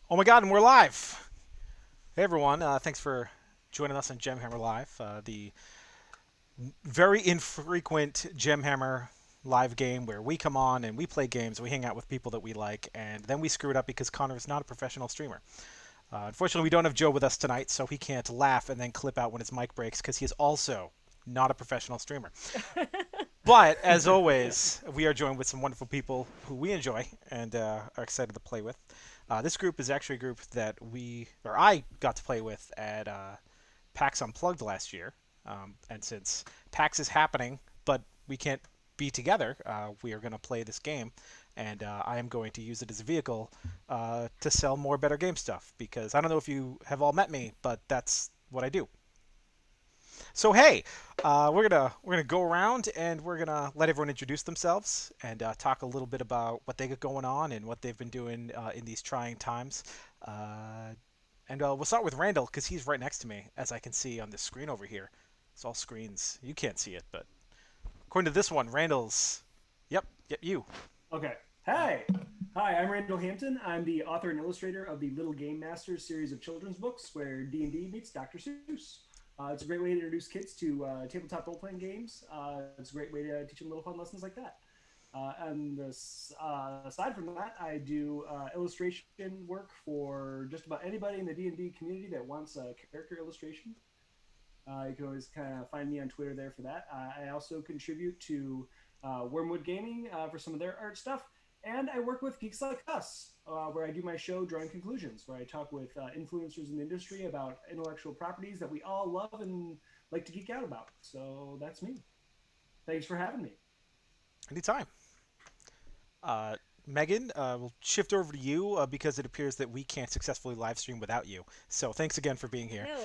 Oh my god, and we're live! Hey everyone, thanks for joining us on Gemhammer Live, the very infrequent Gemhammer live game where we come on and we play games, we hang out with people that we like, and then we screw it up because Connor is not a professional streamer. Unfortunately, we don't have Joe with us tonight, so he can't laugh and then clip out when his mic breaks because he is also not a professional streamer. But as always, we are joined with some wonderful people who we enjoy and are excited to play with. This group is actually a group that I got to play with at PAX Unplugged last year. And since PAX is happening, but we can't be together, we are going to play this game. And I am going to use it as a vehicle to sell more better game stuff because I don't know if you have all met me, but that's what I do. So hey, we're gonna go around and we're gonna let everyone introduce themselves and talk a little bit about what they got going on and what they've been doing in these trying times. Uh, and we'll start with Randall because he's right next to me, as I can see on the screen over here. It's all screens. You can't see it, but according to this one, Randall's. Yep, you. Okay. Hey. Hi, I'm Randall Hampton. I'm the author and illustrator of the Little Game Masters series of children's books where D&D meets Dr. Seuss. It's a great way to introduce kids to tabletop role-playing games. It's a great way to teach them little fun lessons like that. Aside from that, I do illustration work for just about anybody in the D&D community that wants a character illustration. You can always kind of find me on Twitter there for that. I also contribute to Wormwood Gaming for some of their art stuff. And I work with Geeks Like Us, where I do my show Drawing Conclusions, where I talk with influencers in the industry about intellectual properties that we all love and like to geek out about. So that's me. Thanks for having me. Anytime. Uh, Megan, we'll shift over to you because it appears that we can't successfully live stream without you. So thanks again for being here. No,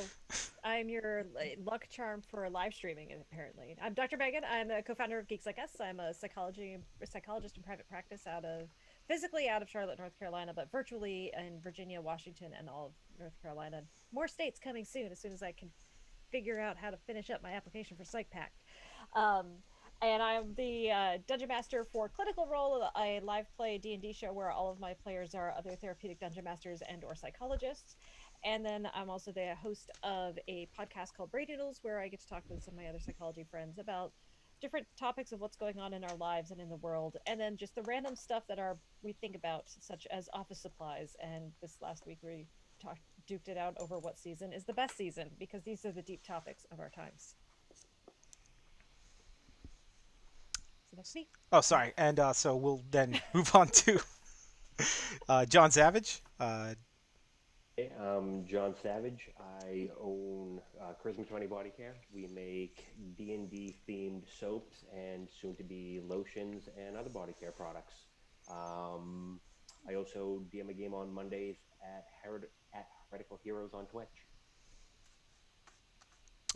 I'm your luck charm for live streaming. Apparently, I'm Dr. Megan. I'm a co-founder of Geeks Like Us. I'm a psychologist in private practice physically out of Charlotte, North Carolina, but virtually in Virginia, Washington, and all of North Carolina. More states coming soon as I can figure out how to finish up my application for Psych Pact. Um, and I'm the dungeon master for Clinical Role, a live play D&D show where all of my players are other therapeutic dungeon masters and or psychologists. And then I'm also the host of a podcast called Brain Noodles, where I get to talk with some of my other psychology friends about different topics of what's going on in our lives and in the world, and then just the random stuff that we think about, such as office supplies. And this last week we duked it out over what season is the best season because these are the deep topics of our times. So that's me. Oh, sorry. And so we'll then move on to John Savage. Hey, I'm John Savage. I own Charisma 20 Body Care. We make D&D themed soaps and soon to be lotions and other body care products. I also DM a game on Mondays at Heretical Heroes on Twitch.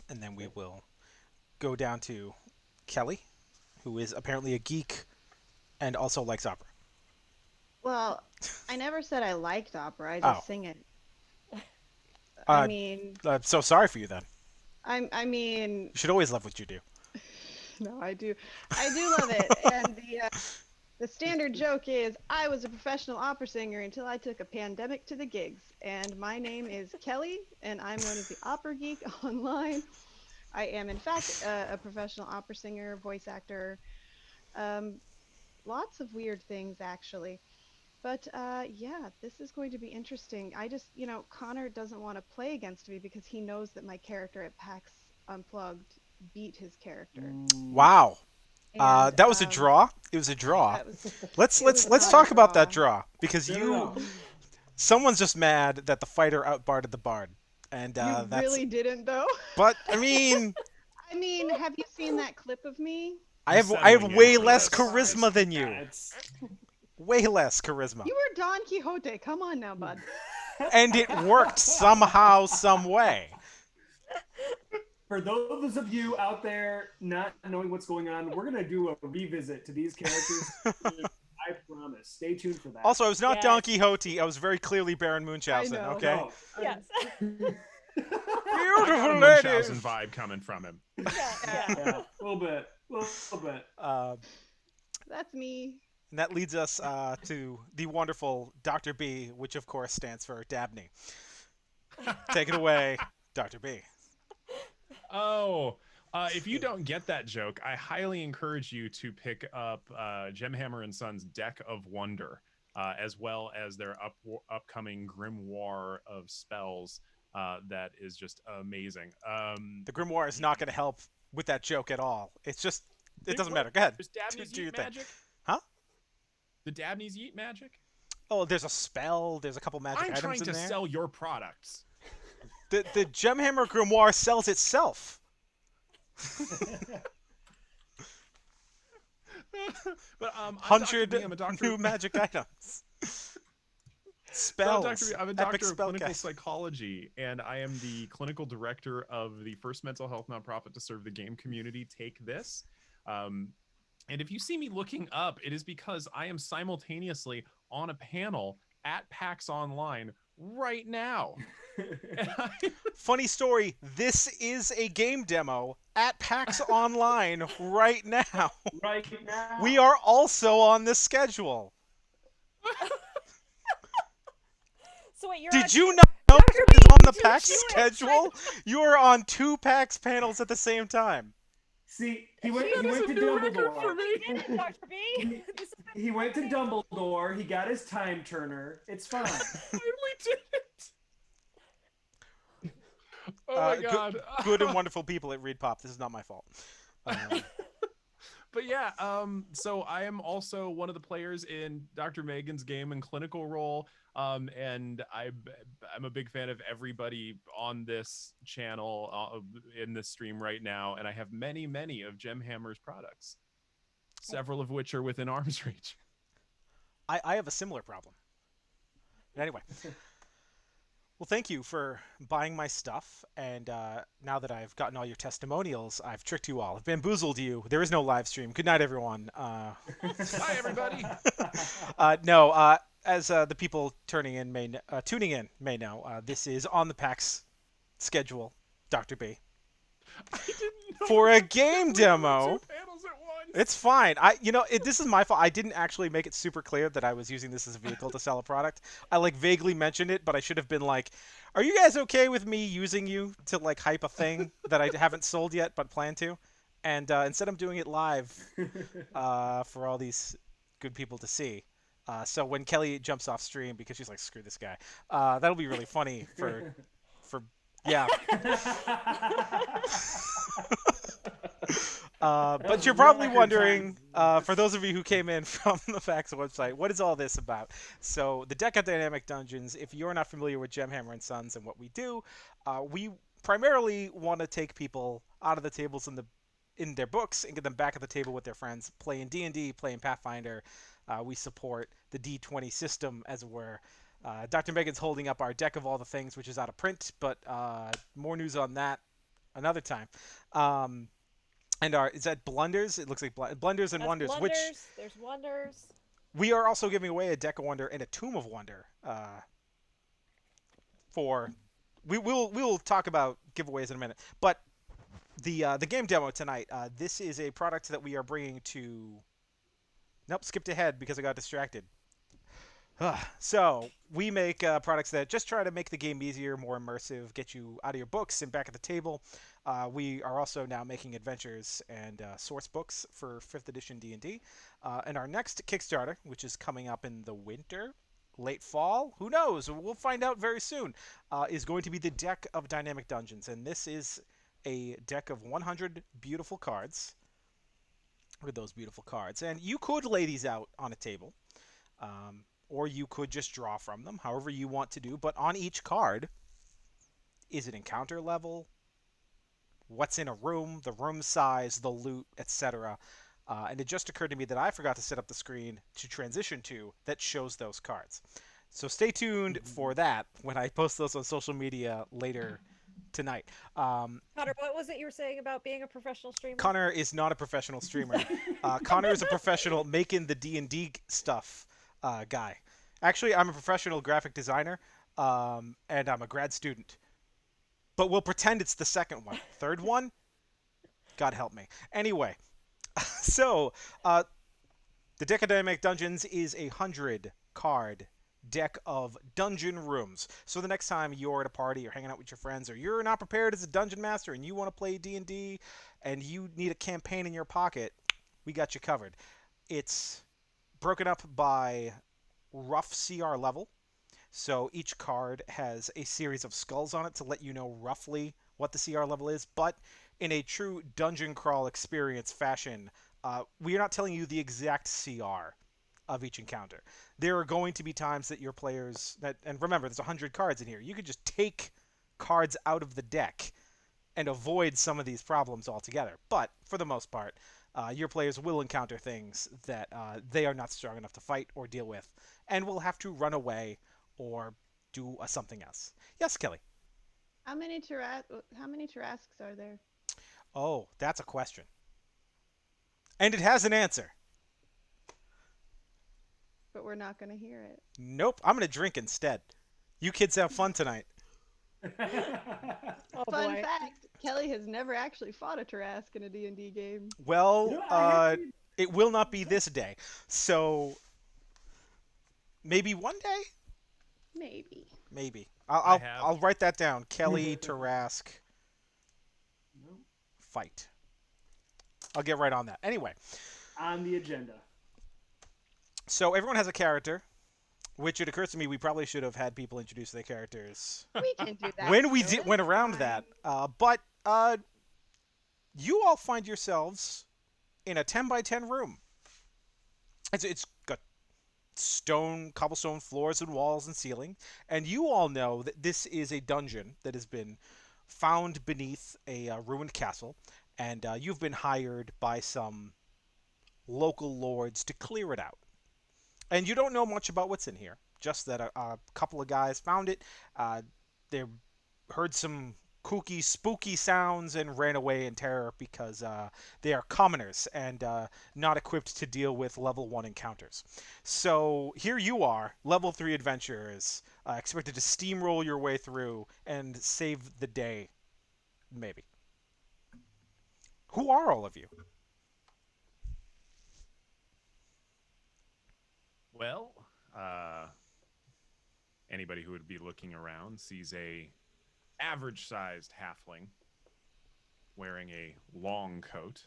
And then we will go down to Kelly, who is apparently a geek and also likes opera. Well, I never said I liked opera. I Oh. just sing it. Uh, I mean, I'm so sorry for you then. I mean, You should always love what you do. no, I do. I do love it. And the standard joke is I was a professional opera singer until I took a pandemic to the gigs. And my name is Kelly, and I'm known as the Opera Geek online. I am, in fact, a professional opera singer, voice actor, um, lots of weird things, actually. But yeah, this is going to be interesting. I just, Connor doesn't want to play against me because he knows that my character at PAX Unplugged beat his character. Wow. And That was a draw. It was a draw. that was Let's it was let's let's not a talk about that draw. draw because No, no, no. someone's just mad that the fighter outbarded the bard, and You that's. really didn't, though. But I mean, I mean, have you seen that clip of me? I have Settling in way for less this. charisma than you. Yeah, it's Way less charisma, You were Don Quixote. Come on now, bud. and it worked somehow, some way. for those of you out there not knowing what's going on, we're gonna do a revisit to these characters. I promise. Stay tuned for that. Also, I was not Yes. Don Quixote. I was very clearly Baron I Munchausen. know. Okay. No, Yes. I got Beautiful a ladies. Munchausen vibe coming from him. Yeah. yeah, a little bit. Um, That's me. And that leads us to the wonderful Dr. B, which of course stands for Dabney. Take it away, Dr. B. Oh, if you don't get that joke, I highly encourage you to pick up Gemhammer and Sons Deck of Wonder, as well as their upcoming Grimoire of Spells. That is just amazing. The Grimoire is not going to help with that joke at all. It's just, it doesn't matter. Go ahead. There's Do, Dabney's do your Yeet thing. magic. Huh? The Dabney's Yeet magic. Oh, there's a spell. There's a couple magic I'm items trying in to there. sell your products. The Gemhammer Grimoire sells itself. But I'm Dr. 100 B. I'm a doctor. new magic items. So Spells. I'm a Epic doctor of clinical spellcast. psychology, and I am the clinical director of the first mental health nonprofit to serve the game community, Take This. And if you see me looking up, it is because I am simultaneously on a panel at PAX Online right now. And Funny story. This is a game demo at PAX Online right now. Right now. We are also on this schedule. So wait, you're Did on you two- not know Dr. B, it's on the did PAX you schedule? You are on 2 PAX panels at the same time. See, he went That is to a new record for Dumbledore. me. Dr. B. This is He went to Dumbledore. He got his time turner. It's fine. finally did it. Oh my god. Good and wonderful people at Read Pop. This is not my fault. But yeah, so I am also one of the players in Dr. Megan's game and clinical role. And I'm a big fan of everybody on this channel in this stream right now. And I have many, many of Gemhammer's products, several of which are within arm's reach. I have a similar problem. But anyway. Well, thank you for buying my stuff, and now that I've gotten all your testimonials, I've tricked you all. I've bamboozled you. There is no live stream. Good night, everyone. Hi, everybody. No, as the people tuning in may know, this is on the PAX schedule, Dr. B. I didn't know For a we were game doing demo. 2 panels at once. It's fine. This is my fault. I didn't actually make it super clear that I was using this as a vehicle to sell a product. I vaguely mentioned it, but I should have been like, "Are you guys okay with me using you to hype a thing that I haven't sold yet but plan to?" And instead, I'm doing it live for all these good people to see. So when Kelly jumps off stream because she's like, "Screw this guy," that'll be really funny for yeah. But you're probably wondering, for those of you who came in from the PAX website, what is all this about? So the deck of dynamic dungeons, if you're not familiar with Gemhammer and Sons and what we do, we primarily want to take people out of the tables in their books and get them back at the table with their friends, playing D&D, playing Pathfinder. We support the D20 system, as it were. Dr. Megan's holding up our deck of all the things, which is out of print, but more news on that another time. And is that Blunders? It looks like Blunders and That's Wonders, Blunders, which there's Wonders. we are also giving away a Deck of Wonder and a Tomb of Wonder. We'll talk about giveaways in a minute, but the game demo tonight. This is a product that we are bringing to. Nope, skipped ahead because I got distracted. So we make products that just try to make the game easier, more immersive, get you out of your books and back at the table. We are also now making adventures and source books for 5th edition D&D. And our next Kickstarter, which is coming up in the winter, late fall, who knows? We'll find out very soon, is going to be the Deck of Dynamic Dungeons. And this is a deck of 100 beautiful cards. Look at those beautiful cards. And you could lay these out on a table. Or you could just draw from them, however you want to do. But on each card is an encounter level, what's in a room, the room size, the loot, etc. And it just occurred to me that I forgot to set up the screen to transition to that shows those cards. So stay tuned for that when I post those on social media later tonight. Connor, what was it you were saying about being a professional streamer? Connor is not a professional streamer. Connor is a professional making the D&D stuff guy. Actually, I'm a professional graphic designer, and I'm a grad student. But we'll pretend it's the second one. Third one? God help me. Anyway, so The deck of Dynamic Dungeons is a 100 card deck of dungeon rooms. So the next time you're at a party or hanging out with your friends, or you're not prepared as a dungeon master and you want to play D&D and you need a campaign in your pocket, we got you covered. It's broken up by rough CR level. So each card has a series of skulls on it to let you know roughly what the CR level is, but in a true dungeon crawl experience fashion, we are not telling you the exact CR of each encounter. There are going to be times that your players and remember, there's 100 cards in here. You could just take cards out of the deck and avoid some of these problems altogether. But for the most part, your players will encounter things that they are not strong enough to fight or deal with, and will have to run away or do something else. Yes, Kelly. How many Tarasques are there? Oh, that's a question, and it has an answer. But we're not gonna hear it. Nope, I'm gonna drink instead. You kids have fun tonight. Oh Fun boy. fact: Kelly has never actually fought a Tarrasque in a D&D game. Well, I had it will not be this day, so maybe one day. Maybe. Maybe. I have. I'll write that down. Kelly Tarask no, fight. I'll get right on that. Anyway, on the agenda. so everyone has a character, which it occurs to me we probably should have had people introduce their characters We can do that. when we still, went it's around fine. that. But you all find yourselves in a 10 by 10 room. It's got cobblestone floors and walls and ceiling, and you all know that this is a dungeon that has been found beneath a ruined castle, and you've been hired by some local lords to clear it out. And you don't know much about what's in here, just that a couple of guys found it. They heard some kooky, spooky sounds and ran away in terror because they are commoners and not equipped to deal with level 1 encounters. So here you are, level 3 adventurers, expected to steamroll your way through and save the day, maybe. Who are all of you? Well, anybody who would be looking around sees a average-sized halfling wearing a long coat,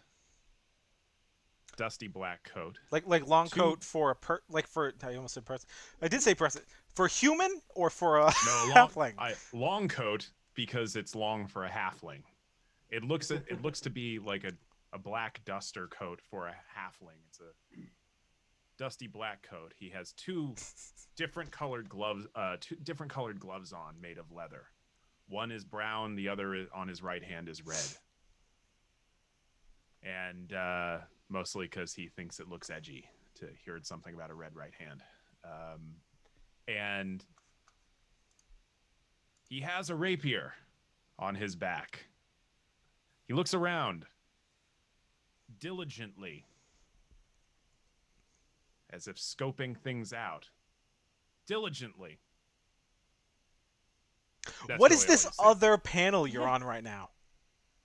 dusty black coat. Like long Two- coat for I almost said person. I did say person. For human or for a No, halfling? long coat because it's long for a halfling. It looks to be like a black duster coat for a halfling. It's a dusty black coat. He has two different colored gloves on, made of leather. One is brown, the other on his right hand is red. And mostly because he thinks it looks edgy to hear something about a red right hand. And he has a rapier on his back. He looks around diligently, as if scoping things out. Diligently. That's What really is all this he said. other panel you're on right now?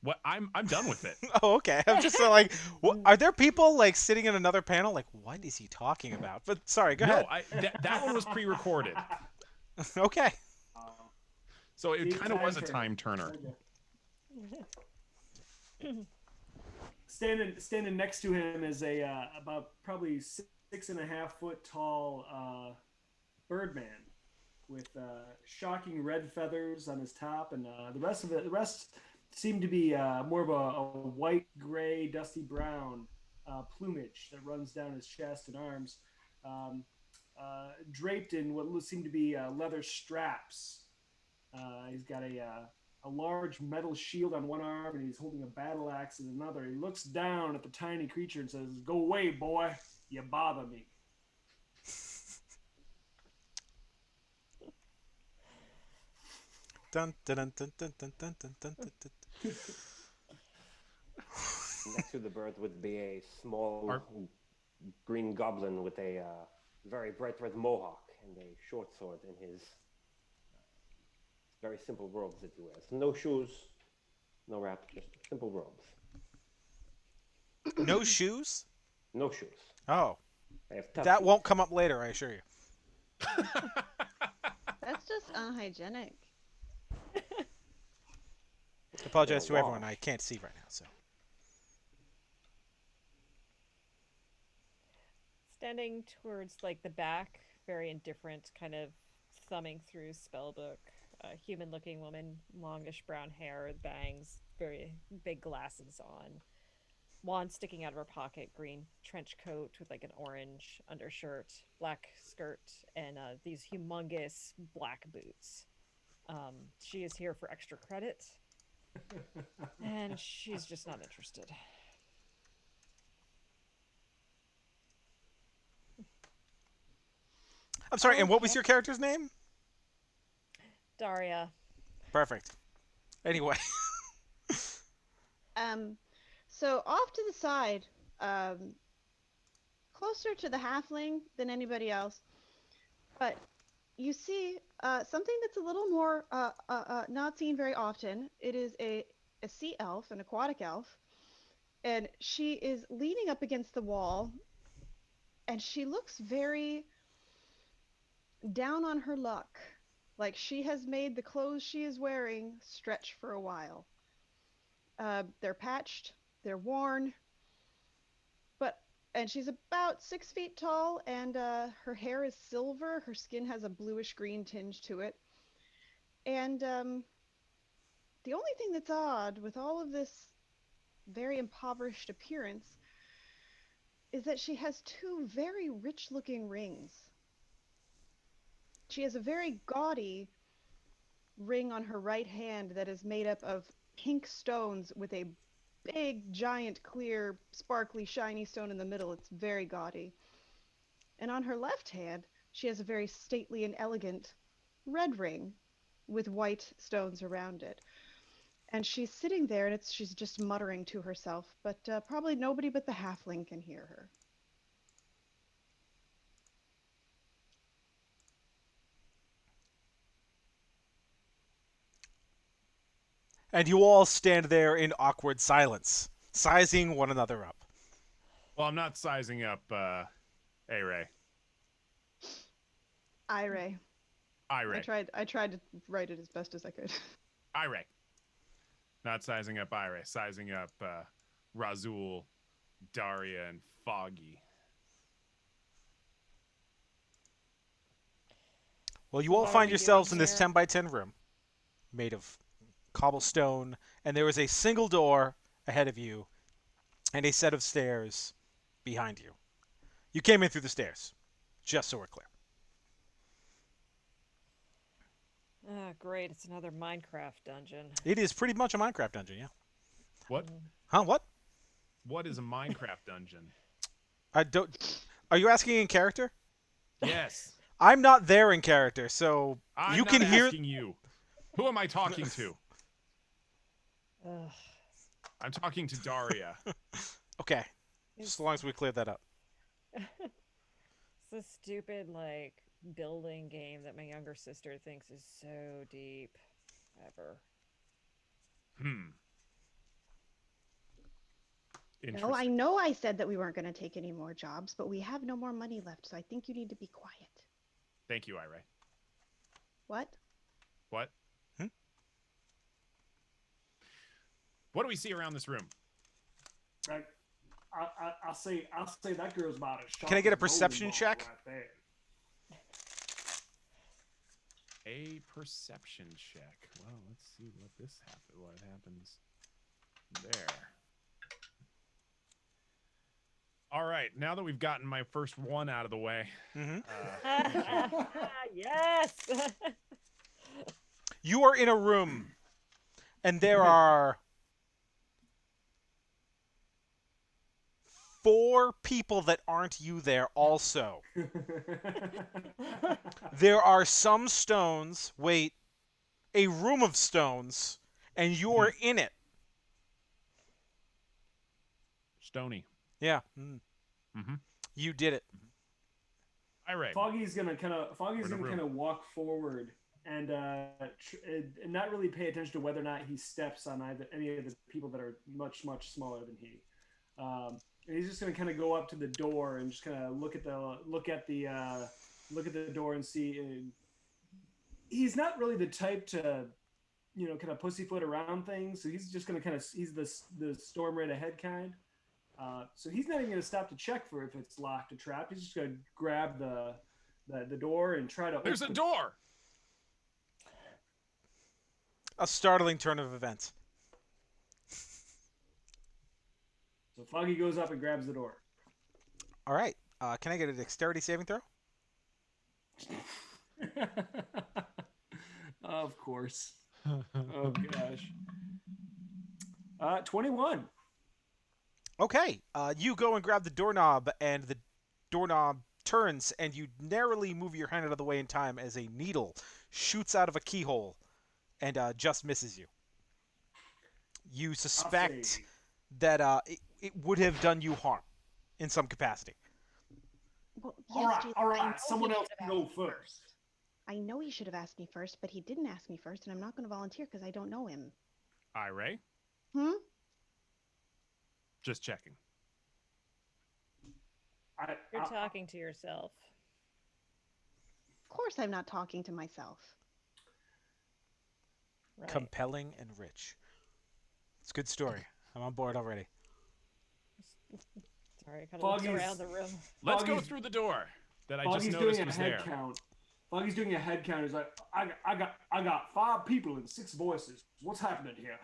What I'm done with it. Oh, okay. I'm just like, are there people like sitting in another panel? Like, what is he talking about? But sorry, go ahead. That one was pre-recorded, Okay. so it Big kind of was a turner. time turner. Standing next to him is a about probably 6.5 foot tall birdman with shocking red feathers on his top, and the rest seem to be more of a white, gray, dusty brown plumage that runs down his chest and arms, draped in what seem to be leather straps. He's got a large metal shield on one arm, and he's holding a battle axe in another. He looks down at the tiny creature and says, "Go away, boy. You bother me." Dun, dun, dun, dun, dun, dun, dun, dun, dun, dun. Next to the bird would be a small Are- green goblin with a very bright red mohawk and a short sword in his very simple robes that he wears. No shoes, no wrap, just simple robes. No shoes? No shoes. Oh. I have tough That feet. won't come up later, I assure you. That's just unhygienic. I They're apologize to everyone. I wash. can't see right now, so. Standing towards like the back, very indifferent, kind of thumbing through spellbook. A human-looking woman, longish brown hair, bangs, very big glasses on, wand sticking out of her pocket, green trench coat with like an orange undershirt, black skirt, and these humongous black boots. She is here for extra credit, and she's just not interested. I'm sorry, and what was Okay. your character's name? Daria. Perfect. Anyway. Um, so off to the side, um, closer to the halfling than anybody else, but you see something that's a little more not seen very often. It is a sea elf, an aquatic elf, and she is leaning up against the wall, and she looks very down on her luck. Like she has made the clothes she is wearing stretch for a while. They're patched, they're worn, but and she's about 6 feet tall, and her hair is silver. Her skin has a bluish green tinge to it, and the only thing that's odd with all of this very impoverished appearance is that she has two very rich-looking rings. She has a very gaudy ring on her right hand that is made up of pink stones with a big, giant, clear, sparkly, shiny stone in the middle. It's very gaudy. And on her left hand, she has a very stately and elegant red ring with white stones around it. And she's sitting there, and she's just muttering to herself, but probably nobody but the halfling can hear her. And you all stand there in awkward silence, sizing one another up. Well, I'm not sizing up A-Ray. Ire. I-Ray. I tried to write it as best as I could. I-Ray. Not sizing up I-Ray. Sizing up Razul, Daria, and Foggy. Well, you So all what are find we doing yourselves in this here? 10 by 10 room made of cobblestone, and there is a single door ahead of you and a set of stairs behind you. You came in through the stairs, just so we're clear. Ah, great. It's another Minecraft dungeon. It is pretty much a Minecraft dungeon, yeah. What? Mm. Huh? What? What is a Minecraft dungeon? I don't. Are you asking in character? Yes. I'm not there in character, so I'm you not can hear. asking you. Who am I talking to? Ugh. I'm talking to Daria. Okay, just It's, as long as we cleared that up. it's this stupid, like, building game that my younger sister thinks is so deep. Ever. Hmm. No, I Interesting. know I said that we weren't going to take any more jobs, but we have no more money left, so I think you need to be quiet. Thank you, I-Ray. What? What? Hmm? What do we see around this room? Right. I'll say that girl's about as sharp Can I get as a perception bowling ball check? right there. A perception check. Well, let's see what happens there. All right, now that we've gotten my first one out of the way, Mm-hmm. Yes. You are in a room, and there are 4 people that aren't you there also. There are some stones. Wait, a room of stones, and you are in it. Stony. Yeah. Mm-hmm. You did it. I-Ray. Foggy's gonna kind In a room. of walk forward and and not really pay attention to whether or not he steps on any of the people that are much smaller than he. and he's just gonna kind of go up to the door and just kind of look at the door and see. And he's not really the type to kind of pussyfoot around things. So he's just gonna he's the storm right ahead kind. So he's not even gonna stop to check for if it's locked or trapped. He's just gonna grab the door and try to There's a open. door. A startling turn of events. So Foggy goes up and grabs the door. All right. Can I get a dexterity saving throw? Of course. Oh gosh. 21. Okay. You go and grab the doorknob, and the doorknob turns, and you narrowly move your hand out of the way in time as a needle shoots out of a keyhole and just misses you. You suspect that it would have done you harm in some capacity. Well, All yes, right, Jason, all I right. know Someone he else should can have go asked me first. I know he should have asked me first, but he didn't ask me first, and I'm not going to volunteer because I don't know him. Ray, Hmm? just checking. You're talking to yourself. Of course I'm not talking to myself. Right. Compelling and rich. It's a good story. I'm on board already. Sorry, I kind of looks Foggy's- around the room. Let's go Foggy's- through the door that I just Foggy's noticed doing a was head there. count. Foggy's doing a head count. He's like, I got 5 people and 6 voices. What's happening here?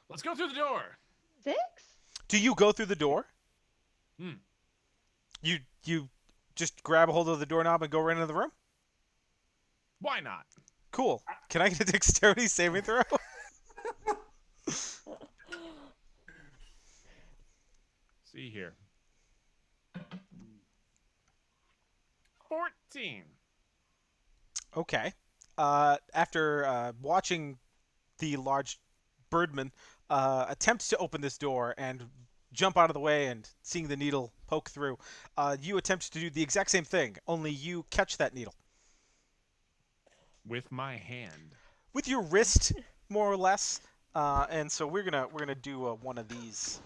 Let's go through the door. 6? Do you go through the door? Hmm. You just grab a hold of the doorknob and go right into the room? Why not? Cool. Can I get a dexterity saving throw? See here. 14. Okay. After watching the large birdman attempt to open this door and jump out of the way and seeing the needle poke through, you attempt to do the exact same thing, only you catch that needle. With my hand. With your wrist, more or less. And so we're gonna do one of these.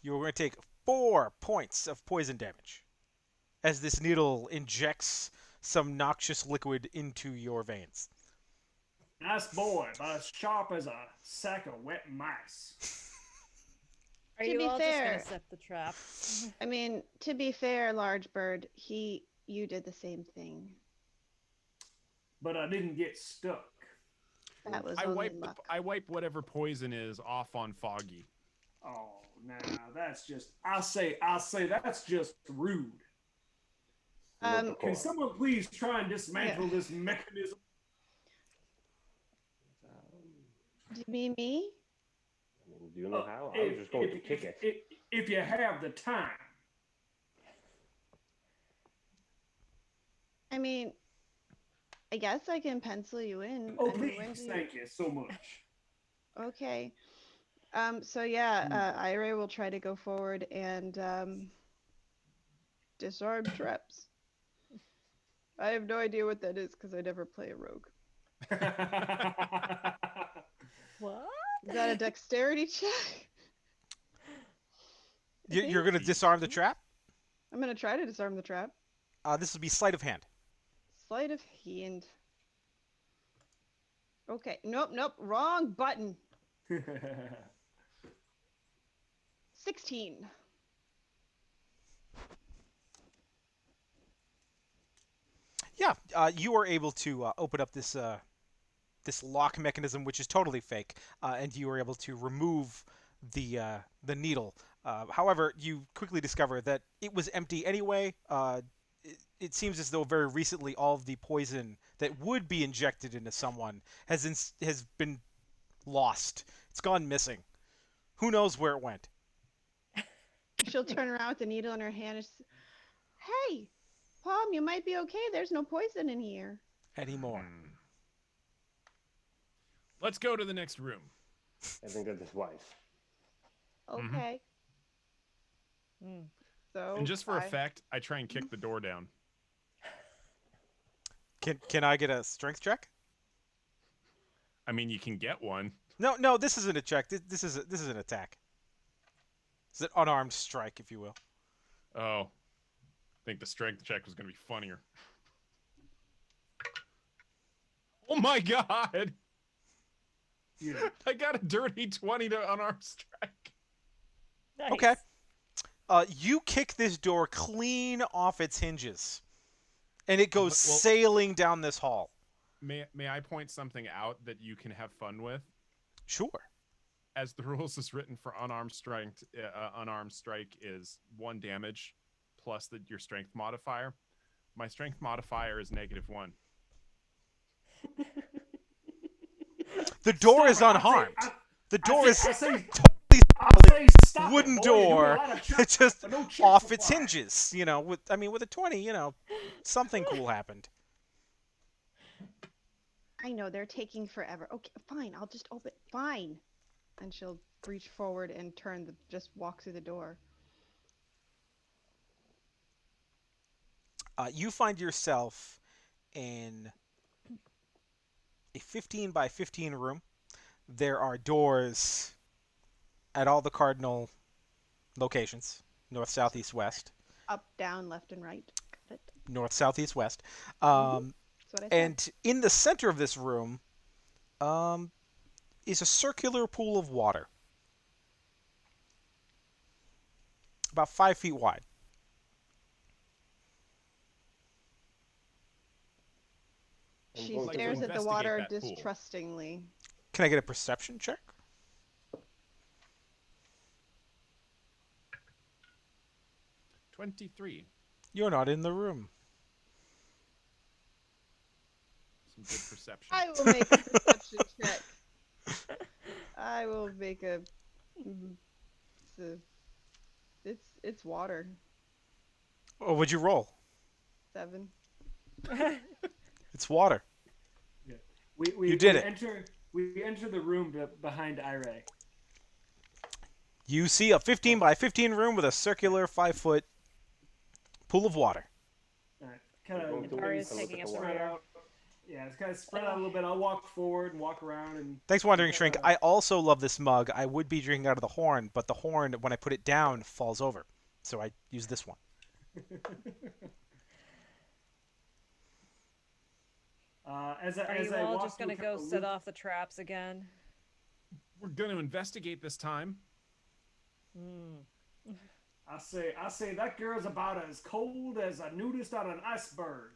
You're going to take 4 points of poison damage as this needle injects some noxious liquid into your veins. Nice boy, but as sharp as a sack of wet mice. Are To you be all fair- just gonna set the trap? I mean, to be fair, large bird, you did the same thing. But I didn't get stuck. That was I only wipe luck. I wipe whatever poison is off on Foggy. Oh, nah, that's just. I say that's just rude. Can someone please try and dismantle this mechanism? Do you mean me? I mean, do you know how? I was just going to kick it. If you have the time. I mean, I guess I can pencil you in. Oh, I mean, when please, do you- thank you so much. Okay. So yeah, Ira will try to go forward and disarm traps. I have no idea what that is because I never play a rogue. What? Is that a dexterity check? You're going to disarm the trap? I'm gonna try to disarm the trap. This will be sleight of hand. Sleight of hand. Okay. Nope. Wrong button. 16. Yeah, you are able to open up this this lock mechanism, which is totally fake, and you are able to remove the needle. However, you quickly discover that it was empty anyway. It seems as though very recently all of the poison that would be injected into someone has been lost. It's gone missing. Who knows where it went? She'll turn around with the needle in her hand and hey, Palm, you might be okay. There's no poison in here. Anymore. Let's go to the next room. I think that is wise. Okay. Mm. So And just for I- effect, I try and kick the door down. Can I get a strength check? I mean, you can get one. No, no, this isn't a check. This is an attack. It's an unarmed strike, if you will. Oh, I think the strength check was going to be funnier. Oh my god! Yeah. I got a dirty 20 to unarmed strike. Nice. Okay. You kick this door clean off its hinges, and it goes Well- sailing down this hall. May I point something out that you can have fun with? Sure. As the rules is written for unarmed strike is 1 damage plus your strength modifier. My strength modifier is -1. The door Stop is it. unharmed. The door is I say stop it, wooden boy. You do a door. lot of It's chopping, just but no chicks off will its fly. hinges. You know, with a 20, something cool happened. I know they're taking forever. Okay, fine. I'll just open. Fine. And she'll reach forward and just walk through the door. You find yourself in a 15 by 15 room. There are doors at all the cardinal locations: north, south, east, west. Up, down, left, and right. Got it. North, south, east, west. That's what I said. And in the center of this room is a circular pool of water, about 5 feet wide. I'm She going to stares at the investigate water that pool. distrustingly. Can I get a perception check? 23. You're not in the room. Some good perception. I will make a perception check. I will make a. It's water. Oh, would you roll? 7. It's water. We You did we it. We enter the room behind Ire. You see a 15 by 15 room with a circular 5-foot pool of water. Kind Going to of Aria's look at taking the us water. spread around. out. Yeah, it's kind of spread out a little bit. I'll walk forward and walk around and. Thanks for wondering, Shrink. I also love this mug. I would be drinking out of the horn, but the horn, when I put it down, falls over. So I use this one. As Are you I all walk just gonna through go kind of set loop- off the traps again? We're going to investigate this time. I say that girl's about as cold as a nudist on an iceberg.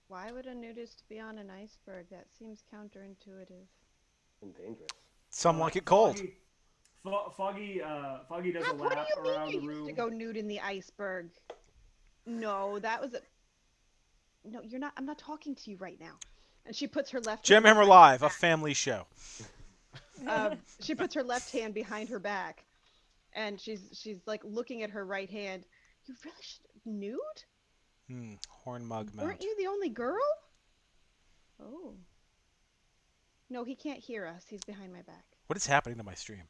Why would a nudist be on an iceberg? That seems counterintuitive. And dangerous. Some like it cold. Foggy does a What do lap you around mean the you used room. to go nude in the iceberg? No, that was a. No, you're not. I'm not talking to you right now. And she puts her left. hand Gemhammer behind Live, her a family show. back. She puts her left hand behind her back, and she's like looking at her right hand. You really should nude? Horn mug Weren't mount. you the only girl? Oh. No, he can't hear us. He's behind my back. What is happening to my stream?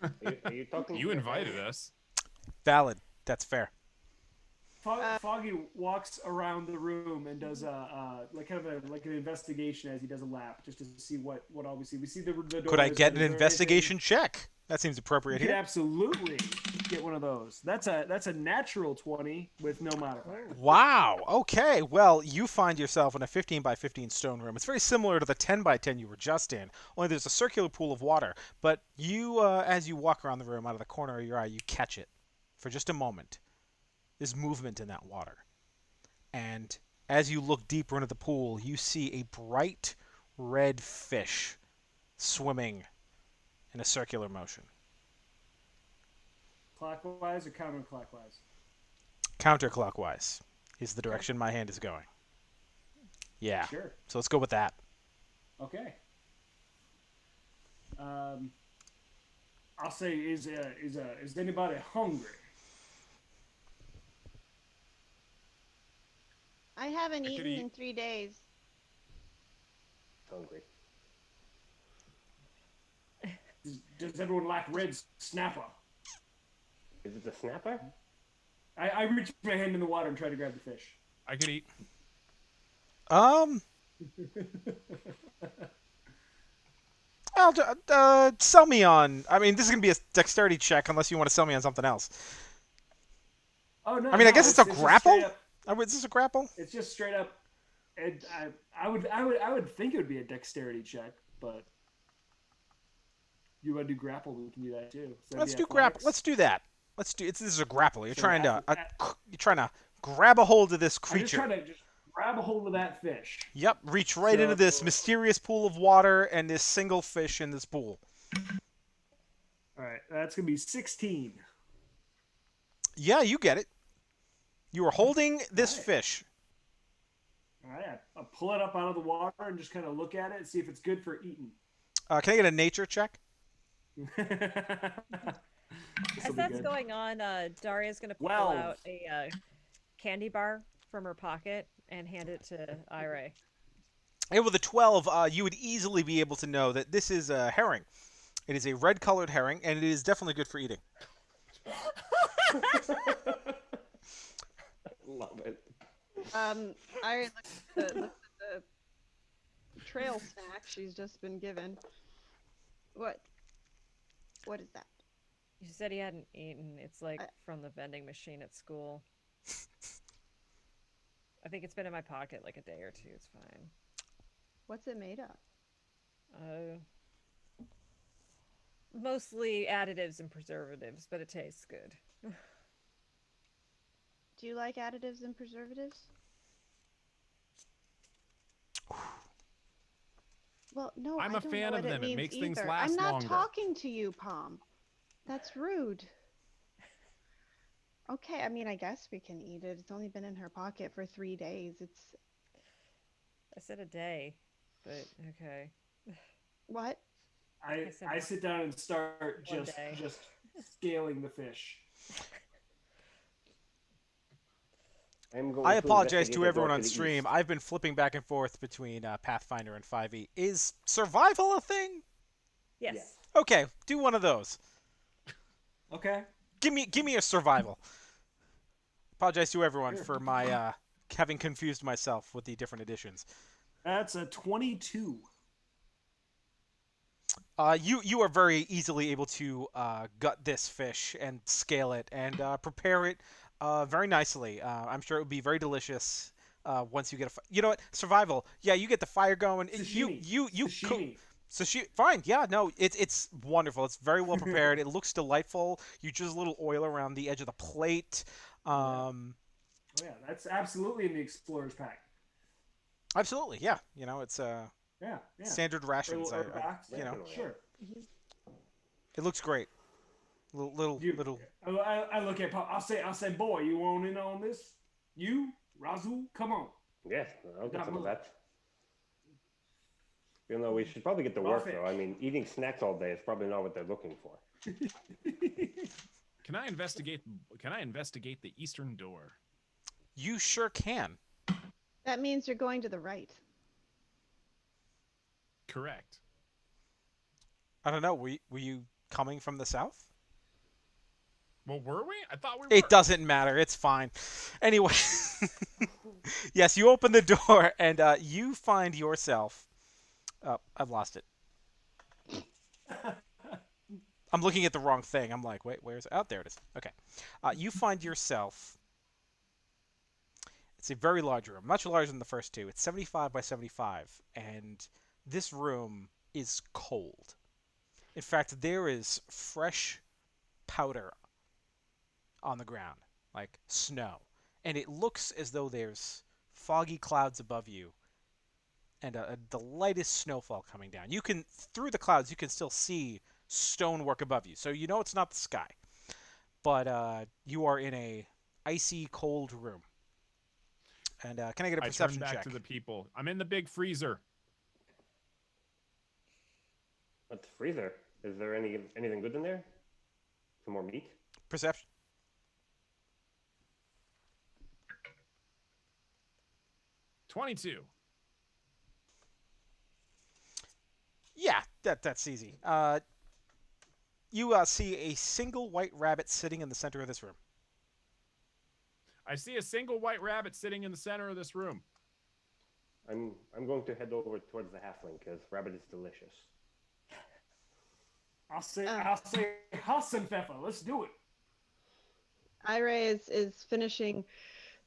Are you talking? You to invited us. Valid. That's fair. Foggy walks around the room and does like kind of like an investigation as he does a lap, just to see what all we see. We see the doors. Could I get Is an there investigation check? That seems appropriate anything- You could here. absolutely get one of those. That's a natural 20 with no modifier. Wow. Okay. Well, you find yourself in a 15 by 15 stone room. It's very similar to the 10 by 10 you were just in, only there's a circular pool of water. But you, as you walk around the room, out of the corner of your eye, you catch it for just a moment. There's movement in that water. And as you look deeper into the pool, you see a bright red fish swimming in a circular motion. Clockwise or counterclockwise? Counterclockwise is the direction my hand is going. Yeah. Sure. So let's go with that. Okay. I'll say, is anybody hungry? I haven't I could eaten eat. in 3 days. Hungry. Does everyone like red snapper? Is it the snapper? I reach my hand in the water and try to grab the fish. I could eat. Sell me on. I mean, this is gonna be a dexterity check unless you want to sell me on something else. Oh I no, mean, I no, guess it's a it's just straight grapple. up. Is this a grapple? It's just straight up. I would think it would be a dexterity check, but you want to do grapple, we can do that too. So that'd Let's be do grapple. athletics. Let's do that. Let's do. This is a grapple. So You're trying to grab a hold of this I'm just creature. trying to just grab a hold of that fish. Yep, reach right into So this mysterious pool of water and this single fish in this pool. all right, that's gonna be 16. Yeah, you get it. You are holding All this right. fish. All right, I pull it up out of the water and just kind of look at it and see if it's good for eating. Can I get a nature check? This'll As be that's good. going on, Daria's gonna pull 12. out a candy bar from her pocket and hand it to Ira. And with a 12, you would easily be able to know that this is a herring. It is a red-colored herring, and it is definitely good for eating. Love it. I looked at the trail snack she's just been given. What? What is that? You said he hadn't eaten. It's like I- from the vending machine at school. I think it's been in my pocket like a day or two. It's fine. What's it made of? Uh, Mostly additives and preservatives, but it tastes good. Do you like additives and preservatives? Well, no, I'm I a don't fan know of what them. it It means makes things either. last I'm not longer. talking to you, Palm. That's rude. Okay, I mean, I guess we can eat it. It's only been in her pocket for 3 days. It's I said a day, but okay. what? I said I sit down and start one just day. just scaling the fish. I'm going I to apologize investigate to the door everyone to on the stream. east. I've been flipping back and forth between Pathfinder and 5e. Is survival a thing? Yes. Yes. Okay, do one of those. Okay. Give me a survival. Apologize to everyone Sure. for my having confused myself with the different editions. That's a 22. You are very easily able to gut this fish and scale it and prepare it very nicely. I'm sure it would be very delicious once you get you know what, survival. Yeah, you get the fire going. Sashimi. You cook. Sashimi. Sushi, fine. Yeah, no, it's wonderful. It's very well prepared. It looks delightful. You just a little oil around the edge of the plate. Um, Oh yeah, that's absolutely in the explorer's pack. Absolutely, yeah. It's Yeah, yeah. standard Or, rations. or box. Definitely. Sure. It looks great. Little You, little. I look at Pop. I say, boy, you want in on this? You, Razul, come on. Yes, I'll get That some of move. that. You know, we should probably get to Raw work fish. though. I mean, eating snacks all day is probably not what they're looking for. Can I investigate? Can I investigate the eastern door? You sure can. That means you're going to the right. Correct. I don't know. Were you coming from the south? Well, were we? I thought we were. It doesn't matter. It's fine. Anyway, yes, you open the door and you find yourself. Oh, I've lost it. I'm looking at the wrong thing. I'm like, wait, where's it? Oh, there it is. Okay. You find yourself. It's a very large room, much larger than the first two. It's 75 by 75, and this room is cold. In fact, there is fresh powder on the ground, like snow. And it looks as though there's foggy clouds above you and the lightest snowfall coming down. Through the clouds, you can still see stonework above you. So you know it's not the sky. But you are in a icy, cold room. And can I get a I turn perception back check? to the people. I'm in the big freezer. What's freezer? Is there anything good in there? Some more meat? Perception. $22. Yeah, that's easy. You see a single white rabbit sitting in the center of this room. I see a single white rabbit sitting in the center of this room. I'm going to head over towards the halfling because rabbit is delicious. Uh, I'll say Hassenpfeffer. Let's do it. Ira is finishing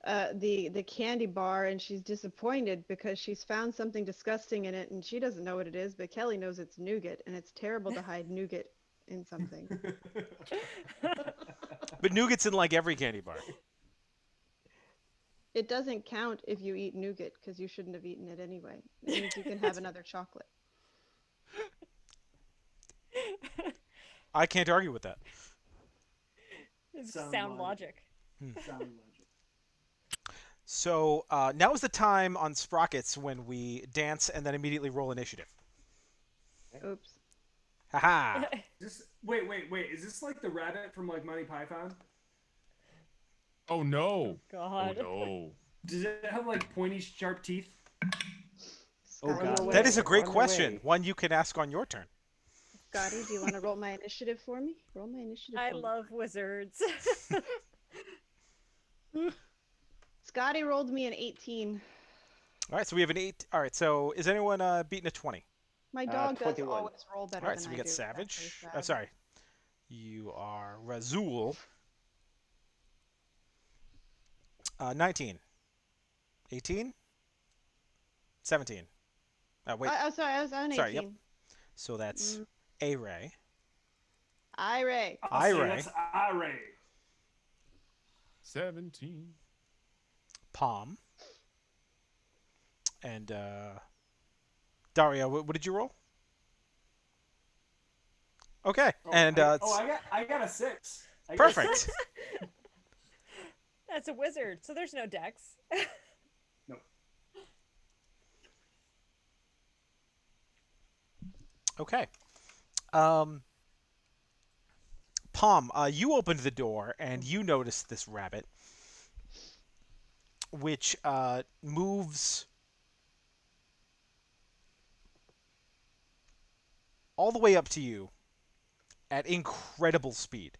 the candy bar, and she's disappointed because she's found something disgusting in it, and she doesn't know what it is, but Kelly knows it's nougat, and it's terrible to hide nougat in something. But nougat's in like every candy bar. It doesn't count if you eat nougat because you shouldn't have eaten it anyway. It means you can have another chocolate. I can't argue with that. It's Sound sound logic. logic. Sound logic. So now is the time on Sprockets when we dance and then immediately roll initiative. Oops. Haha. Wait. Is this like the rabbit from like Monty Python? Oh no. God. Oh no. Does it have like pointy, sharp teeth? Oh, Scotty, God. do you That wanna- is a great Run question. away. One you can ask on your turn. Scotty, do you want to roll my initiative for me? Roll my initiative. I for me. love wizards. Scotty rolled me an 18. All right, so we have an 8. All right, so is anyone beating a 20? My dog does 21. always roll better All right, than so we I got do. It's actually Savage. sad. Sorry. You are Razul. 19. 18? 17. Wait, I'm sorry, I was on 18. Sorry, yep. so that's A-Ray. Ira. I'll say Ira. that's Ira. 17. Palm. And Daria, what did you roll? Okay, and I got a 6. perfect. That's a wizard, so there's no dex. No. Okay. Palm, you opened the door and you noticed this rabbit, which moves all the way up to you at incredible speed.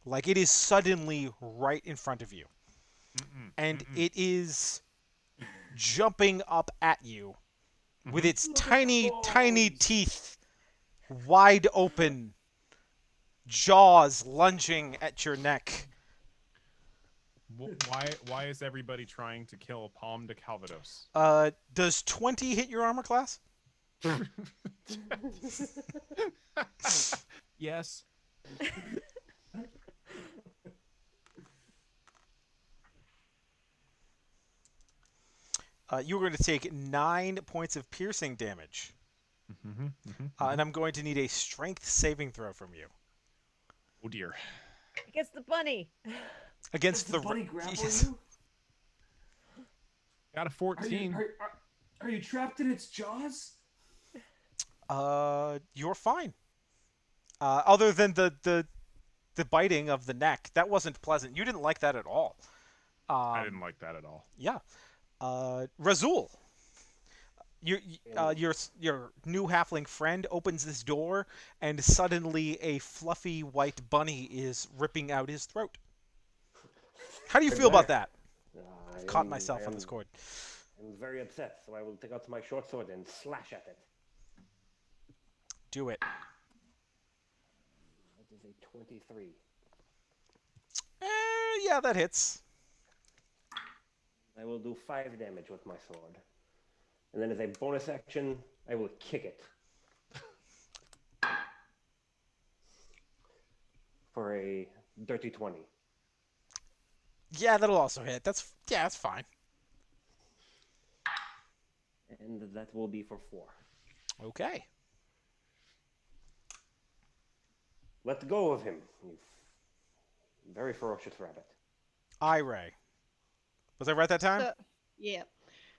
Like it is suddenly right in front of you. And it is jumping up at you with its Look at the tiny bones. teeth wide open, jaws lunging at your neck. Why is everybody trying to kill Palm de Calvados? Does 20 hit your armor class? Yes. You're going to take 9 points of piercing damage. And I'm going to need a strength saving throw from you. Oh dear. Against the bunny. Against Does the bunny grapple you? Got a 14. Are you trapped in its jaws? You're fine. Other than the biting of the neck, that wasn't pleasant. You didn't like that at all. I didn't like that at all. Yeah. Razul, your new halfling friend opens this door, and suddenly a fluffy white bunny is ripping out his throat. How do you feel about that? Caught myself on this cord. I'm very upset, so I will take out my short sword and slash at it. Do it. That is a 23. Yeah, that hits. I will do 5 damage with my sword. And then as a bonus action, I will kick it. For a dirty 20. Yeah, that'll also hit. That's fine. And that will be for 4. Okay. Let go of him, you very ferocious rabbit. Ray. Was I right that time? So, yeah.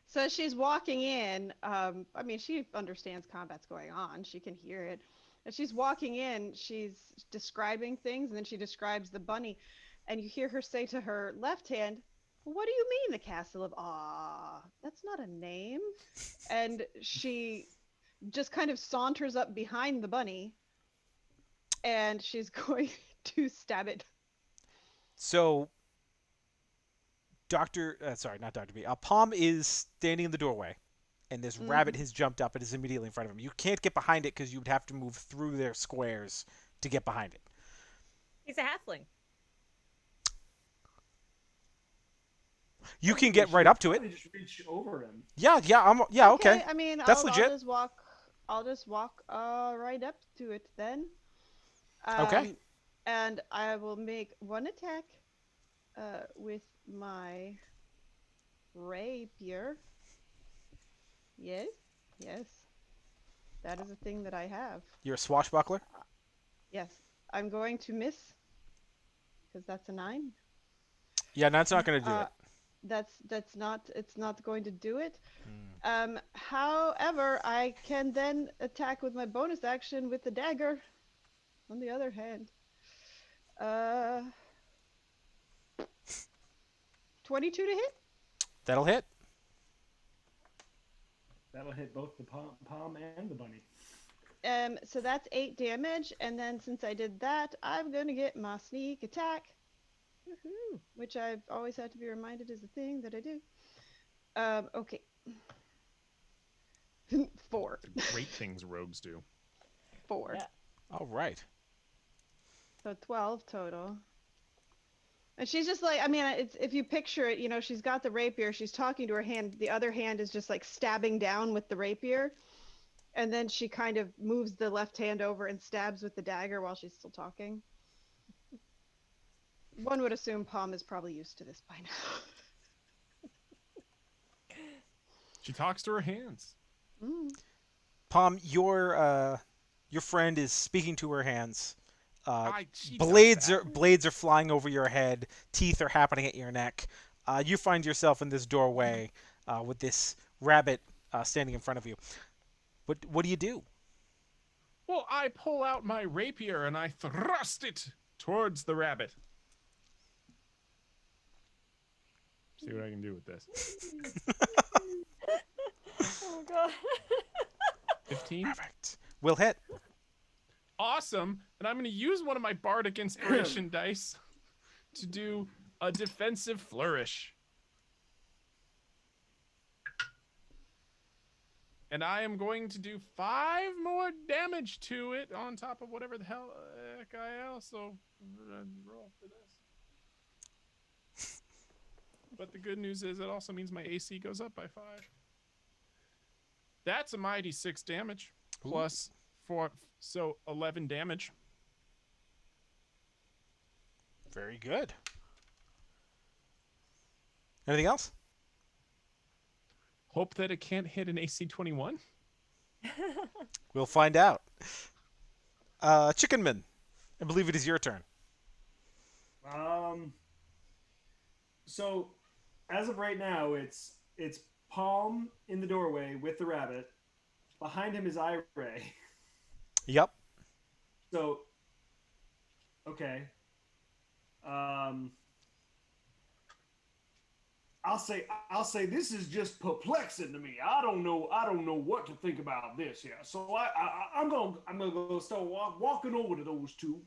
So she's walking in. I mean, she understands combat's going on. She can hear it. As she's walking in, she's describing things, and then she describes the bunny. And you hear her say to her left hand, "What do you mean the castle of Ah? That's not a name." And she just kind of saunters up behind the bunny, and she's going to stab it. So Sorry, not Doctor B. Palm is standing in the doorway, and this rabbit has jumped up and is immediately in front of him. You can't get behind it because you would have to move through their squares to get behind it. He's a halfling. You can Technically, get she right could up to it. probably just reach over him. Yeah, okay. I mean, That's I'll legit. just walk. I'll just walk right up to it then. Okay. And I will make one attack with my rapier. Yes, yes. That is a thing that I have. You're a swashbuckler. Yes. I'm going to miss because that's a 9. Yeah, that's not going to do it. That's not, it's not going to do it. However, I can then attack with my bonus action with the dagger. On the other hand, 22 to hit. That'll hit. That'll hit both the palm and the bunny. So that's 8 damage, and then since I did that, I'm gonna get my sneak attack. Woohoo! Which I've always had to be reminded is a thing that I do. Okay. 4. The great things rogues do. 4. Yeah. All right. So 12 total. And she's just like, I mean, it's, if you picture it, you know, she's got the rapier, she's talking to her hand, the other hand is just like stabbing down with the rapier. And then she kind of moves the left hand over and stabs with the dagger while she's still talking. One would assume Palm is probably used to this by now. She talks to her hands. Palm, your friend is speaking to her hands. She Blades does are that. blades are flying over your head. Teeth are happening at your neck. You find yourself in this doorway with this rabbit standing in front of you. What do you do? Well, I pull out my rapier and I thrust it towards the rabbit. See what I can do with this. Oh god. 15. Perfect. Will hit. Awesome. And I'm going to use one of my bardic inspiration dice to do a defensive flourish. And I am going to do 5 more damage to it on top of whatever the hell I also roll for this. But the good news is it also means my AC goes up by 5. That's a mighty 6 damage plus 4, so 11 damage. Very good. Anything else? Hope that it can't hit an AC 21. We'll find out. Chickenman, I believe it is your turn. So as of right now, it's Palm in the doorway with the rabbit. Behind him is Ray. Yep. So, okay. I'll say this is just perplexing to me. I don't know what to think about this here. So I'm gonna go start walking over to those two.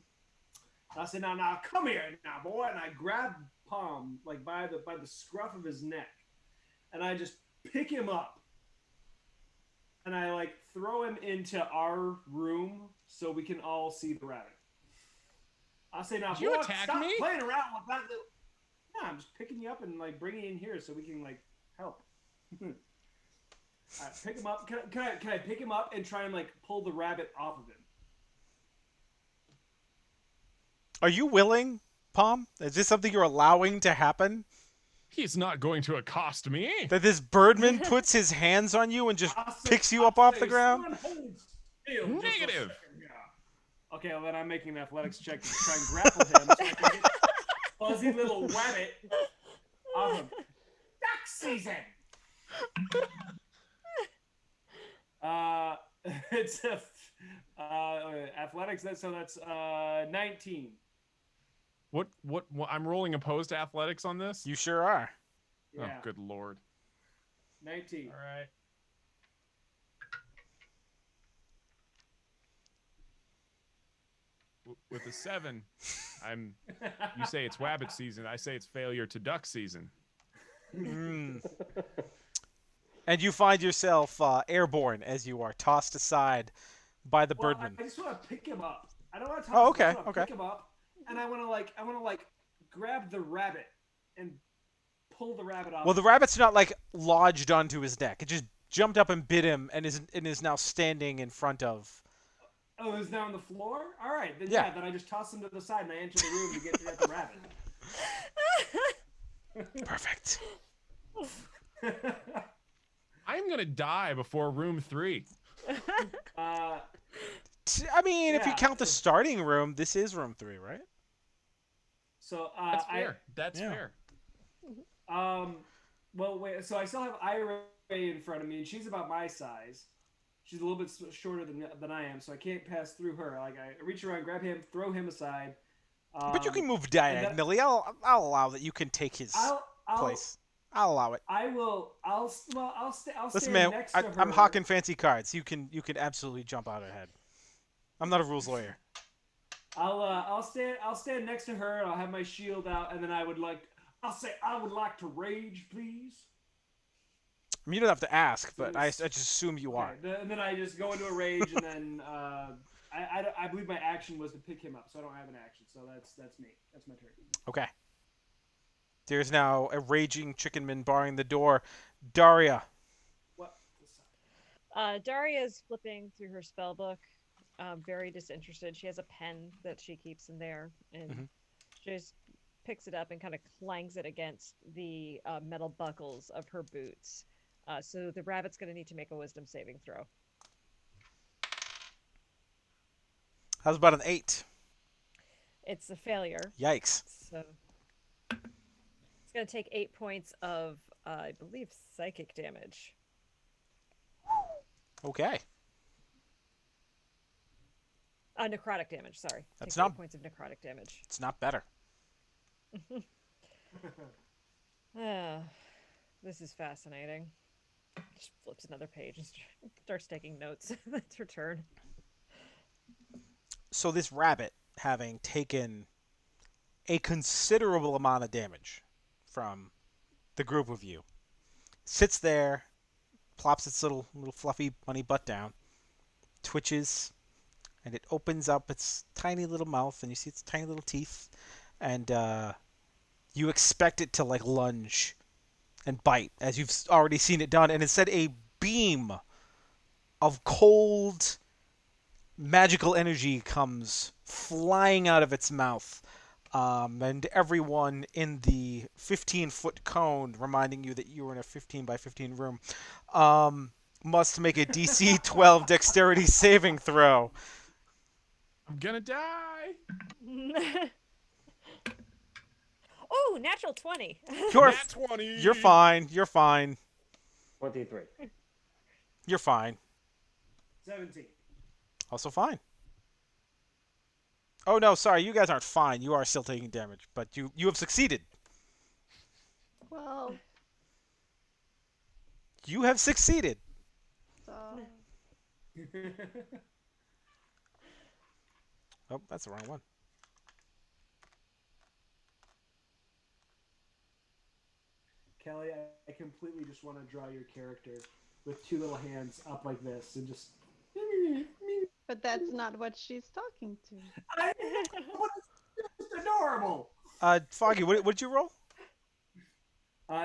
I said, now come here now, boy, and I grab Palm like by the scruff of his neck, and I just pick him up, and I like throw him into our room so we can all see the rabbit. I say, now, Did you boy, attack stop me? playing around with that little. No, I'm just picking you up and like bringing you in here so we can like help. Pick him up. Can I pick him up and try and like pull the rabbit off of him? Are you willing, Palm? Is this something you're allowing to happen? He's not going to accost me. That this birdman puts his hands on you and just I'll say- picks you I'll up off say, the ground? "Son, hold still just a Negative. second here." Okay, well then I'm making an athletics check to try and grapple him so I can get fuzzy little rabbit off of duck season. It's athletics. That's 19. What I'm rolling opposed to athletics on this? You sure are. Yeah, Oh, good lord. 19. All right. With a 7, you say it's rabbit season. I say it's failure to duck season. Mm. And you find yourself airborne as you are tossed aside by the Well, birdman. I just want to pick him up. I don't want to Oh, toss him. I just okay, want to okay. pick him up, and I want to grab the rabbit and pull the rabbit off Well, the him. rabbit's not like lodged onto his neck. It just jumped up and bit him, and is now standing in front of. Oh, he's now on the floor. All right, then Yeah. yeah, then I just toss him to the side and I enter the room to get at the rabbit. Perfect. I'm gonna die before room 3. uh, I mean, if you Yeah. count the starting room, this is room 3, right? so That's fair. That's Yeah. fair. Well, wait. So I still have Ira in front of me, and she's about my size. She's a little bit shorter than I am, so I can't pass through her. Like I reach around, grab him, throw him aside. But you can move and that- diagonally. I'll allow that you can take his I'll place. I'll allow it. I will. I'll Listen, stand man, next to her. I'm hawking fancy cards. You can absolutely jump out ahead. I'm not a rules lawyer. I'll stand next to her, and I'll have my shield out, and then I'll say I would like to rage, please. I mean, you don't have to ask, So but I just assume you are. And then I just go into a rage, and then I believe my action was to pick him up, so I don't have an action. So that's me. That's my turn. Okay. There's now a raging chickenman barring the door. Daria. What? Daria's flipping through her spell book, very disinterested. She has a pen that she keeps in there, and Mhm. she just picks it up and kind of clangs it against the metal buckles of her boots. So the rabbit's going to need to make a wisdom saving throw. How's about an 8? It's a failure, Yikes. so it's going to take 8 points of, I believe, psychic damage. Okay. Necrotic damage, sorry. That's Takes not- 8 points of necrotic damage. It's not better. This is fascinating. Just flips another page and starts taking notes. It's her turn. So this rabbit, having taken a considerable amount of damage from the group of you, sits there, plops its little fluffy bunny butt down, twitches, and it opens up its tiny little mouth, and you see its tiny little teeth, and you expect it to like lunge and bite, as you've already seen it done, and instead a beam of cold magical energy comes flying out of its mouth, and everyone in the 15-foot cone, reminding you that you were in a 15 by 15 room, must make a DC 12 dexterity saving throw. I'm gonna die. Oh, natural 20. You're Nat 20. you're fine. You're fine. 23. You're fine. 17. Also fine. Oh no, sorry, you guys aren't fine. You are still taking damage, but you have succeeded. Well, You have succeeded. so Oh, that's the wrong one. Kelly, I completely just want to draw your character with two little hands up like this and just. but that's not what she's talking to. It's adorable. Foggy, what did you roll?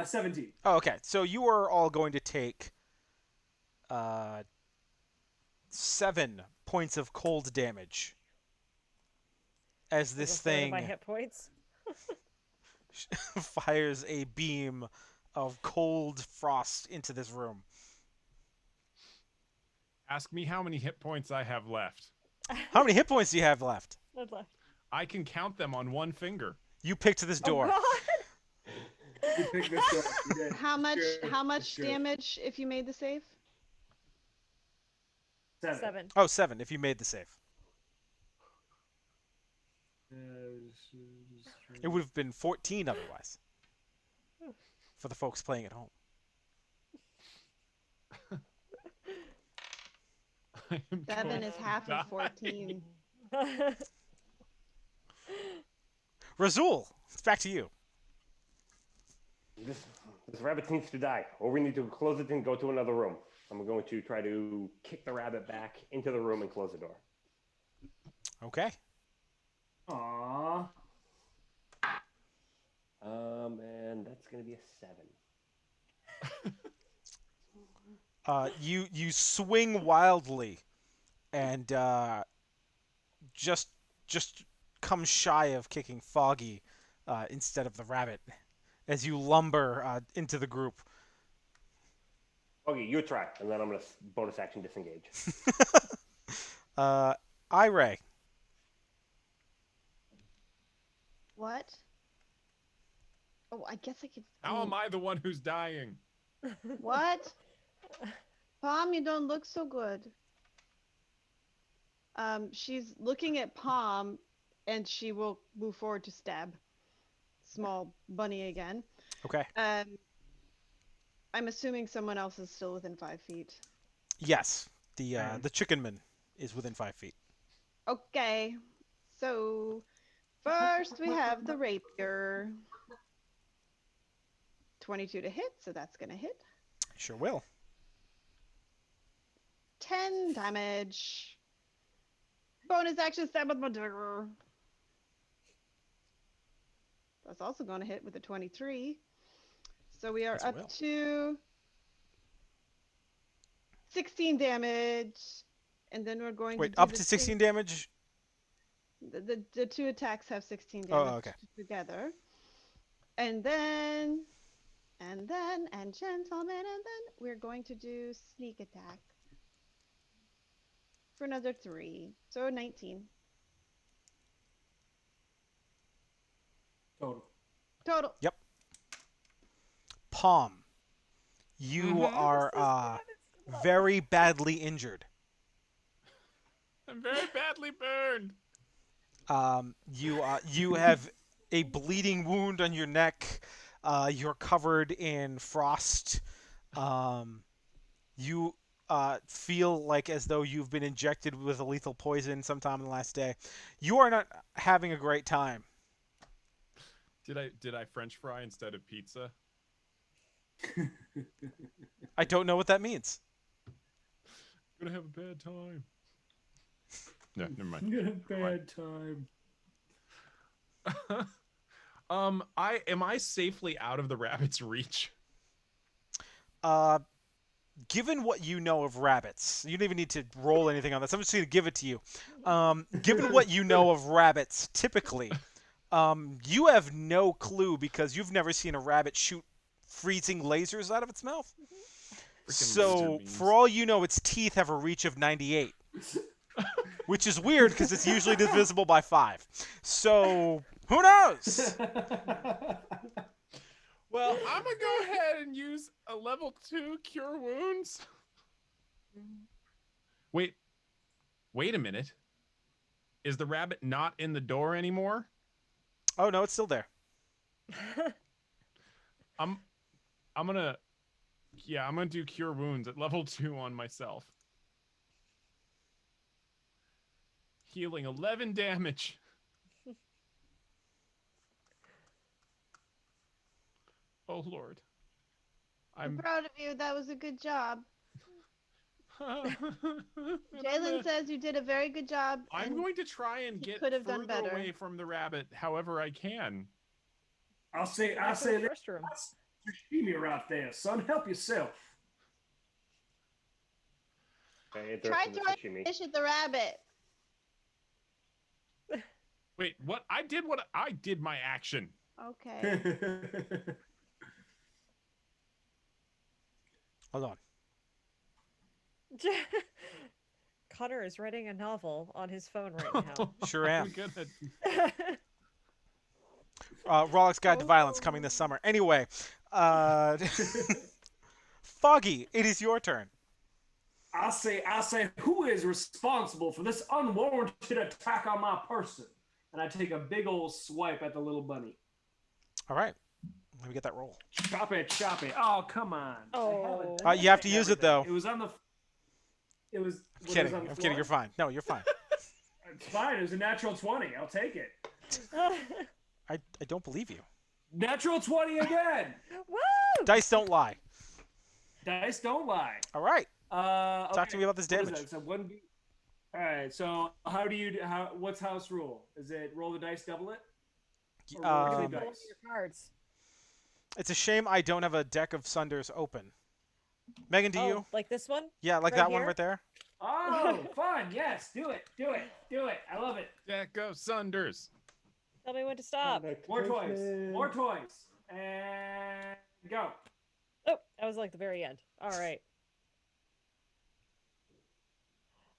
17. Oh, okay. So you are all going to take 7 points of cold damage as this thing My hit points. fires a beam of cold frost into this room. Ask me how many hit points I have left. How many hit points do you have left? That's left. I can count them on one finger. You picked this door. Oh, You picked this up. You did. How much? Good. How much Good. damage if you made the save? God. 7. 7. Oh, 7 if you made the save. It would have been 14 otherwise. For the folks playing at home. I am 7 going is to half die. of 14. Razul, it's back to you. This rabbit needs to die, or we need to close it and go to another room. I'm going to try to kick the rabbit back into the room and close the door. Okay. Aww. And that's going to be a 7. You swing wildly, and just come shy of kicking Foggy instead of the rabbit as you lumber into the group. Okay, you try, and then I'm going to bonus action disengage. Iray. What? Oh, I guess I could. How am I the one who's dying? What? Palm, you don't look so good. She's looking at Palm, and she will move forward to stab small bunny again. Okay. I'm assuming someone else is still within 5 feet. Yes. The chickenman is within 5 feet. Okay. So first we have the rapier. 22 to hit, so that's gonna hit. Sure will. 10 damage. Bonus action stab with my dagger. That's also going to hit with a 23. So we are Yes, it will. up to 16 damage. And then we're going Wait, to do up the to same- 16 damage? The two attacks have 16 damage Oh, okay. together. And then, and gentlemen, and then we're going to do sneak attack for another 3. So 19. Total. Yep. Palm. You are very badly injured. I'm very badly burned. You have a bleeding wound on your neck. You're covered in frost. You feel like as though you've been injected with a lethal poison sometime in the last day. You are not having a great time. Did I French fry instead of pizza? I don't know what that means. Gonna have a bad time. No, never mind. Good bad time. Am I safely out of the rabbit's reach? Given what you know of rabbits, you don't even need to roll anything on this. I'm just going to give it to you. Given what you know of rabbits, typically, you have no clue because you've never seen a rabbit shoot freezing lasers out of its mouth. So, for all you know, its teeth have a reach of 98. Which is weird because it's usually divisible by 5. So, who knows? Well, I'm gonna go ahead and use a level 2 cure wounds. Wait a minute. Is the rabbit not in the door anymore? Oh, no, it's still there. I'm gonna do cure wounds at level 2 on myself. Healing 11 damage. Oh Lord. I'm proud of you. That was a good job. Jalen says you did a very good job. I'm going to try and get could have done further better. away from the rabbit however I can. I say Back to this. the first room. That's sashimi right there, son. Help yourself. Okay, Try there's the throwing sashimi. fish at the rabbit. Wait, what? I did my action. Okay. Hold on. Connor is writing a novel on his phone right now. Sure am. I'm gonna- Rollick's Guide to Violence coming this summer. Anyway, Foggy, it is your turn. I say, who is responsible for this unwarranted attack on my person? And I take a big old swipe at the little bunny. All right. Let me get that roll. Chop it. Oh, come on. Oh. You have to use it, though. It was on the. It was. I'm kidding. I'm kidding. You're fine. No, you're fine. It's fine. It was a natural 20. I'll take it. I don't believe you. Natural 20 again. Woo! Dice don't lie. Dice don't lie. All right. Talk to Okay. me about this What is damage. that? So 1B. All right. So how do you what's house rule? Is it roll the dice, double it, or roll two Double dice? your cards. It's a shame I don't have a deck of Sunders open. Megan, do Oh, you? like this one? Yeah, like Right that one here? right there. Oh, fun! Yes, do it, do it, do it. I love it. Deck of Sunders. Tell me when to stop. More toys, more toys, and go. Oh, that was like the very end. All right.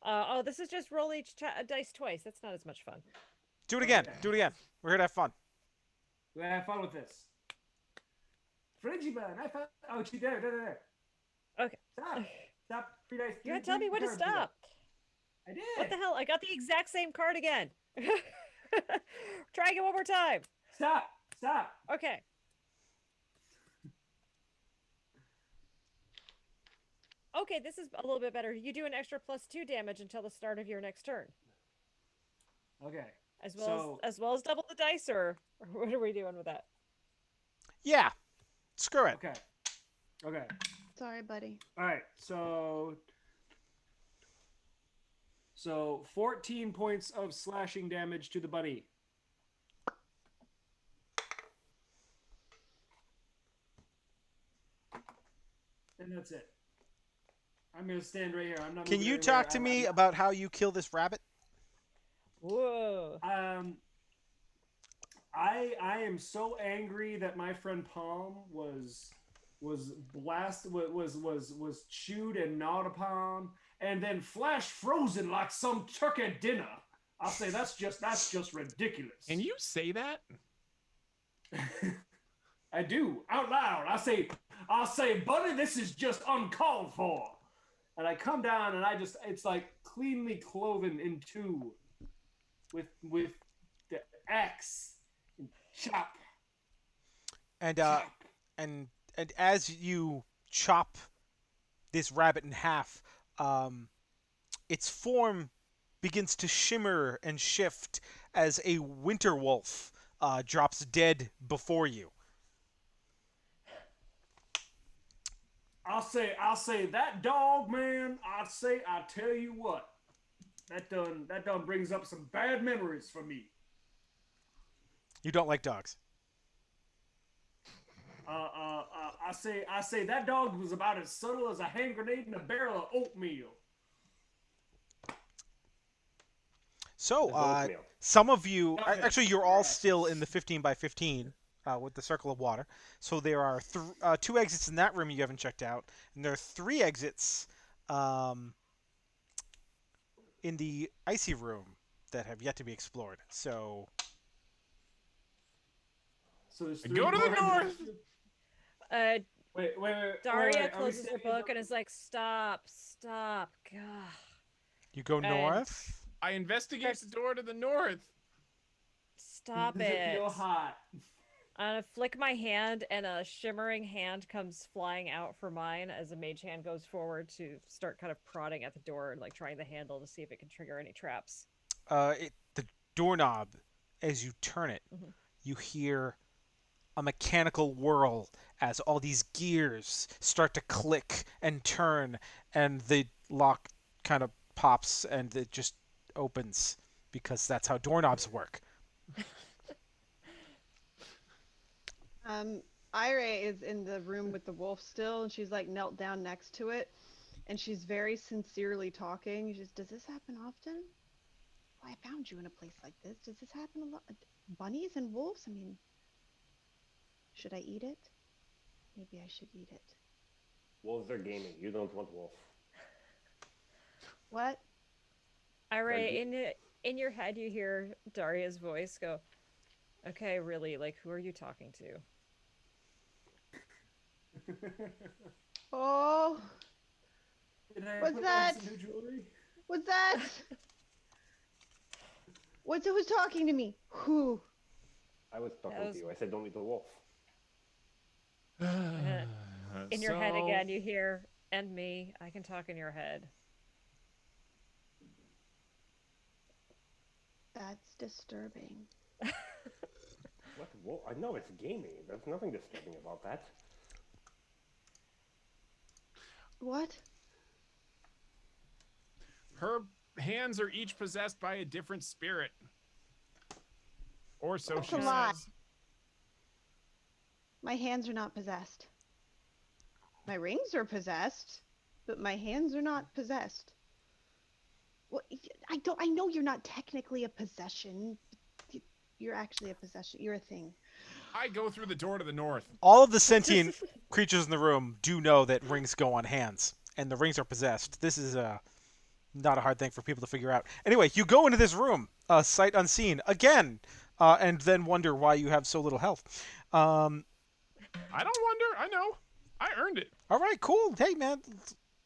Oh, this is just roll each dice twice. That's not as much fun. Do it again. Okay. Do it again. We're here to have fun. We have fun with this. Frigiban, I found. Oh, she there. Okay. Stop, stop. Three dice. You gotta tell me when to stop. I did. What the hell? I got the exact same card again. Try again one more time. Stop, stop. Okay. Okay, this is a little bit better. You do an extra +2 damage until the start of your next turn, Okay. as well as double the dice, or what are we doing with that? Yeah. Screw it. Okay. Okay. Sorry, buddy. All right. So 14 points of slashing damage to the buddy. And that's it. I'm gonna stand right here. I'm not. Can moving you anywhere. talk to me about how you kill this rabbit? Whoa. I am so angry that my friend Palm was blasted, was chewed and gnawed upon, and then flash frozen like some turkey dinner. I'll say that's just ridiculous. Can you say that? I do out loud. I'll say, buddy, this is just uncalled for. And I come down and it's like cleanly cloven in two with the axe and chop. And chop. and as you chop this rabbit in half, its form begins to shimmer and shift as a winter wolf drops dead before you. I'll say that dog, man. I tell you what, that done brings up some bad memories for me. You don't like dogs. I say that dog was about as subtle as a hand grenade in a barrel of oatmeal. So, oatmeal. some of you, Okay. actually, you're all still in the 15 by 15 with the circle of water. So there are two exits in that room you haven't checked out, and there are three exits in the icy room that have yet to be explored. So, So there's And three go to the more north! Wait. Daria Are we closes her standing book up? and is like, stop. God. you go And- north. I investigate the door to the north. Stop Does it it. feel hot? I'm gonna flick my hand, and a shimmering hand comes flying out for mine as a mage hand goes forward to start kind of prodding at the door and like trying the handle to see if it can trigger any traps. The doorknob, as you turn it, Mhm. you hear a mechanical whirl as all these gears start to click and turn, and the lock kind of pops and it just opens because that's how doorknobs work. Ira is in the room with the wolf still, and she's like knelt down next to it, and she's very sincerely talking. She's, does this happen often? Well, I found you in a place like this. Does this happen a lot? Bunnies and wolves? I mean, should I eat it? Maybe I should eat it. Wolves are gaming. You don't want wolf. What? Ira, Right. in your head, you hear Daria's voice go, "Okay, really? Like, who are you talking to?" Oh, Did I What's put on that? some new jewelry? what's that? Who's talking to me? Who? I was talking was- to you. I said don't eat the wolf. In your head again, you hear, "And me, I can talk in your head." That's disturbing. What wolf? I know it's gaming. There's nothing disturbing about that. What? Her hands are each possessed by a different spirit. Or so That's she a lie. says. My hands are not possessed. My rings are possessed, but my hands are not possessed. Well, I don't. I know you're not technically a possession. You're actually a possession. You're a thing. I go through the door to the north. All of the sentient creatures in the room do know that rings go on hands, and the rings are possessed. This is not a hard thing for people to figure out. Anyway, you go into this room, sight unseen, again, and then wonder why you have so little health. I don't wonder. I know. I earned it. All right, cool. Hey, man,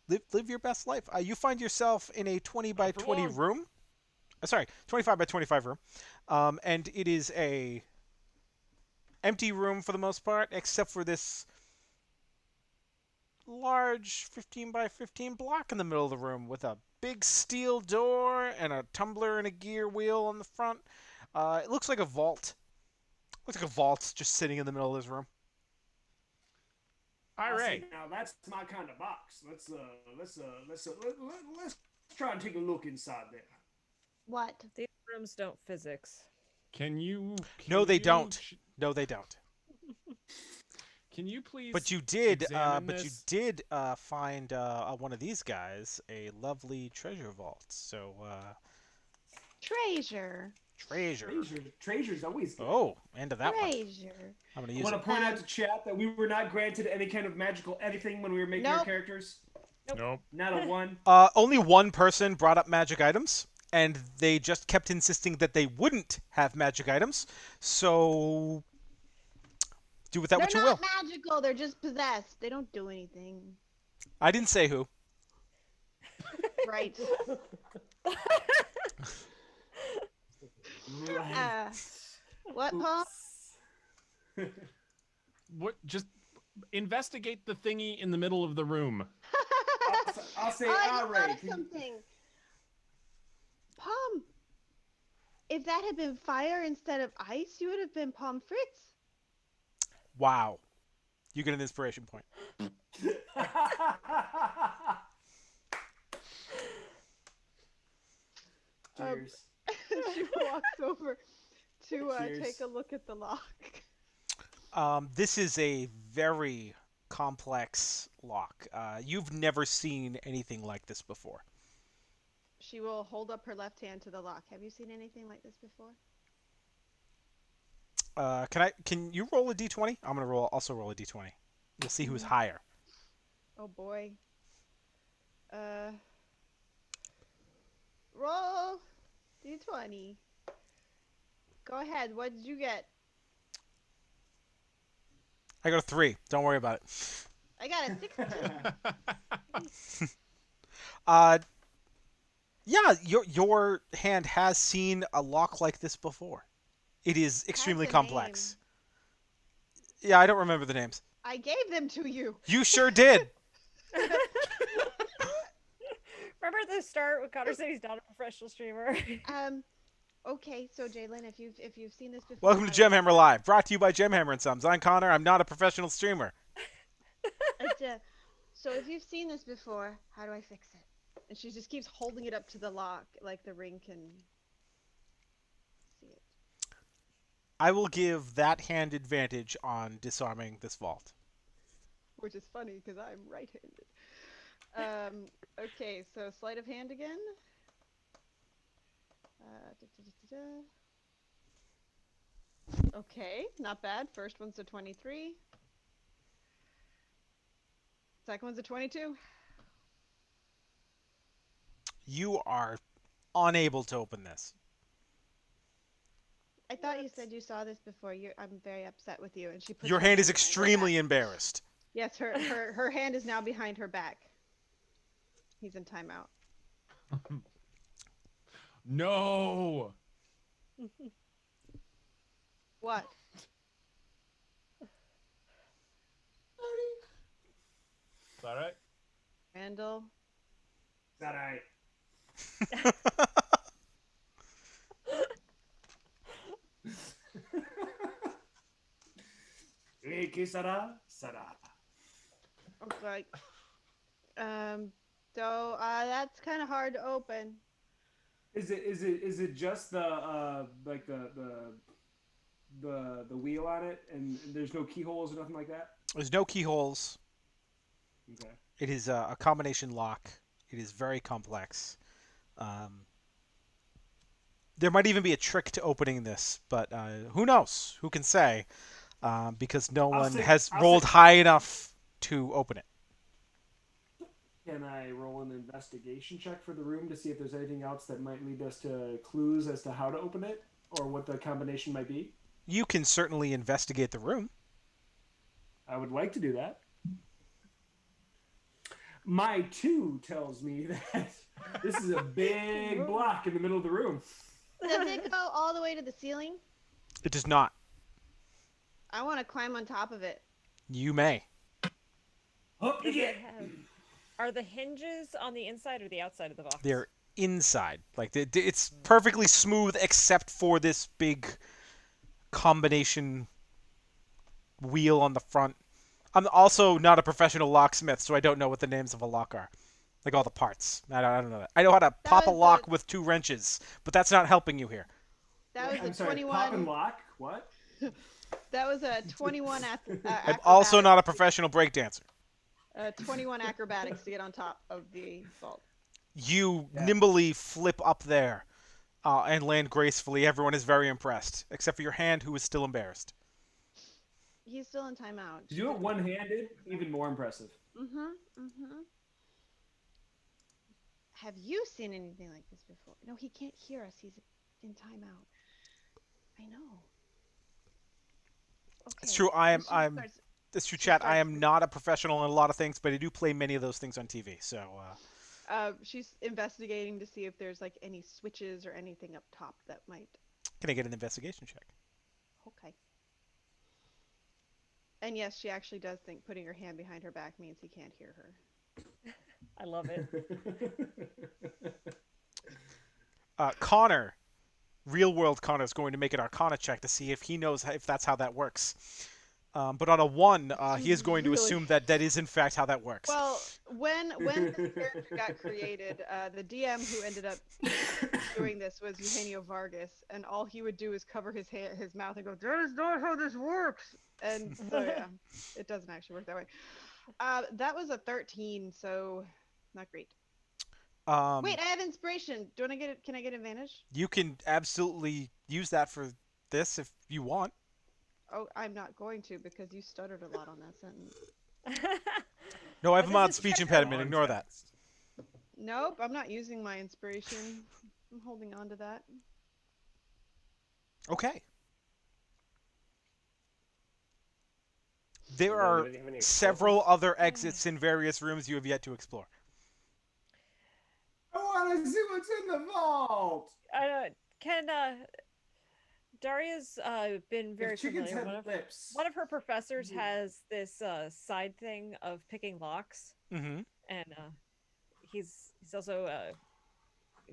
live your best life. You find yourself in a 20 by Not for 20 long. room. Sorry, 25 by 25 room, and it is a empty room for the most part, except for this large 15 by 15 block in the middle of the room with a big steel door and a tumbler and a gear wheel on the front. It looks like a vault. Looks like a vault just sitting in the middle of this room. I Hooray. say, now that's my kind of box. Let's try and take a look inside there. What? These rooms don't physics. Can you? No, they you don't. sh- No, they don't. Can you please? But you did. examine But you this? did find one of these guys a lovely treasure vault. So Treasure. treasure. Treasure's always good. Oh, into that one. Treasure. I'm gonna I use want it. to point out to chat that we were not granted any kind of magical anything when we were making our Nope. characters. Nope. Not a one. Only one person brought up magic items, and they just kept insisting that they wouldn't have magic items. So do with that They're what you not will. magical. They're just possessed. They don't do anything. I didn't say who. Right. Right. What, Paul? What? Just investigate the thingy in the middle of the room. I'll say, Oh, I all just right. thought of something. Palm. If that had been fire instead of ice, you would have been Palm Fritz. Wow. You get an inspiration point. Cheers. She walks over to Cheers. take a look at the lock. This is a very complex lock. You've never seen anything like this before. She will hold up her left hand to the lock. Have you seen anything like this before? Can you roll a d20? I'm gonna also roll a d20. We'll see who's Mhm. higher. Oh boy. Roll d20. Go ahead. What did you get? I got a 3. Don't worry about it. I got a 16. Yeah, your hand has seen a lock like this before. It is extremely Has a complex. Yeah, I don't remember the names. I gave them to you. You sure did. Remember at the start when Connor said he's not a professional streamer? Okay, so Jalen, if you've seen this before. Welcome to how do I Gemhammer Live, brought to you by Gemhammer and Sons. I'm Connor. I'm not a professional streamer. So if you've seen this before, how do I fix it? And she just keeps holding it up to the lock, like the ring can see it. I will give that hand advantage on disarming this vault. Which is funny because I'm right-handed. Okay, so sleight of hand again. Okay, not bad. First one's a 23. Second one's a 22. You are unable to open this. I thought you said you saw this before. I'm very upset with you. And she puts Your her hand is behind her extremely back. embarrassed. Yes, her hand is now behind her back. He's in timeout. No. What? Is that right? Randall? Is that right? Que sera, sera. Okay. So that's kind of hard to open. Is it just the like the wheel on it, and there's no keyholes or nothing like that? There's no keyholes. Okay. It is a combination lock. It is very complex. Um, there might even be a trick to opening this, but who knows? Who can say? Because no I'll one say. has I'll rolled say. high enough to open it. Can I roll an investigation check for the room to see if there's anything else that might lead us to clues as to how to open it or what the combination might be? You can certainly investigate the room. I would like to do that. My 2 tells me that this is a big block in the middle of the room. Does it go all the way to the ceiling? It does not. I want to climb on top of it. You may. Hope you Does it get. have? Are the hinges on the inside or the outside of the box? They're inside. Like it's perfectly smooth except for this big combination wheel on the front. I'm also not a professional locksmith, so I don't know what the names of a lock are. Like all the parts. I don't know that. I know how to pop a was lock the- with 2 wrenches, but that's not helping you here. That was I'm a sorry, pop and 21. lock? What? That was a 21 I'm also not a acrobatics. professional breakdancer. 21 acrobatics to get on top of the vault. You Yeah. nimbly flip up there and land gracefully. Everyone is very impressed, except for your hand, who is still embarrassed. He's still in timeout. To do it one-handed, even more impressive. Have you seen anything like this before? No, he can't hear us. He's in timeout. I know. Okay. It's true. And she I'm. starts- It's true, she chat. I starts- am not a professional in a lot of things, but I do play many of those things on TV. So she's investigating to see if there's like any switches or anything up top that might. can I get an investigation check? Okay. And yes, she actually does think putting her hand behind her back means he can't hear her. I love it. Connor, real world Connor, is going to make an Arcana check to see if he knows if that's how that works. But on a 1, he is going to Really? assume that that is in fact how that works. Well, when this character got created, the DM who ended up doing this was Eugenio Vargas, and all he would do is cover his mouth and go, "That is not how this works." And so yeah, it doesn't actually work that way. That was a 13, so not great. Wait, I have inspiration. Don't I get it? Can I get advantage? You can absolutely use that for this if you want. Oh, I'm not going to because you stuttered a lot on that sentence. No, I have But a this mild is speech check impediment. Ignore that. Context. Nope, I'm not using my inspiration. I'm holding on to that. Okay. There Does are anybody have any several explosives? other exits in various rooms you have yet to explore. I want to see what's in the vault. Can Daria's been very If chickens familiar. had lips. One of her professors has this side thing of picking locks, Mm-hmm. and he's also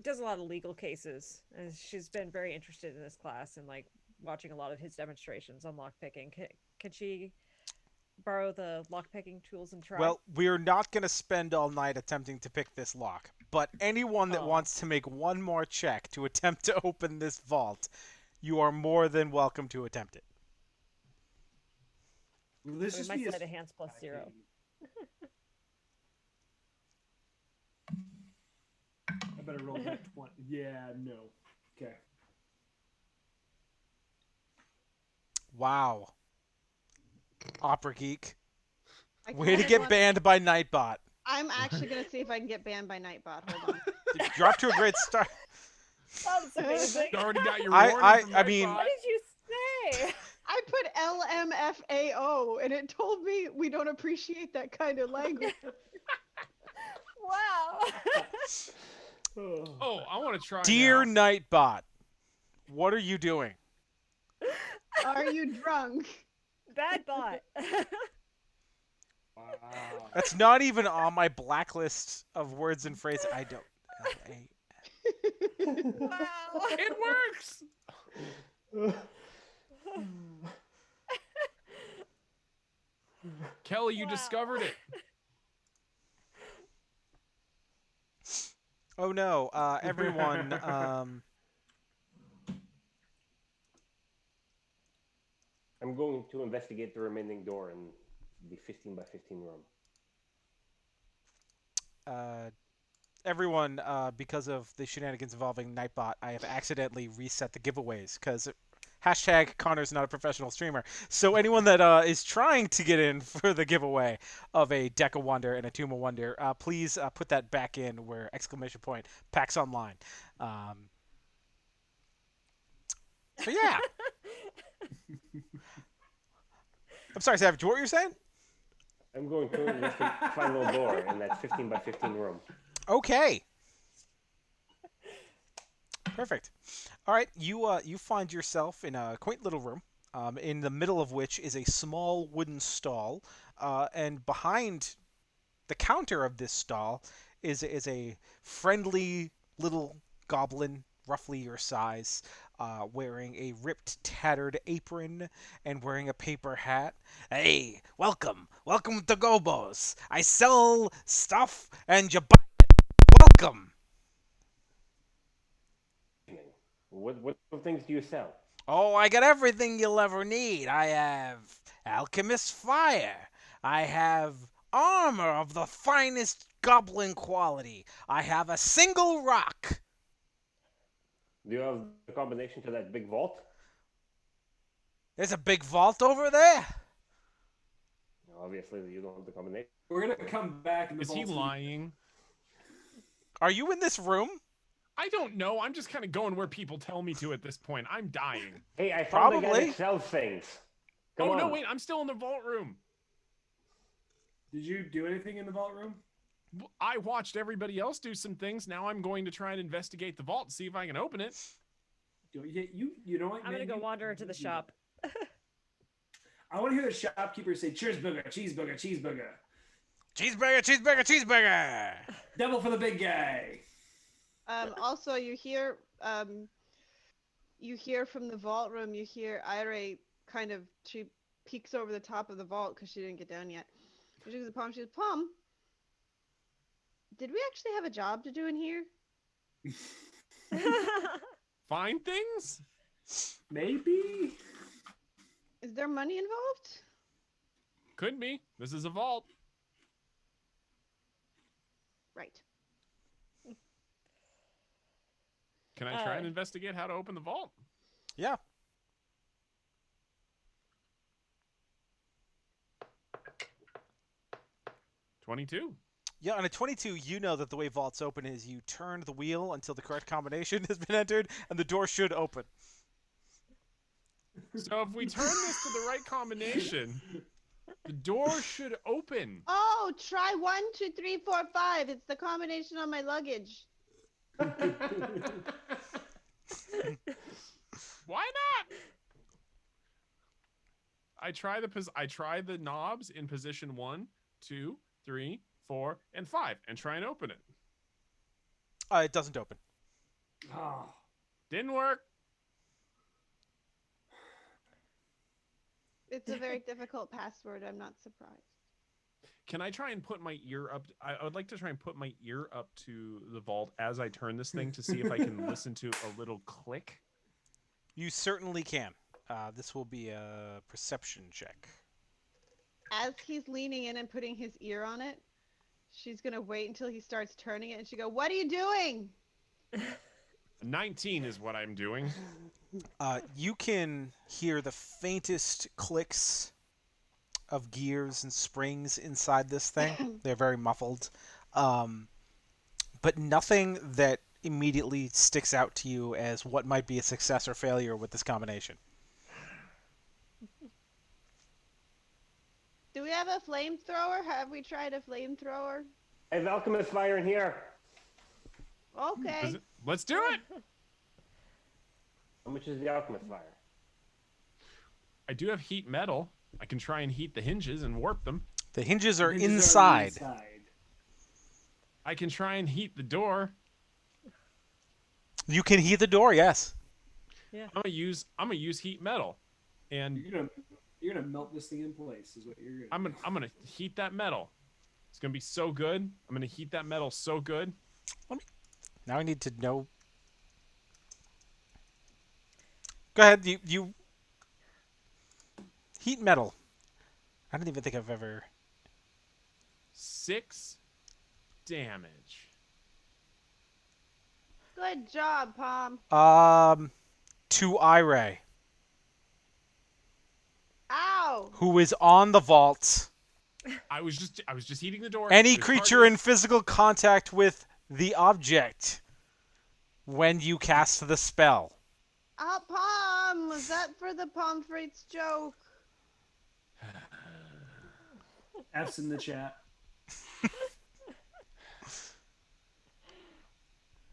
does a lot of legal cases, and she's been very interested in this class and like watching a lot of his demonstrations on lock picking. Can she borrow the lock picking tools and try? Well, we're not going to spend all night attempting to pick this lock, but anyone that Oh. wants to make one more check to attempt to open this vault, you are more than welcome to attempt it. Will this we just might be a set a hands plus 0. I better roll that 20. Yeah, no. Okay. Wow. Opera Geek. I Way to kinda get want- banned by Nightbot. I'm actually gonna see if I can get banned by Nightbot. Hold on. You're off to a great start. That's amazing. You already got your I- warning I- from I mean- Nightbot. What did you say? I put LMFAO and it told me we don't appreciate that kind of language. Wow. Oh, I want to try. Dear now. Nightbot, what are you doing? Are you drunk? Bad bot. Wow. That's not even on my blacklist of words and phrases. I don't. Wow. It works. Kelly, you Wow. discovered it. Oh no, everyone. I'm going to investigate the remaining door in the 15 by 15 room. Uh, everyone, because of the shenanigans involving Nightbot, I have accidentally reset the giveaways because hashtag Connor's not a professional streamer. So anyone that is trying to get in for the giveaway of a Deck of Wonder and a Tomb of Wonder, please put that back in where exclamation point PAX Online. So yeah, I'm sorry, Savage. What were you saying? I'm going to investigate the final door in that 15 by 15 room. Okay. Perfect. All right, you find yourself in a quaint little room, in the middle of which is a small wooden stall, and behind the counter of this stall is a friendly little goblin, roughly your size, wearing a ripped, tattered apron and wearing a paper hat. Hey, welcome to Gobos. I sell stuff and you buy it. Welcome. What things do you sell? Oh, I got everything you'll ever need. I have alchemist fire. I have armor of the finest goblin quality. I have a single rock. Do you have the combination to that big vault? There's a big vault over there. Obviously, you don't have the combination. We're gonna come back. And the Is he vault's lying? Are you in this room? I don't know. I'm just kind of going where people tell me to at this point. I'm dying. Hey, I found a guy Probably. that sells things. Come Oh, on. no, wait. I'm still in the vault room. Did you do anything in the vault room? I watched everybody else do some things. Now I'm going to try and investigate the vault, see if I can open it. You know what? I'm man, gonna go you- wander into the you- shop. I want to hear the shopkeeper say, "Cheeseburger, cheeseburger, cheeseburger." Cheeseburger, cheeseburger, cheeseburger. Double for the big guy. Also, you hear from the vault room. You hear Ira kind of, she peeks over the top of the vault because she didn't get down yet. She looks at Palm. She goes, "Palm, did we actually have a job to do in here? Find things? Maybe. Is there money involved?" Could be. This is a vault. Right. Can I try and investigate how to open the vault? Yeah. $22. Yeah, on a 22, you know that the way vaults open is you turn the wheel until the correct combination has been entered, and the door should open. So if we turn this to the right combination, the door should open. Oh, try 1, 2, 3, 4, 5. It's the combination on my luggage. Why not? I try the knobs in position 1, 2, 3, 4, and 5 and try and open it. It doesn't open. Oh. Didn't work. It's a very difficult password. I'm not surprised. Can I try and put my ear up? I would like to try and put my ear up to the vault as I turn this thing to see if I can listen to a little click. You certainly can. This will be a perception check. As he's leaning in and putting his ear on it, she's gonna wait until he starts turning it, and she go, "What are you doing?" 19 is what I'm doing. You can hear the faintest clicks of gears and springs inside this thing. They're very muffled. But nothing that immediately sticks out to you as what might be a success or failure with this combination. Do we have a flamethrower? Have we tried a flamethrower? I have alchemist fire in here. Okay. Let's do it. How much is the alchemist fire? I do have heat metal. I can try and heat the hinges and warp them. The hinges are Hinges inside. I can try and heat the door. You can heat the door, yes. Yeah. I'm gonna use heat metal, and You're gonna melt this thing in place. Is what you're gonna. I'm gonna heat that metal. It's gonna be so good. I'm gonna heat that metal so good. Now I need to know. Go ahead. You heat metal. I don't even think I've ever. 6 damage. Good job, Palm. To Ire, Ow! who is on the vault. I was just heating the door. Any There's creature in targets. physical contact with the object when you cast the spell. Oh, Palm! Was that for the Palm Frites joke? F's in the chat.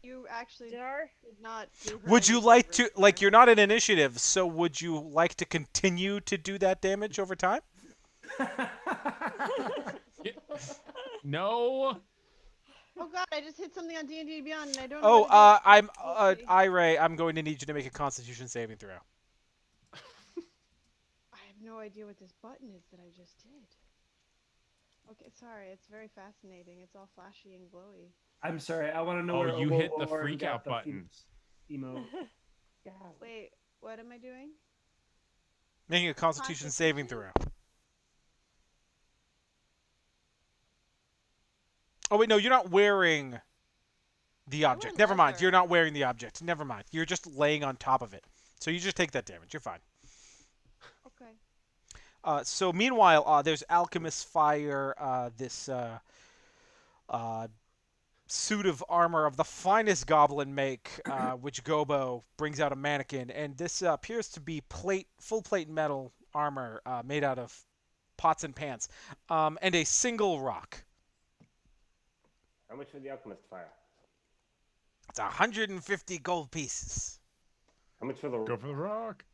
You actually Dar? did not do her Would you any like favors to, like, there. you're not in initiative, so would you like to continue to do that damage over time? No. Oh god, I just hit something on D&D Beyond and I don't know Oh, what it is. Ire, I'm going to need you to make a Constitution saving throw. I have no idea what this button is that I just did. Okay, sorry, it's very fascinating. It's all flashy and glowy. I'm sorry. I want to know Oh, where you Obo hit the Orin freak got out the button. Phoenix emote. Wait, what am I doing? Making a Constitution saving throw. Oh, wait, no, you're not wearing the I object. wear Never mind. leather. You're not wearing the object. Never mind. You're just laying on top of it. So you just take that damage. You're fine. Okay. So meanwhile, there's Alchemist Fire, this suit of armor of the finest goblin make, which Gobo brings out a mannequin, and this appears to be full plate metal armor made out of pots and pans, and a single rock. How much for the alchemist fire? It's 150 gold pieces. How much for the? Go for the rock.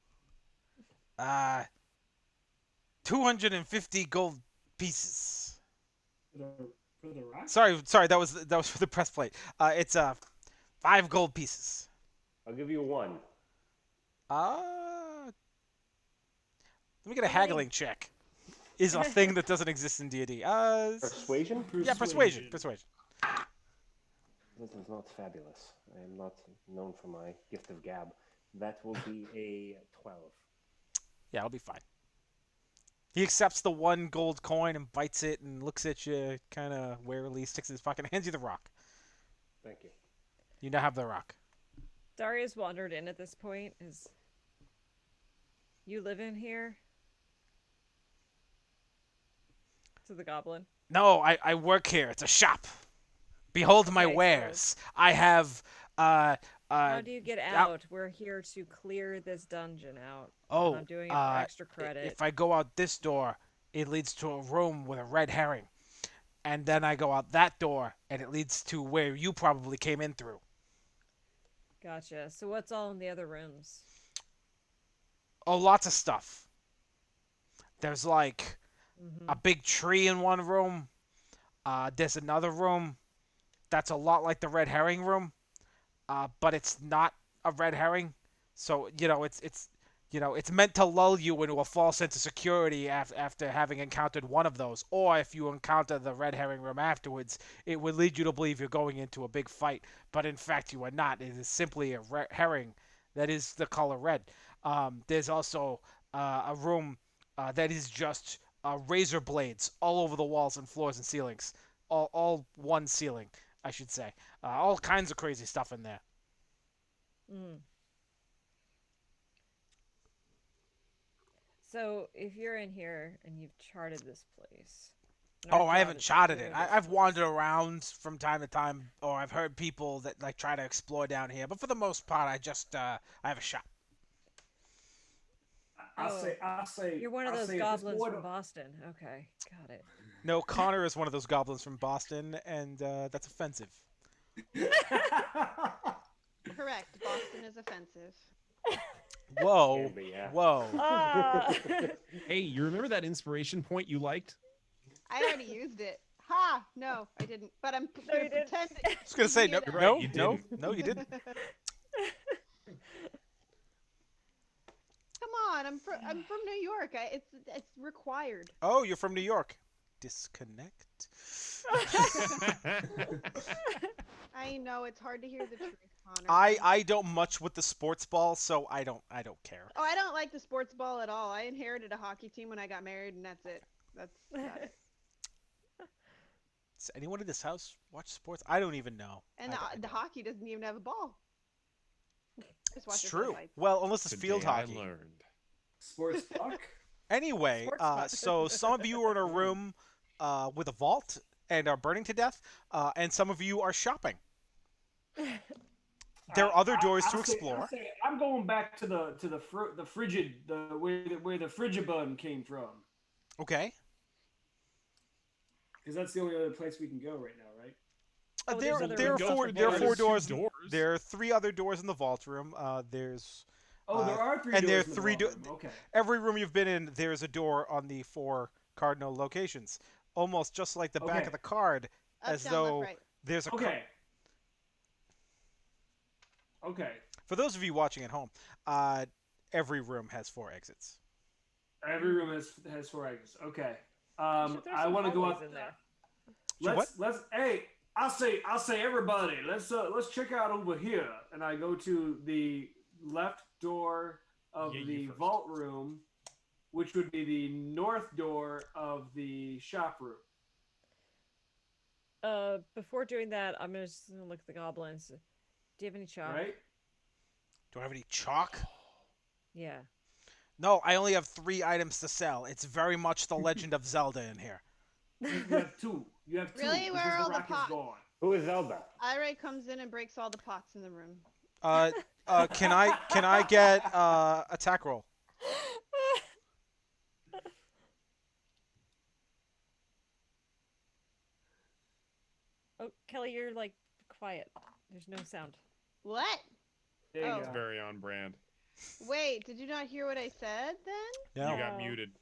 250 gold pieces. For the rock? Sorry, that was for the breastplate. It's 5 gold pieces. I'll give you 1. Let me get a How many- haggling check. Is a thing that doesn't exist in D&D. Persuasion? Yeah, persuasion. Persuasion. This is not fabulous. I am not known for my gift of gab. That will be a 12. Yeah, it'll be fine. He accepts the 1 gold coin and bites it and looks at you kind of warily, sticks in his pocket, and hands you the rock. Thank you. You now have the rock. Darius wandered in at this point. You live in here? To the goblin. No, I work here. It's a shop. Behold my Okay, so- wares. I have How do you get out? We're here to clear this dungeon out. Oh, and I'm doing it for extra credit. If I go out this door, it leads to a room with a red herring. And then I go out that door, and it leads to where you probably came in through. Gotcha. So what's all in the other rooms? Oh, lots of stuff. There's like Mm-hmm. a big tree in one room. There's another room that's a lot like the red herring room, but it's not a red herring. So it's meant to lull you into a false sense of security after having encountered one of those. Or if you encounter the red herring room afterwards, it would lead you to believe you're going into a big fight, but in fact you are not. It is simply a herring that is the color red. There's also a room that is just razor blades all over the walls and floors and ceilings. All one ceiling, I should say. All kinds of crazy stuff in there. Mm. So if you're in here and you've charted this place. and our Oh, I job haven't is to charted clear it. this I've place. wandered around from time to time, or I've heard people that like try to explore down here. But for the most part, I have a shop. I'll say. You're one of I'll those say if this goblins boy from Boston. Okay, got it. No, Connor is one of those goblins from Boston, and that's offensive. Correct. Boston is offensive. Whoa, Can be, yeah. whoa. Ah! Hey, you remember that inspiration point you liked? I already used it. Ha! No, I didn't. But I'm No, gonna you didn't. pretend. I was gonna say no, You're right, no, you no, didn't. no, you didn't. Come on, I'm from New York. It's required. Oh, you're from New York. Disconnect. I know it's hard to hear the truth, Connor. I don't much with the sports ball, so I don't care. Oh, I don't like the sports ball at all. I inherited a hockey team when I got married, and that's it. That's about it. Does anyone in this house watch sports? I don't even know. And I the don't. hockey doesn't even have a ball. Just It's watch it for the true. fights. Well, unless it's Today field I hockey. learned. Sports puck. Anyway, Sports puck. so some of you are in a room with a vault and are burning to death, and some of you are shopping. There are other doors to explore. I'm going back to the frigid where the frigibun came from, Okay. because that's the only other place we can go right now, right? Oh, There, there's other there are rooms four. also. There are There's four two doors. doors. There are three other doors in the vault room. There's Oh, there are three and there are doors in the three ballroom. Okay. every room you've been in. There's a door on the four cardinal locations, almost just like the back Okay. of the card, Up, as down, though left, right. there's a. Okay. Okay. For those of you watching at home, every room has four exits. Every room has four exits. Okay. Should throw I some want to go hallways up in there. Let's hey, I'll say everybody, let's check out over here. And I go to the left door of Yeah, you the first. vault room, which would be the north door of the shop room. Before doing that, I'm just gonna look at the goblins. Do you have any chalk? Right? Do I have any chalk? Yeah. No, I only have 3 items to sell. It's very much the Legend of Zelda in here. You have two. You have two. Really? Where because are all the rock is pots? gone. Who is Zelda? Ira comes in and breaks all the pots in the room. Can I get attack roll? Oh, Kelly, you're like quiet. There's no sound. What? There you Oh. go. Very on brand. Wait, did you not hear what I said then? No. You got No. muted.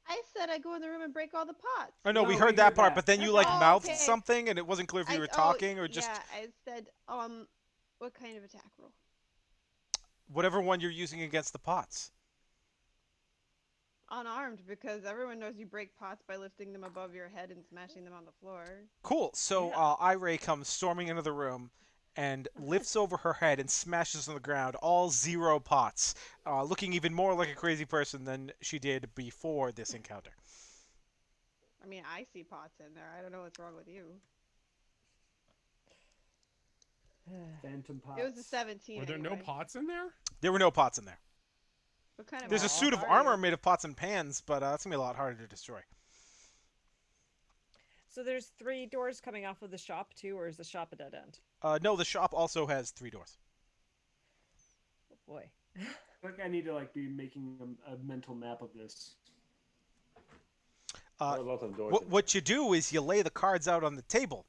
I said I go in the room and break all the pots. Oh no, we No, heard we that heard part, that. but then you Oh, like mouthed okay. something, and it wasn't clear if you were talking or just Yeah, I said, what kind of attack roll? whatever one you're using against the pots. Unarmed, because everyone knows you break pots by lifting them above your head and smashing them on the floor. Cool. So Yeah. Iray comes storming into the room and lifts over her head and smashes on the ground all 0 pots, looking even more like a crazy person than she did before this encounter. I mean, I see pots in there. I don't know what's wrong with you. Phantom pots. It was a 17. Were there no anyway. pots in there? There were no pots in there. What kind of There's a moth suit of are armor you? made of pots and pans, but it's gonna be a lot harder to destroy. So there's 3 doors coming off of the shop too, or is the shop a dead end? No, the shop also has 3 doors. Oh boy. I think I need to be making a mental map of this. There are lots of doors. What you do is you lay the cards out on the table,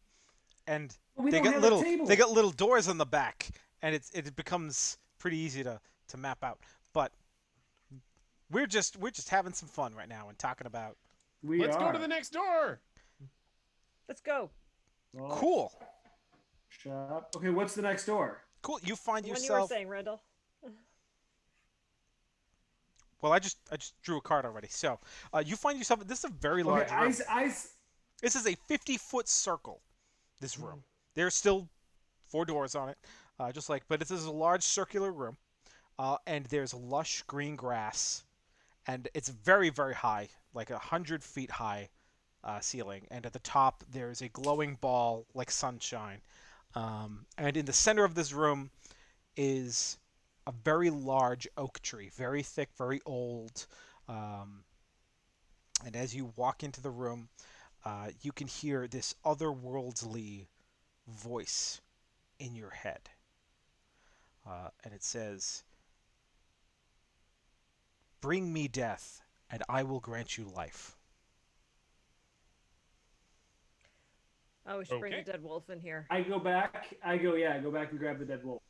and We they don't get have little a table. they got little doors on the back, and it becomes pretty easy to map out. But we're just having some fun right now and talking about Let's go to the next door. Let's go. Well, cool. Shop. Okay, what's the next door? Cool. You find When you were yourself. saying, Randall. Well, I just drew a card already. So you find yourself. This is a very large Okay, room. ice. This is a 50-foot circle. This room. There's still 4 doors on it, but this is a large circular room, and there's lush green grass, and it's very, very high, like 100 feet high ceiling, and at the top there's a glowing ball like sunshine, and in the center of this room is a very large oak tree, very thick, very old, and as you walk into the room, you can hear this otherworldly voice in your head. And it says, "Bring me death, and I will grant you life." Oh, we should bring Okay. the dead wolf in here. I go back. I go back and grab the dead wolf.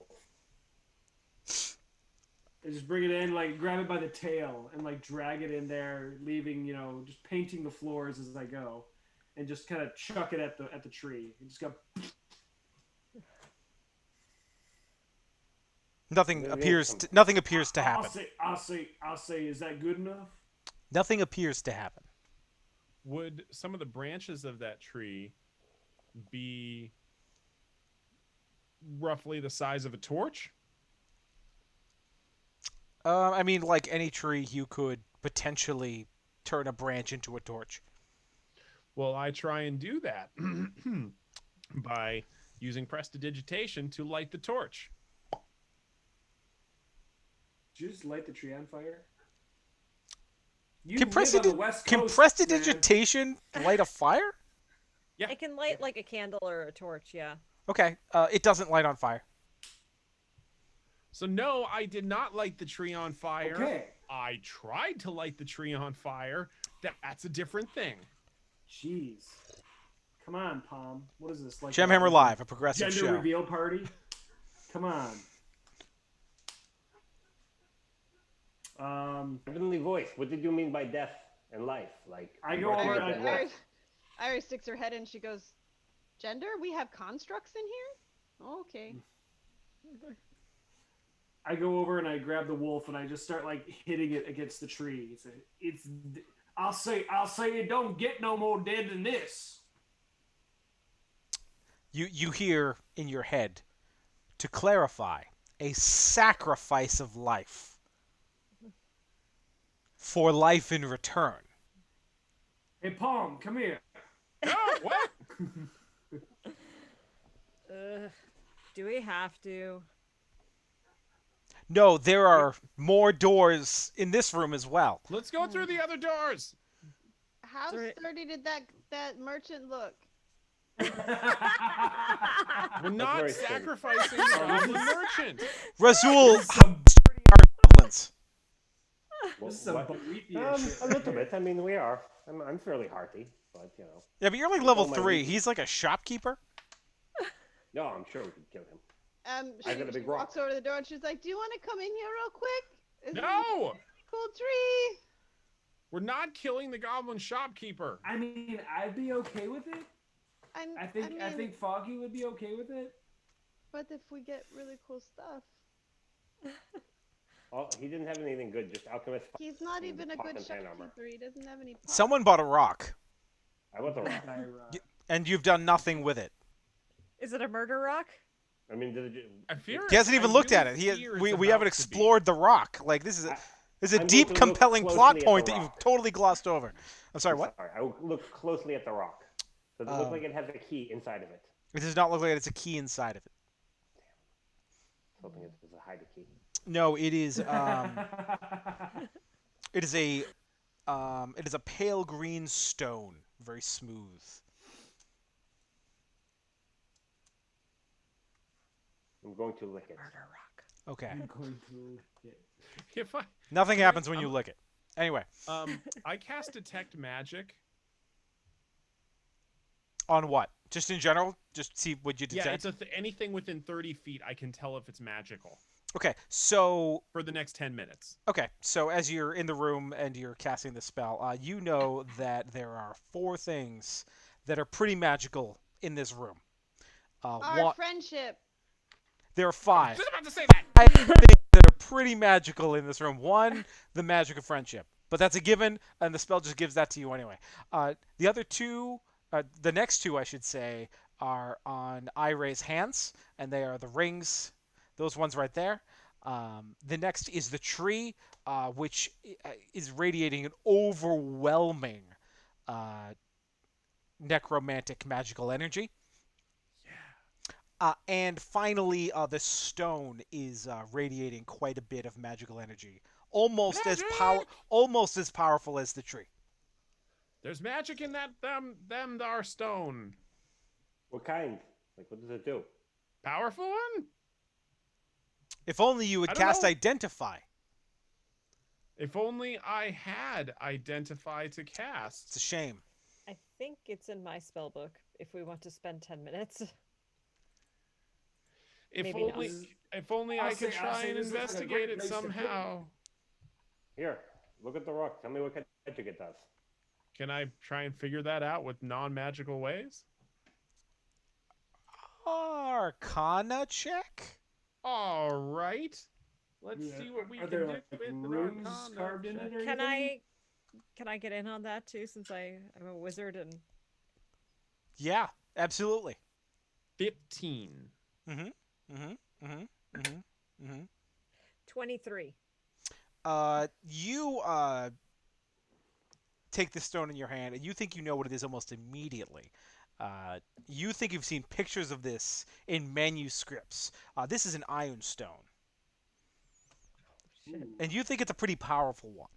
I just bring it in, grab it by the tail and drag it in there, leaving, just painting the floors as I go, and just kind of chuck it at the tree. And just go. Nothing There is appears. some- Nothing appears to happen. I'll say. Is that good enough? Nothing appears to happen. Would some of the branches of that tree be roughly the size of a torch. I mean, like any tree, you could potentially turn a branch into a torch. Well, I try and do that by using prestidigitation to light the torch. Did you just light the tree on fire? You Can, live on the West can Coast, man. prestidigitation light a fire? Yeah. It can light like a candle or a torch, yeah. Okay, it doesn't light on fire. So no, I did not light the tree on fire. Okay. I tried to light the tree on fire. That's a different thing. Jeez. Come on, Palm. What is this? Like Gemhammer Live, a progressive gender show. reveal party? Come on. Heavenly voice. What did you mean by death and life? Like I go over birth and and death? Iris sticks her head in. She goes, "Gender? We have constructs in here? Okay." I go over and I grab the wolf and I just start like hitting it against the tree. I'll say it don't get no more dead than this. You hear in your head, to clarify, a sacrifice of life for life in return. Hey, Palm, come here. Oh, what? Do we have to? No, there are more doors in this room as well. Let's go through the other doors. How Sorry. sturdy did that merchant look? We're not very strange. sacrificing the merchant. Razul, Some goblins. Well, This is some what? Boethian shit A right little here. bit. I mean, we are. I'm fairly hearty, but you know. Yeah, but you're like level all my 3. weakness. He's like a shopkeeper. No, I'm sure we could kill him. She, I got a big she rock. walks over to the door and she's like, "Do you want to come in here real quick? This is a No, cool tree." we're not killing the goblin shopkeeper. I mean, I'd be okay with it. I mean, think Foggy would be okay with it. But if we get really cool stuff, Oh, he didn't have anything good. Just alchemist. he's not even a Pot good and pan armor. shopkeeper. He doesn't have any. Pots. Someone bought a rock, I was a rock. and you've done nothing with it. Is it a murder rock? I mean, did it, I fear He hasn't even I looked really at it. fear it's We about haven't to be. explored the rock. Like this is a I'm going deep, to look compelling closely plot at the point that you've rock. totally glossed over. I'm sorry, what? Sorry, I will look closely at the rock. Does it look like it has a key inside of it? It does not look like it's a key inside of it. Hoping it's a hide key. No, it is. It is a pale green stone, very smooth. I'm going to lick it. Murder rock. Okay. I'm going to. Yeah. If Nothing happens when you lick it. Anyway, I cast detect magic. on what? Just in general? Just see what you Yeah, detect? it's anything within 30 feet. I can tell if it's magical Okay, so for the next 10 minutes. as you're in the room and you're casting the spell, you know that there are 4 things that are pretty magical in this room. Our friendship. There are 5. Just about to say that. 5 things that are pretty magical in this room. 1, the magic of friendship, but that's a given, and the spell just gives that to you anyway. The other 2, the next 2, I should say, are on Iray's hands, and they are the rings. Those ones right there. The next is the tree, which is radiating an overwhelming necromantic magical energy. And finally, the stone is radiating quite a bit of magical energy, almost as powerful as the tree. There's magic in that them our stone. What kind? Like, what does it do? Powerful one? If only you I would don't cast know. Identify. If only I had identify to It's cast. a shame. I think it's in my spell book if we want to spend 10 minutes. If Maybe not. only if only I I'll could say try and this is like a investigate great it place to put it. somehow. Here, look at the rock. Tell me what kind of magic it does. Can I try and figure that out with non-magical ways? Arcana check? All right. Let's Yeah. see what we Are can there do like with an runes arcana carved in check. it or Can anything? I get in on that too since I'm a wizard and Yeah, absolutely. 15. Mm-hmm. Mm-hmm. Mm-hmm. Mm-hmm. Mm-hmm. 23. You take the stone in your hand, and you think you know what it is almost immediately. You think you've seen pictures of this in manuscripts. This is an iron stone, Shit. Ooh. and you think it's a pretty powerful one.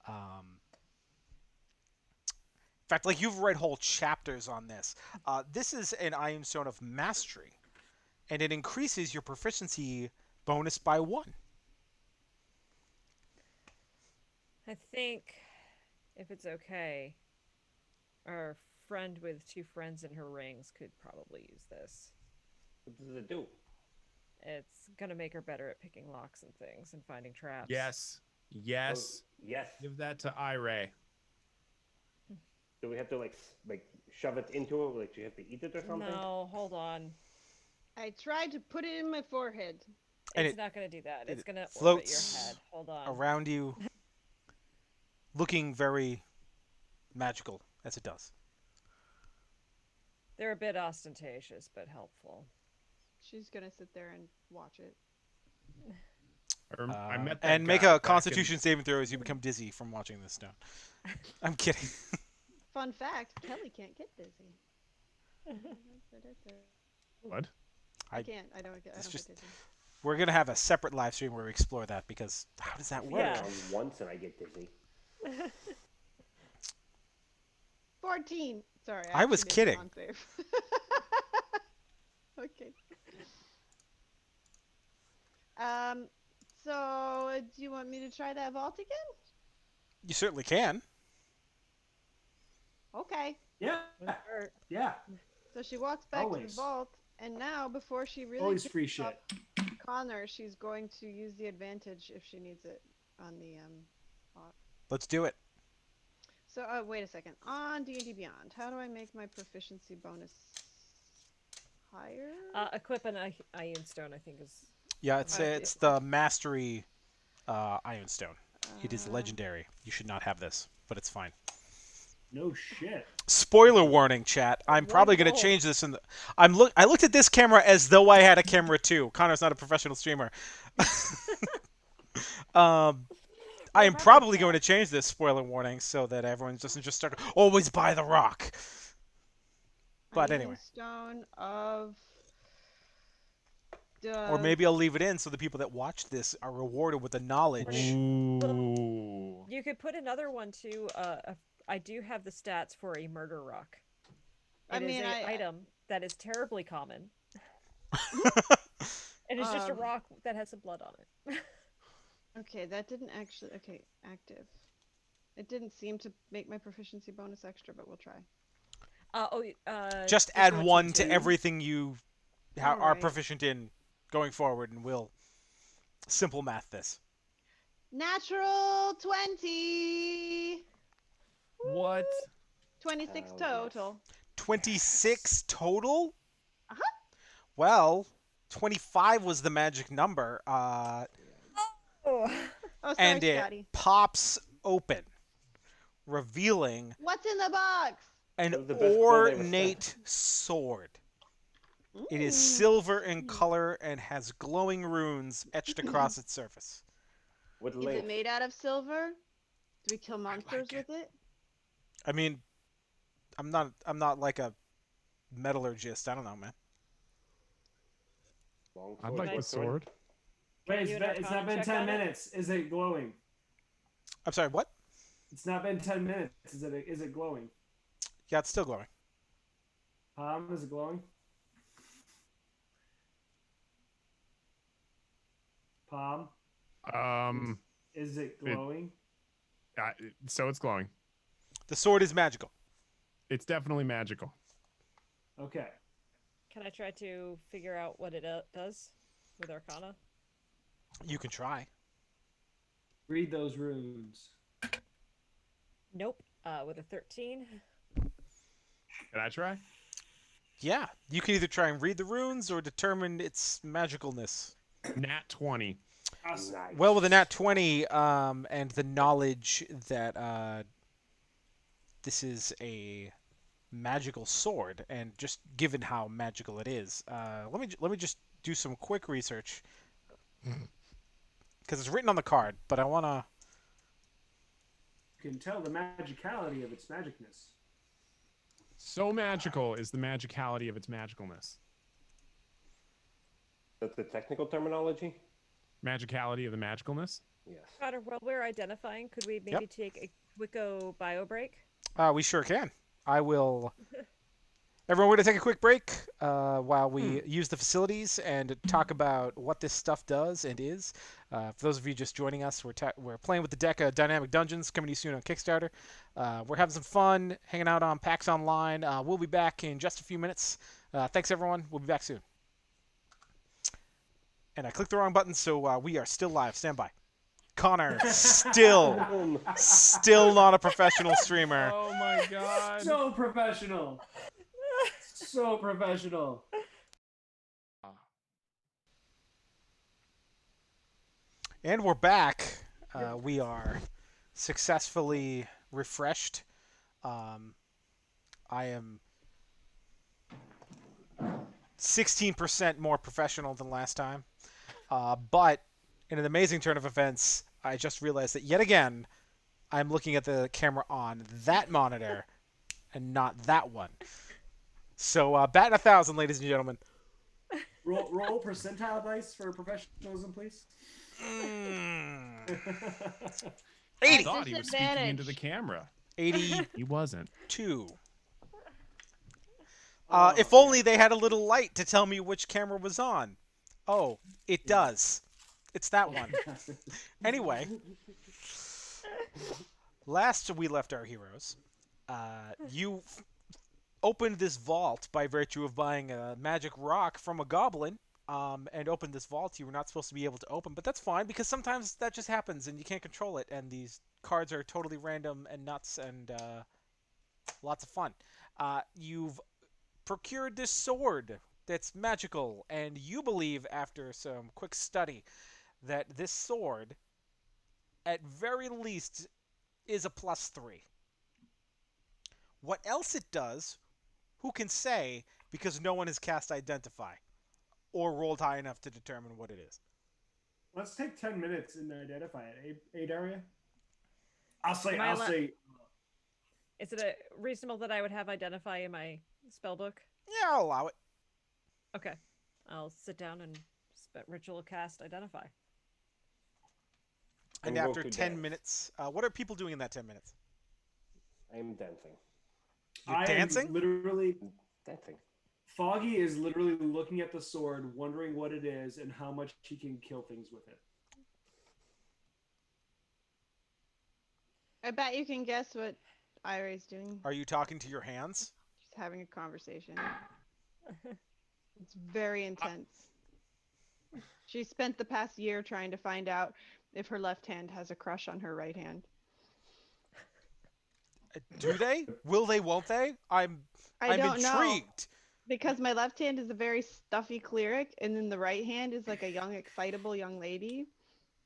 In fact, like you've read whole chapters on this. This is an iron stone of mastery, and it increases your proficiency bonus by one. I think, if it's okay, our friend with two friends in her rings could probably use this. What does it do? It's gonna make her better at picking locks and things and finding traps. Yes. Oh, Yes. yes. Give that to Ire. Do we have to like shove it into it? Like, do you have to eat it or something? No, hold on. I tried to put it in my forehead. And It's it- not gonna do that. It's it gonna orbit your floats head. Hold on. around you, looking very magical as it does. They're a bit ostentatious, but helpful. She's gonna sit there and watch it. I met that And make guy a back Constitution saving throw as you become dizzy from watching this stone. I'm kidding. Fun fact: Kelly can't get dizzy. What? I can't. I don't get it's just- dizzy. We're gonna have a separate live stream where we explore that because how does that I work? Yeah. around once and I get dizzy. 14. Sorry, I was actually made a kidding. con-save. Okay. So do you want me to try that vault again? You certainly can. Okay. Yeah. Or- Yeah. So she walks back to the Always. vault, and now before she really Always gets free shit. Connor, she's going to use the advantage if she needs it on the Let's do it. So wait a second. On D&D Beyond, how do I make my proficiency bonus higher? equip an iron stone, I think, is. Yeah, it's the mastery iron stone. It is Uh, legendary. You should not have this, but it's fine. No shit. Spoiler warning, chat. I'm probably going to roll. change this in the. I looked at this camera as though I had a camera too. Connor's not a professional streamer. I am probably going to change this spoiler warning so that everyone doesn't just start always buy the rock. But Iron anyway, Stone of. or maybe I'll leave it in so the people that watch this are rewarded with the knowledge. Ooh. You could put another one too. I do have the stats for a murder rock. I It is mean, an item that is terribly common. And it's just a Um, rock that has some blood on it. Okay, that didn't actually. Okay, active. It didn't seem to make my proficiency bonus extra, but we'll try. Just add go to one to two. everything you are Alright. proficient in going forward, and we'll simple math this. Natural 20! What? 26 Oh, yes. total. 26 total? Uh-huh. Well, 25 was the magic number, Oh. Oh, sorry, and it Scotty. pops open, revealing What's in the box? It an was the best pull they ever ornate sword. It is Ooh. silver in color and has glowing runes etched across its surface. What Is length? it made out of silver? Do we kill monsters like with it? I mean, I'm not like a metallurgist. I don't know, man. Long I'd sword, like the short sword. Wait, you an it's not Arcana been check 10 on it? minutes. Is it glowing? I'm sorry, what? It's not been 10 minutes. Is it glowing? Yeah, it's still glowing. Is it glowing? Palm, is it glowing? So it's glowing. The sword is magical. It's definitely magical. Okay. Can I try to figure out what it does with Arcana? You can try. Read those runes. Nope. With a 13. Can I try? Yeah, you can either try and read the runes or determine its magicalness. Nat 20. Awesome. Nice. Well, with a nat 20 and the knowledge that this is a magical sword, and just given how magical it is, let me just do some quick research because it's written on the card, but I want to. You can tell the magicality of its magicness. So magical is the magicality of its magicalness. That's the technical terminology? Magicality of the magicalness? Yes. Connor, while we're identifying, could we maybe take a quicko bio break? We sure can. I will. Everyone, we're going to take a quick break while we use the facilities and talk about what this stuff does and is. For those of you just joining us, we're playing with the deck of Dynamic Dungeons, coming to you soon on Kickstarter. We're having some fun, hanging out on PAX Online. We'll be back in just a few minutes. Thanks, everyone. We'll be back soon. And I clicked the wrong button, so we are still live. Stand by. Connor, still not a professional streamer. Oh my god. So professional. So professional. And we're back. We are successfully refreshed. I am 16% more professional than last time. But in an amazing turn of events, I just realized that yet again, I'm looking at the camera on that monitor and not that one. So bat 1,000, ladies and gentlemen. Roll percentile dice for professionalism, please. 80. I thought he was speaking into the camera. 82. He wasn't. If only they had a little light to tell me which camera was on. Oh, it does. It's that one. Anyway, last we left our heroes, you opened this vault by virtue of buying a magic rock from a goblin, and opened this vault you were not supposed to be able to open. But that's fine, because sometimes that just happens and you can't control it, and these cards are totally random and nuts and lots of fun. You've procured this sword that's magical, and you believe, after some quick study, that this sword, at very least, is a +3. What else it does, who can say, because no one has cast Identify, or rolled high enough to determine what it is. Let's take 10 minutes and identify it. Daria? I'll say. Is it reasonable that I would have Identify in my spell book? Yeah, I'll allow it. Okay. I'll sit down and ritual cast Identify. And after 10 minutes, what are people doing in that 10 minutes? I'm dancing. You're dancing? Literally Dancing. Foggy is literally looking at the sword, wondering what it is and how much he can kill things with it. I bet you can guess what Ire's doing. Are you talking to your hands? She's having a conversation. It's very intense. She spent the past year trying to find out if her left hand has a crush on her right hand. Do they? Will they? Won't they? I'm don't intrigued. know. Because my left hand is a very stuffy cleric, and then the right hand is like a young, excitable young lady.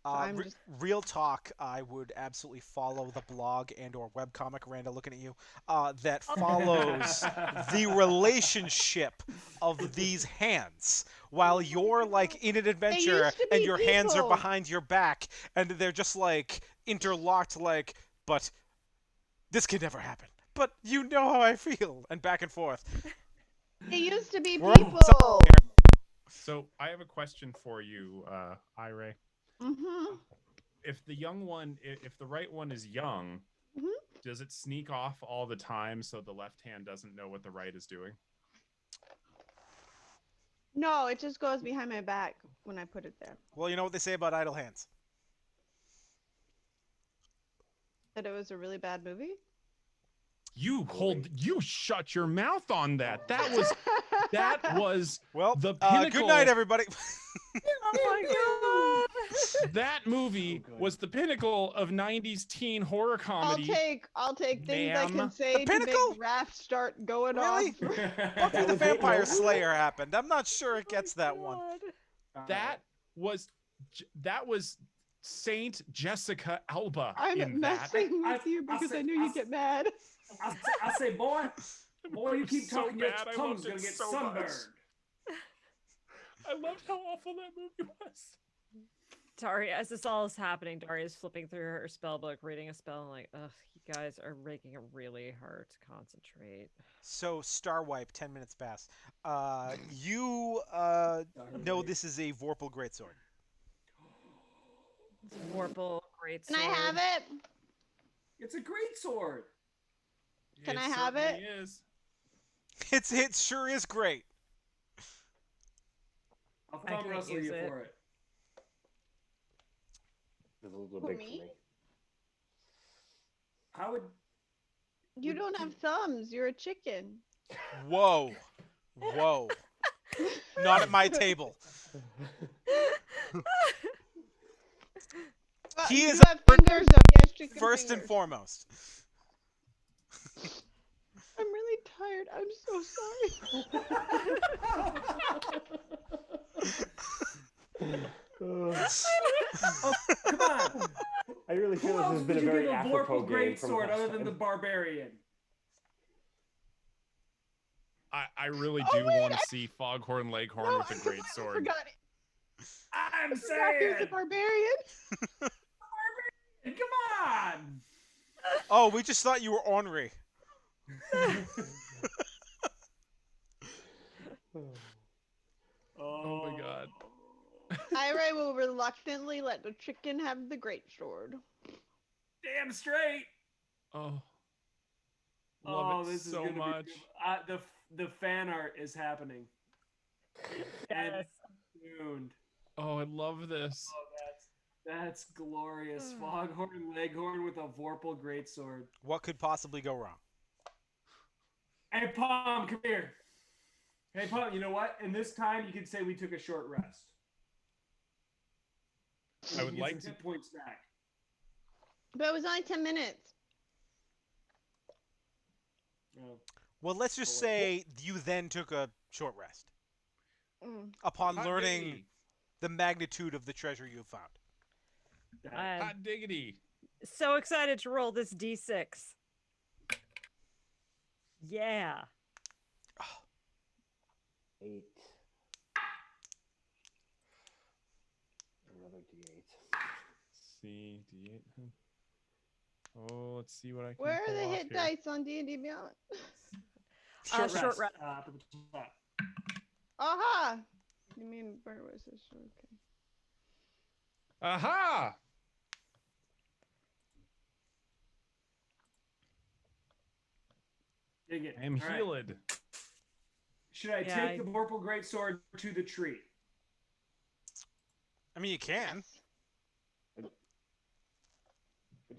So Real talk, I would absolutely follow the blog and or webcomic, Randa, looking at you, that follows the relationship of these hands while you're like in an adventure and your hands are behind your back and they're just like interlocked like, but this can never happen. But you know how I feel, and back and forth. They used to be We're people. So I have a question for you, Ire. Mm-hmm. If the young one, if the right one is young, Mm-hmm. does it sneak off all the time so the left hand doesn't know what the right is doing? No, it just goes behind my back when I put it there. Well, you know what they say about idle hands. That it was a really bad movie? You shut your mouth on that. That was Well, the pinnacle. good night, everybody. Oh my god! That movie was the pinnacle of 90s teen horror comedy. I'll take things I can Ma'am. say to pinnacle? make Raph start going Really? off. Buffy the Vampire Slayer happened. I'm not sure it gets that one. That was Saint Jessica Alba in I'm that. messing with you because I knew you'd get mad. I say, boy, you keep So talking, your bad. I tongue's loved it gonna get so sunburned. much. I loved how awful that movie was. Daria, as this all is happening, Daria's flipping through her spell book, reading a spell, and like, ugh, you guys are making it really hard to concentrate. So Star Wipe, 10 minutes pass. You know this is a Vorpal greatsword. Vorpal, great Can sword. I have it? It's a great sword. Can It I have certainly it? Is. It sure is great. I'll I thumb can't wrestle use you it. for it. It's a little Who, big me? for me. How would You don't have thumbs. You're a chicken. Whoa, whoa! Not at my table. He You is have fingers though. He has chicken First and fingers. foremost. I'm really tired. I'm so Oh, come on! I really feel Who this else has been would a you very give a apropos Vorpal game from greatsword last other than the time. barbarian? I really Oh, do wait, want to I- see Foghorn Leghorn No, with a I great completely sword. forgot it. I'm I forgot he was a saying, barbarian. come on! Oh, we just thought you were ornery. Oh my god. Ira will reluctantly let the chicken have the great sword. Damn straight! Oh. Oh, Love it this is so gonna much. be the fan art is happening. And Yes. tuned. Oh, I love this. Oh, that's glorious. Foghorn Leghorn with a Vorpal greatsword. What could possibly go wrong? Hey, Palm, come here. Hey, Palm, you know what? And this time you could say we took a short rest. I would You get like some to. hit points back. But it was only 10 minutes. Oh. Well, let's just say you then took a short rest Mm. upon Hot learning diggity. the magnitude of the treasure you found. I'm Hot diggity. so excited to roll this d6. Yeah. 8. Another D8. C D8. Oh, let's see what I can Where are pull the off hit here. dice on D&D Beyond? Short rest. Up at the top. Aha! You mean, where was this? Okay. Aha! Dig it. I am All right. healed. Should I Yeah, take the Vorpal greatsword to the tree? I mean, you can.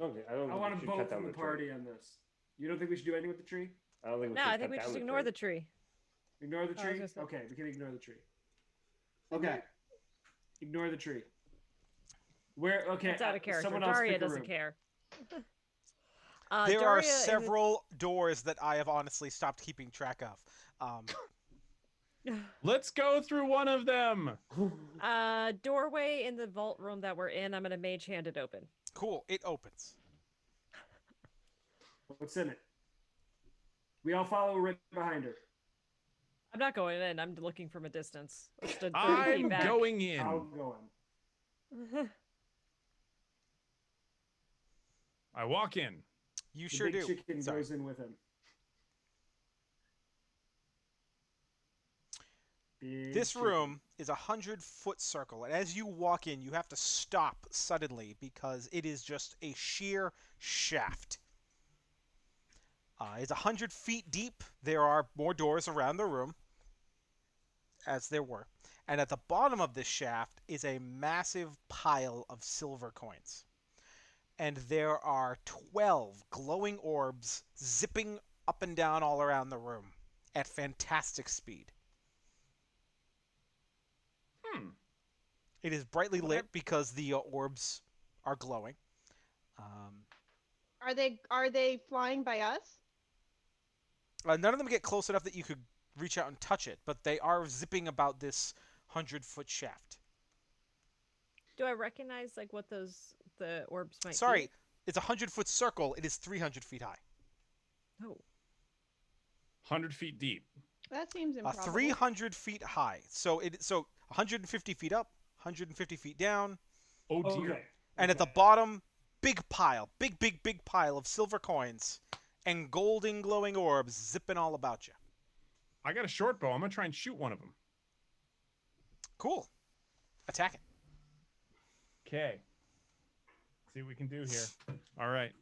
I want to vote from the party on this. You don't think we should do anything with the tree? I don't think we No, should I think cut we down just the ignore tree. the tree. Ignore the I was tree? gonna say- Okay, we can ignore the tree. Okay. Ignore the tree. Where? Okay. It's out of character. Someone else Daria pick a doesn't room. care. There are Daria is- several doors that I have honestly stopped keeping track of. Let's go through one of them. Doorway in the vault room that we're in. I'm gonna mage hand it open. Cool. It opens. What's in it? We all follow right behind her. I'm not going in. I'm looking from a distance. I stood 30 I'm feet back. going in. I'll go in. I walk in. You The sure big do. chicken Sorry. goes in with him. Big This chicken. room is a 100-foot circle, and as you walk in, you have to stop suddenly because it is just a sheer shaft. It's 100 feet deep. There are more doors around the room, as there were. And at the bottom of this shaft is a massive pile of silver coins. And there are 12 glowing orbs zipping up and down all around the room at fantastic speed. It is brightly lit because the orbs are glowing. Are they flying by us? None of them get close enough that you could reach out and touch it, but they are zipping about this 100-foot shaft. Do I recognize like what the orbs might Sorry, be? it's a 100-foot circle. It is 300 feet high. Oh. 100 feet deep. That seems improbable. 300 feet high. So 150 feet up, 150 feet down, Oh dear. Okay. and at the Okay. bottom, big pile of silver coins and golden glowing orbs zipping all about you. I got a short bow. I'm gonna try and shoot one of them. Cool. Attack it. Okay. See what we can do here. All right.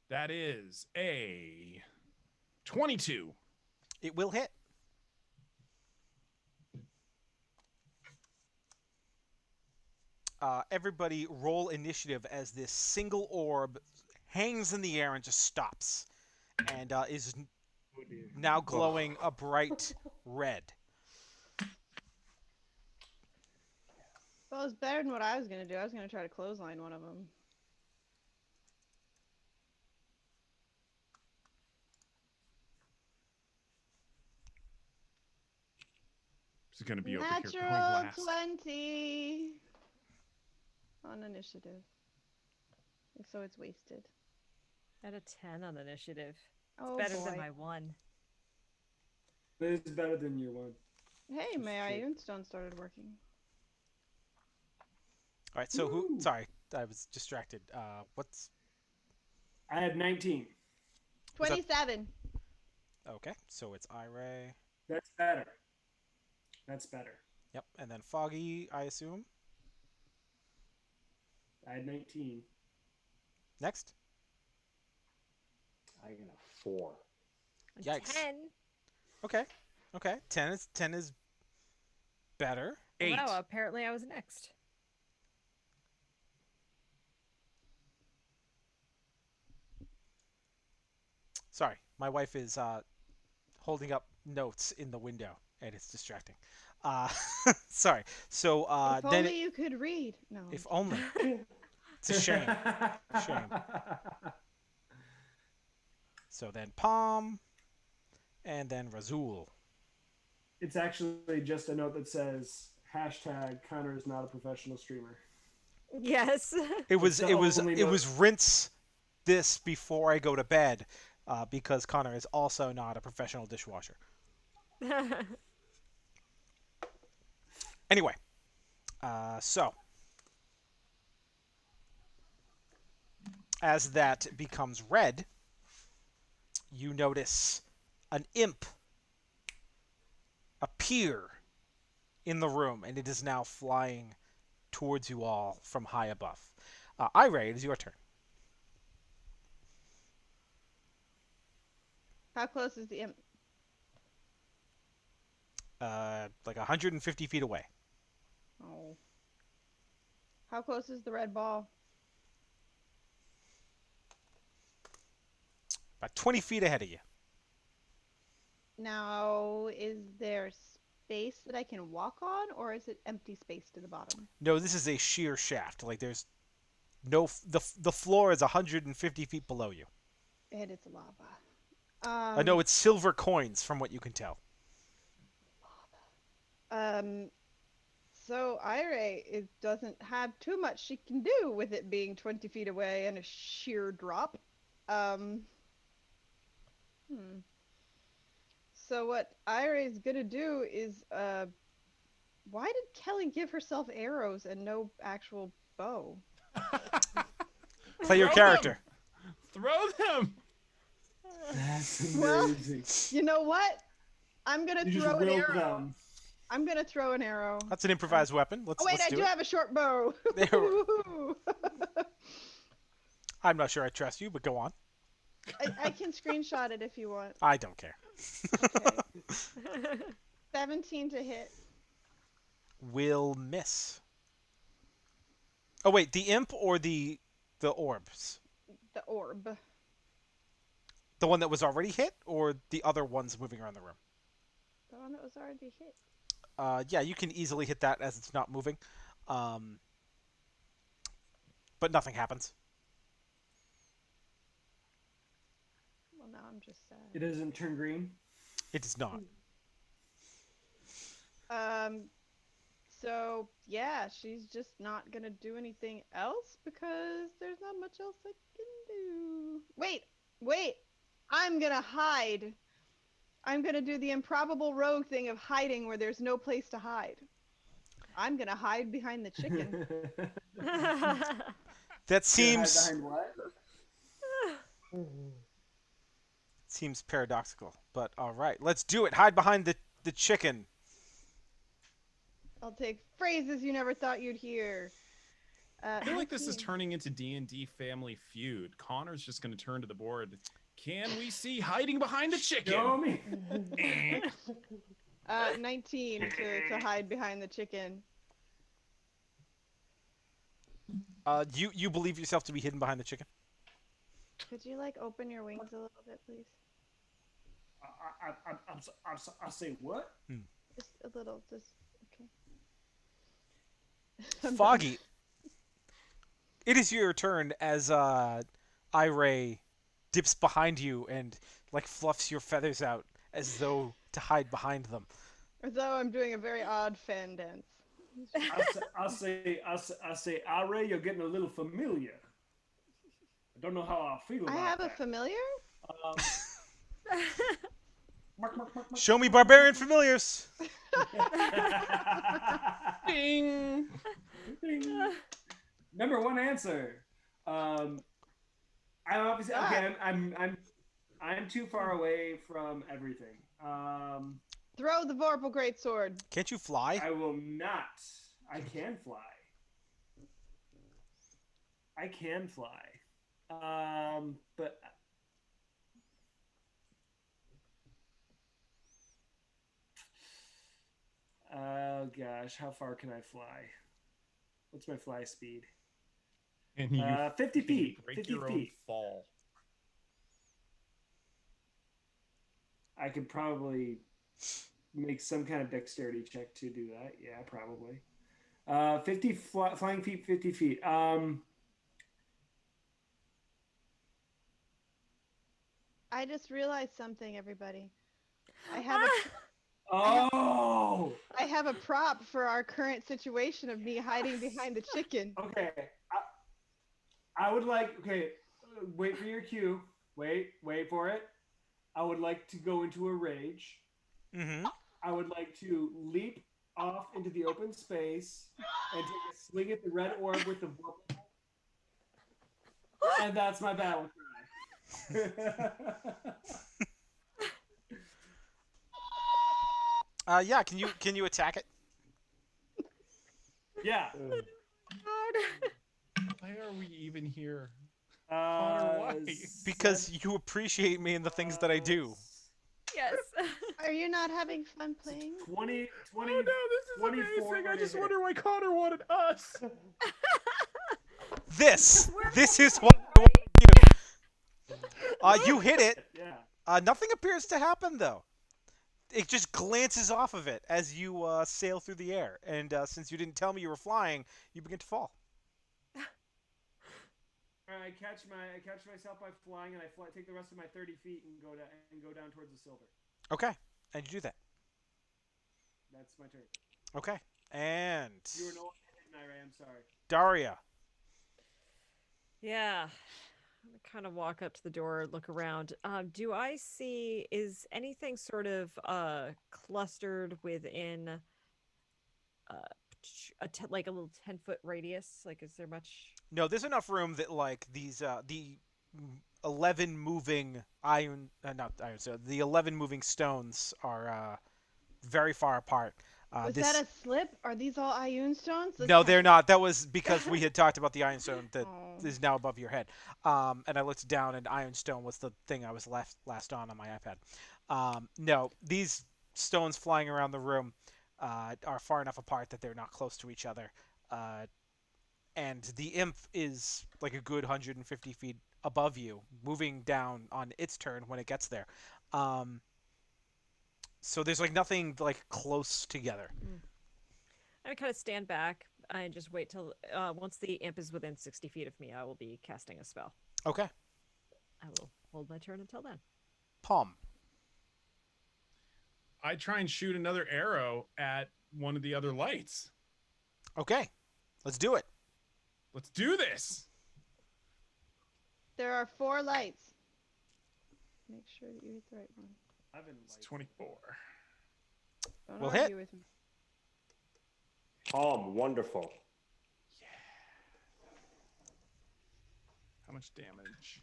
That is a 22. It will hit. Everybody roll initiative as this single orb hangs in the air and just stops and is Oh dear. now glowing a bright red. Well, it's better than what I was gonna do. I was gonna try to clothesline one of them. This is gonna be over here going Natural last. 20 on initiative. So it's wasted. At a 10 on initiative. It's Oh better boy. than my 1. This is better than your one. Hey, That's my true. Ionstone started working. All right, so who? Woo! Sorry, I was distracted. What's I had 19. Was that- 27. okay? So it's Iray. That's better. That's better. Yep, and then Foggy, I assume. I had 19. Next. I got a 4. Yikes. 10. Okay. Okay. 10 is better. 8. Wow, apparently I was next. Sorry, my wife is holding up notes in the window, and it's distracting. Uh, sorry. So If then, only you could read. No. if only. It's a shame. Shame. So then Palm, and then Razul. It's actually just a note that says hashtag Connor is not a professional streamer. Yes. It was the it was only it note. was rinse this before I go to bed, because Connor is also not a professional dishwasher. Anyway, so as that becomes red, you notice an imp appear in the room, and it is now flying towards you all from high above. Iray, it is your turn. How close is the imp? Like 150 feet away. Oh. How close is the red ball? About 20 feet ahead of you. Now, is there space that I can walk on, or is it empty space to the bottom? No, this is a sheer shaft. Like there's no the floor is 150 feet below you. And it's lava. No, it's silver coins from what you can tell. So Iray, it doesn't have too much she can do with it being 20 feet away and a sheer drop. So what Iray's gonna do is, why did Kelly give herself arrows and no actual bow? Play your Throw character. Throw them. That's Well, amazing. You know what? I'm gonna You just throw an willed arrow. them. I'm gonna throw an arrow. That's an improvised weapon. Let's Oh wait, let's I do do it. have a short bow. There I'm not sure I trust you, but go on. I can screenshot it if you want. I don't care. Okay. 17 to hit. Will miss. Oh wait, the imp or the orbs? The orb. The one that was already hit, or the other ones moving around the room? The one that was already hit. Yeah, you can easily hit that as it's not moving. But nothing happens. Well, now I'm just sad. It doesn't turn green. It does not. So yeah, she's just not gonna do anything else because there's not much else I can do. Wait, I'm gonna hide I'm gonna do the improbable rogue thing of hiding where there's no place to hide. I'm gonna hide behind the chicken. That Gonna hide seems behind what? paradoxical, but all right, let's do it. Hide behind the chicken. I'll take phrases you never thought you'd hear. I feel like this is 19. turning into D&D Family Feud. Connor's just going to turn to the board. Can we see hiding behind the chicken? Show me. 19 to hide behind the chicken. You believe yourself to be hidden behind the chicken? Could you like open your wings a little bit, please? I say what? Just a little, just okay. I'm done. Foggy, it is your turn as Iray dips behind you and like fluffs your feathers out as though to hide behind them. As though I'm doing a very odd fan dance. I say, Ray, you're getting a little familiar. I don't know how I feel about I have a that. familiar? Um, mark, mark, mark, mark. Show me barbarian familiars. Ding! Ding. Number one answer. I'm obviously okay. I'm too far away from everything. Throw the Vorpal Greatsword. Can't you fly? I will not. I can fly. I can fly. But oh gosh, how far can I fly? What's my fly speed? And you 50 feet. break 50 your own feet. fall. I could probably make some kind of dexterity check to do that. Yeah, probably. 50 flying feet, 50 feet. I just realized something, everybody. I have a Oh, I have a prop for our current situation of me hiding behind the chicken. okay. I would like. Okay, wait for your cue. Wait for it. I would like to go into a rage. Mm-hmm. I would like to leap off into the open space and take a swing at the red orb with the vorpal. And that's my battle cry. Yeah. Can you attack it? Yeah. Why are we even here? Uh, Because you appreciate me and the things that I do. Yes. Are you not having fun playing? 20, Oh no, this is 24 amazing! I to just hit. wonder why Connor wanted us. This is what I want you. You hit it. Yeah. Nothing appears to happen though. It just glances off of it as you sail through the air, and since you didn't tell me you were flying, you begin to fall. I catch myself by flying, and I take the rest of my 30 feet and go down towards the silver. Okay, and you do that. That's my turn. Okay, and You were no longer hidden, Ira. I'm sorry. Daria. Yeah. I kind of walk up to the door, look around. Do I see, is anything sort of clustered within like a little 10-foot radius? Like, is there much? No, there's enough room that like the 11 moving iron, not iron, so the 11 moving stones are very far apart. Was that a slip? Are these all Ioun stones? Let's No, have- they're not. That was because we had talked about the iron stone that Oh. is now above your head. And I looked down, and iron stone was the thing I was last on my iPad. No, these stones flying around the room are far enough apart that they're not close to each other. And the imp is like a good 150 feet above you, moving down on its turn when it gets there. So there's like nothing like close together. I kind of stand back and just wait till once the imp is within 60 feet of me, I will be casting a spell. Okay. I will hold my turn until then. Palm. I try and shoot another arrow at one of the other lights. Okay. Let's do it. Let's do this. There are 4 lights. Make sure that you hit the right one. It's 24. Don't Will hit. argue with me. Wonderful. Yeah. How much damage?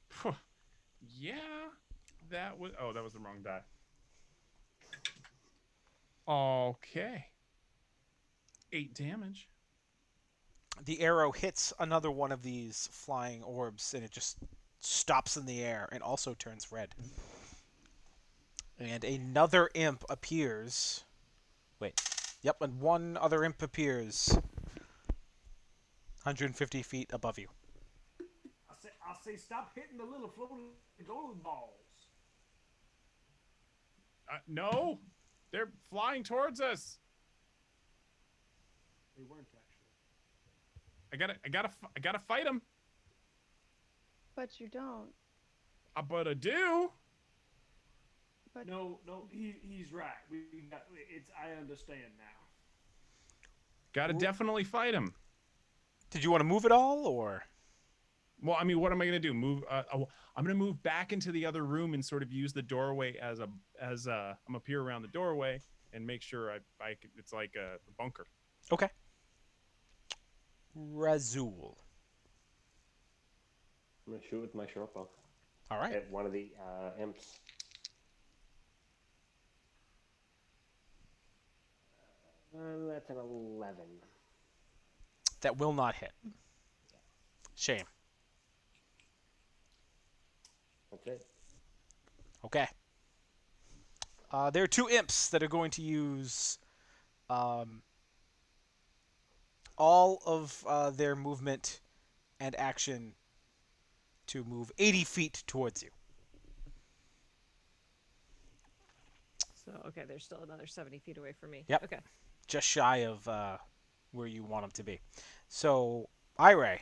Phew. Yeah. That was. Oh, that was the wrong die. Okay. 8 damage. The arrow hits another one of these flying orbs, and it just stops in the air and also turns red. And another imp appears. Wait. Yep, and one other imp appears 150 feet above you. I say, stop hitting the little floating gold balls. No, they're flying towards us. They weren't actually. I gotta fight them. But you don't. But I do. But No, he's right. We got it's. I understand now. Gotta definitely fight him. Did you want to move at all, or? Well, I mean, what am I gonna do? Move? I'm gonna move back into the other room and sort of use the doorway as I'm gonna peer around the doorway and make sure it's like a bunker. Okay. Razul. I'm gonna shoot with my short bow All right. at one of the imps. That's an 11. That will not hit. Shame. That's it. Okay. There are two imps that are going to use all of their movement and action to move 80 feet towards you. So okay, they're still another 70 feet away from me. Yep. Okay. Just shy of where you want them to be. So, Ire.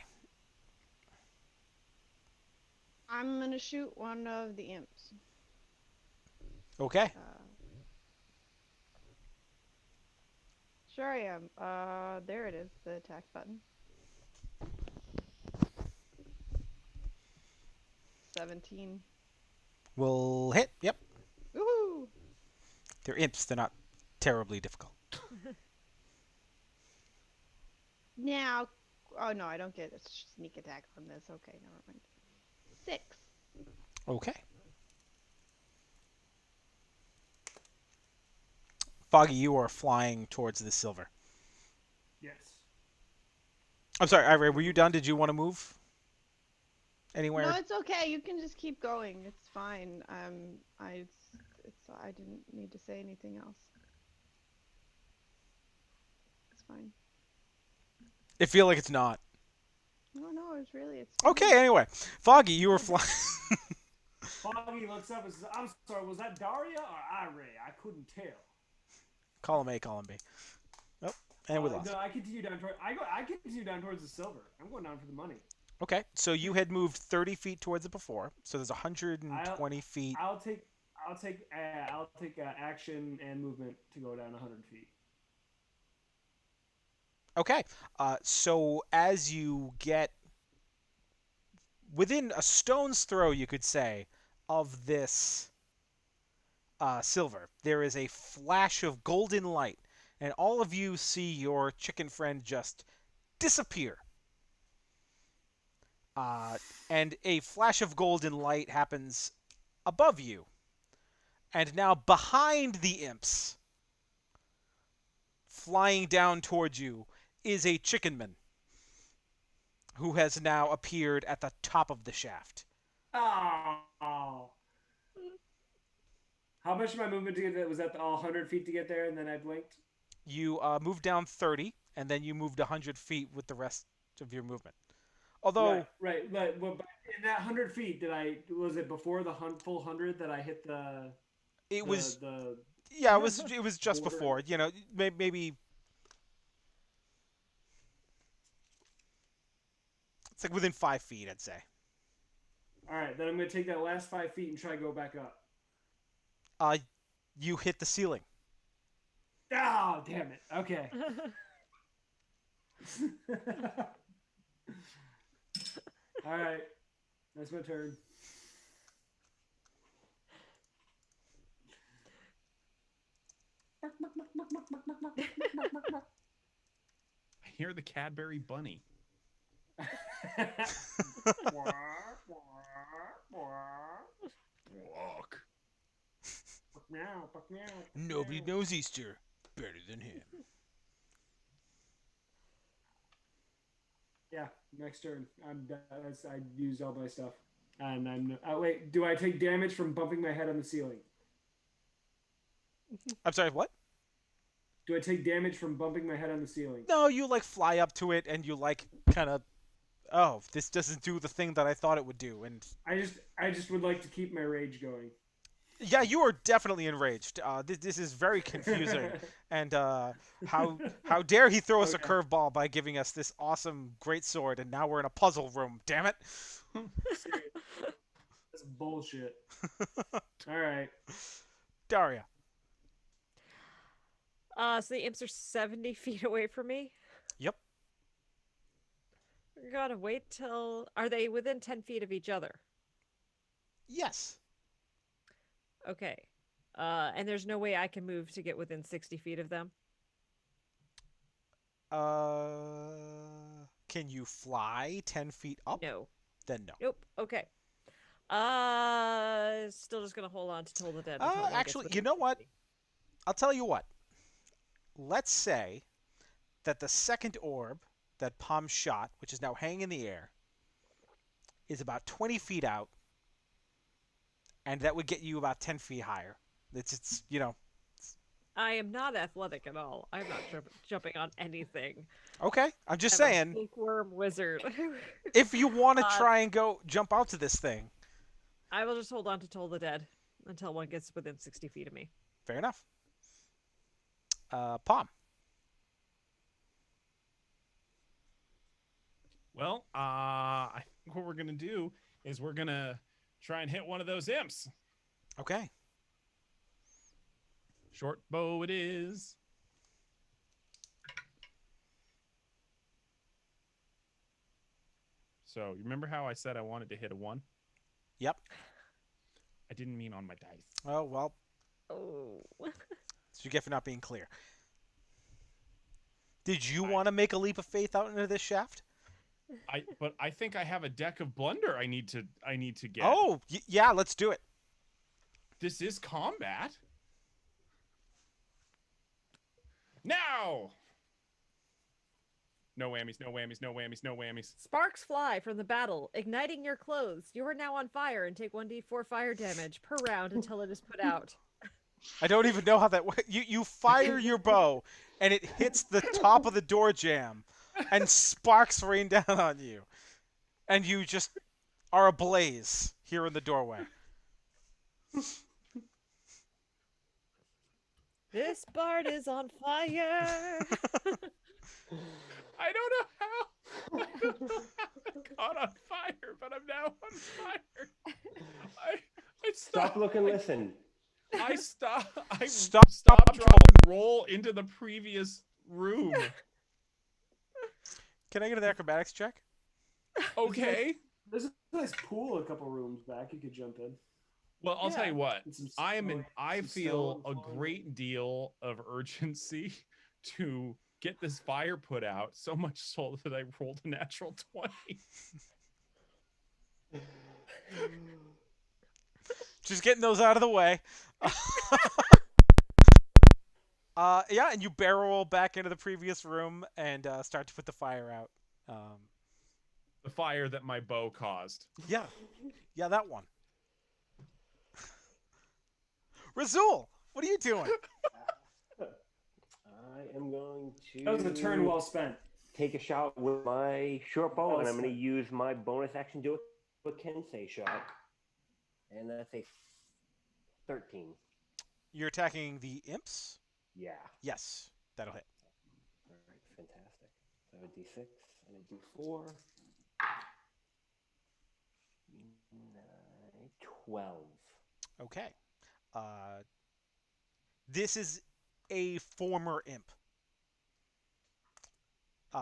I'm gonna shoot one of the imps. Okay. Sure I am. There it is, the attack button. 17. Will hit. Yep. Woohoo! They're imps. They're not terribly difficult. Now, oh no, I don't get a sneak attack on this. Okay, never mind. 6. Okay. Foggy, you are flying towards the silver. Yes. I'm sorry, Ire, were you done? Did you want to move anywhere? No, it's okay. You can just keep going. It's fine. I didn't need to say anything else. It's fine. I feel like it's not. No, it's Okay, anyway. Foggy, you were flying. Foggy looks up and says, "I'm sorry. Was that Daria or Ire? I couldn't tell." Column A, column B. Nope. And we lost. No, I continue down toward. I continue down towards the silver. I'm going down for the money. Okay, so you had moved 30 feet towards it before, so there's 120 feet. I'll take action and movement to go down 100 feet. Okay, so as you get within a stone's throw, you could say, of this silver, there is a flash of golden light, and all of you see your chicken friend just disappear. And a flash of golden light happens above you. And now behind the imps, flying down towards you, is a chickenman who has now appeared at the top of the shaft. Oh. How much of my movement to get there? Was that all 100 feet to get there, and then I blinked? You moved down 30, and then you moved 100 feet with the rest of your movement. Although, right. But in that 100 feet, was it before the full 100 that I hit the? it was the. yeah, it was just border. before. You know, maybe it's like within 5 feet, I'd say. All right, then I'm gonna take that last 5 feet and try to go back up. You hit the ceiling. Oh, damn it. Okay. All right, that's my turn. I hear the Cadbury bunny. Walk. Nobody knows Easter better than him. Yeah, next turn. I'm done. I used all my stuff, and I'm. Oh wait, do I take damage from bumping my head on the ceiling? I'm sorry, what? Do I take damage from bumping my head on the ceiling? No, you like fly up to it and you like kind of, oh, this doesn't do the thing that I thought it would do. And I just would like to keep my rage going. yeah, you are definitely enraged. This is very confusing. And how dare he throw us a Okay. curveball by giving us this awesome great sword, and now we're in a puzzle room. Damn it! Serious. That's bullshit. All right. Daria. So the imps are 70 feet away from me. Yep. Gotta wait till. Are they within 10 feet of each other? Yes. Okay. And there's no way I can move to get within 60 feet of them? Can you fly 10 feet up? No. Then no. Nope. Okay. Still just gonna hold on to Toll the Dead. Until one gets Actually, you within know what? 60. I'll tell you what. Let's say that the second orb that Palm shot, which is now hanging in the air, is about 20 feet out, and that would get you about 10 feet higher. It's I am not athletic at all. I'm not jumping on anything. okay. I'm just I'm a saying, bookworm wizard. if you want to Uh, try and go jump out to this thing, I will just hold on to Toll the Dead until one gets within 60 feet of me. fair enough. Palm. Well, I think what we're gonna do is we're gonna try and hit one of those imps. Okay. Short bow it is. So you remember how I said I wanted to hit a 1? Yep. I didn't mean on my dice. Oh well. Oh. So you get for not being clear. Did you want to make a leap of faith out into this shaft? But I think I have a deck of blunder I need to get. Oh, yeah, let's do it. This is combat. Now. No whammies, no whammies, no whammies, no whammies. Sparks fly from the battle, igniting your clothes. You are now on fire and take 1d4 fire damage per round until it is put out. I don't even know how that works. You fire your bow, and it hits the top of the door jamb, and sparks rain down on you. And you just are ablaze here in the doorway. This Bard is on fire. I don't know how I got on fire, but I'm now on fire. I Stop, look, and listen. I stop. I Stop, stop, drop, and roll into the previous room. Can I get an acrobatics check? Okay. There's a nice pool a couple rooms back. You could jump in. Well, I'll tell Yeah. you what. And some I some feel stone a falling. great deal of urgency to get this fire put out. So much so that I rolled a natural 20. Just getting those out of the way. Yeah, and you barrel roll back into the previous room and start to put the fire out. The fire that my bow caused. Yeah, that one. Razul, what are you doing? I am going to. That was a turn well spent. Take a shot with my short bow, Well and I'm going to spent. use my bonus action to do a Kensei shot, and that's a 13. You're attacking the imps? Yeah. Yes, that'll hit. All right, fantastic. So a D6 and a D4. 9, 12. Okay. This is a former imp.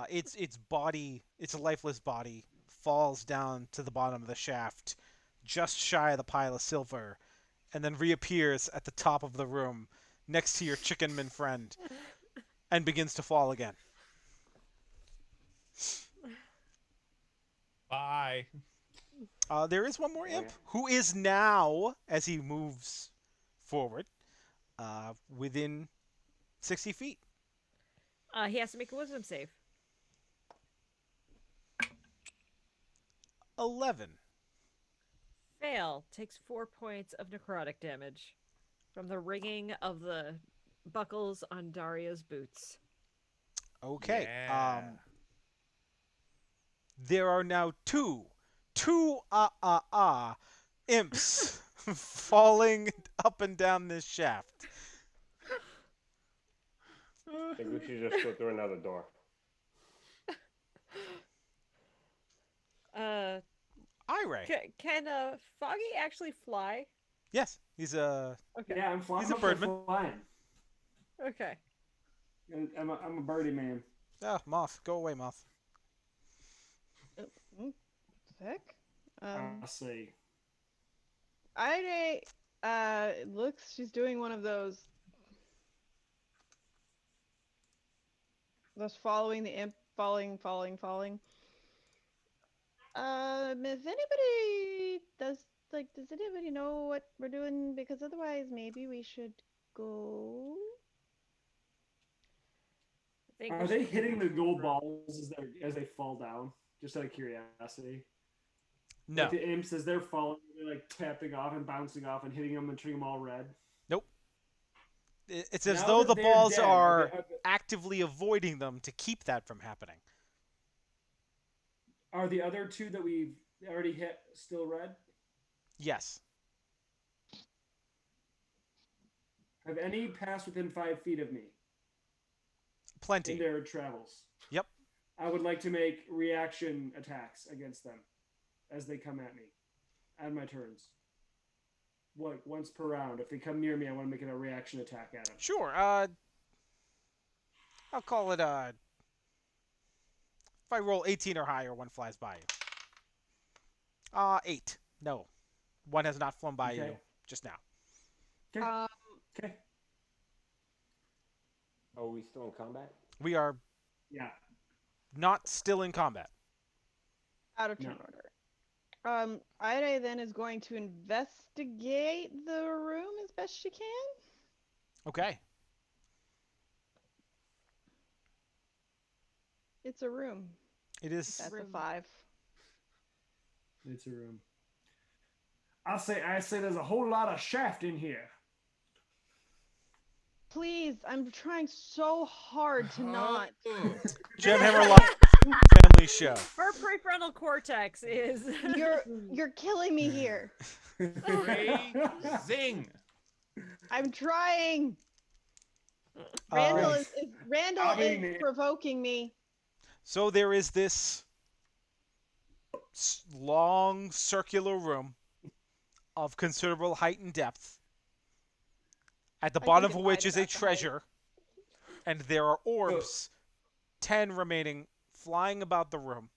Its body, its lifeless body, falls down to the bottom of the shaft, just shy of the pile of silver, and then reappears at the top of the room, next to your chickenman friend and begins to fall again. Bye. There is one more imp Okay. who is now, as he moves forward, within 60 feet. He has to make a wisdom save. 11. Fail. Takes 4 points of necrotic damage from the ringing of the buckles on Dario's boots. Okay. Yeah. There are now two imps falling up and down this shaft. I think we should just go through another door. Iray. Can Foggy actually fly? Yes, he's a. Okay. Yeah, I'm flying. He's a birdman. Flying. Okay. I'm a birdie man. Ah, moth. Go away, moth. Sick. I'll see. Ida looks, she's doing one of those following the imp, falling. If anybody does anybody know what we're doing? Because otherwise, maybe we should go. I think Are we they should- hitting the gold balls as they fall down? Just out of curiosity. No. Like the imps, as they're falling, they're like tapping off and bouncing off and hitting them and turning them all red. Nope. It's as Now though that the they're balls dead, are are actively avoiding them to keep that from happening. are the other two that we've already hit still red? Yes. Have any passed within 5 feet of me in Plenty. their travels? Yep. I would like to make reaction attacks against them as they come at me on my turns. Once per round. If they come near me, I want to make it a reaction attack at them. Sure. I'll call it if I roll 18 or higher, one flies by you. 8. No. One has not flown by Okay. you just now. Okay. Um, Okay. Are we still in combat? We are Yeah. not still in combat. out of turn No. order. Ida then is going to investigate the room as best she can. Okay. It's a room. It is. That's a Room. 5. It's a room. I say there's a whole lot of shaft in here. Please, I'm trying so hard to not. Gemhammer Live Family Show. Her prefrontal cortex is. You're killing me here. Zing. I'm trying. Uh, Randall I mean, is provoking me. So there is this long circular room of considerable height and depth, at the I bottom think of it's which wide is a enough to hide. treasure, and there are orbs, 10 remaining, flying about the room.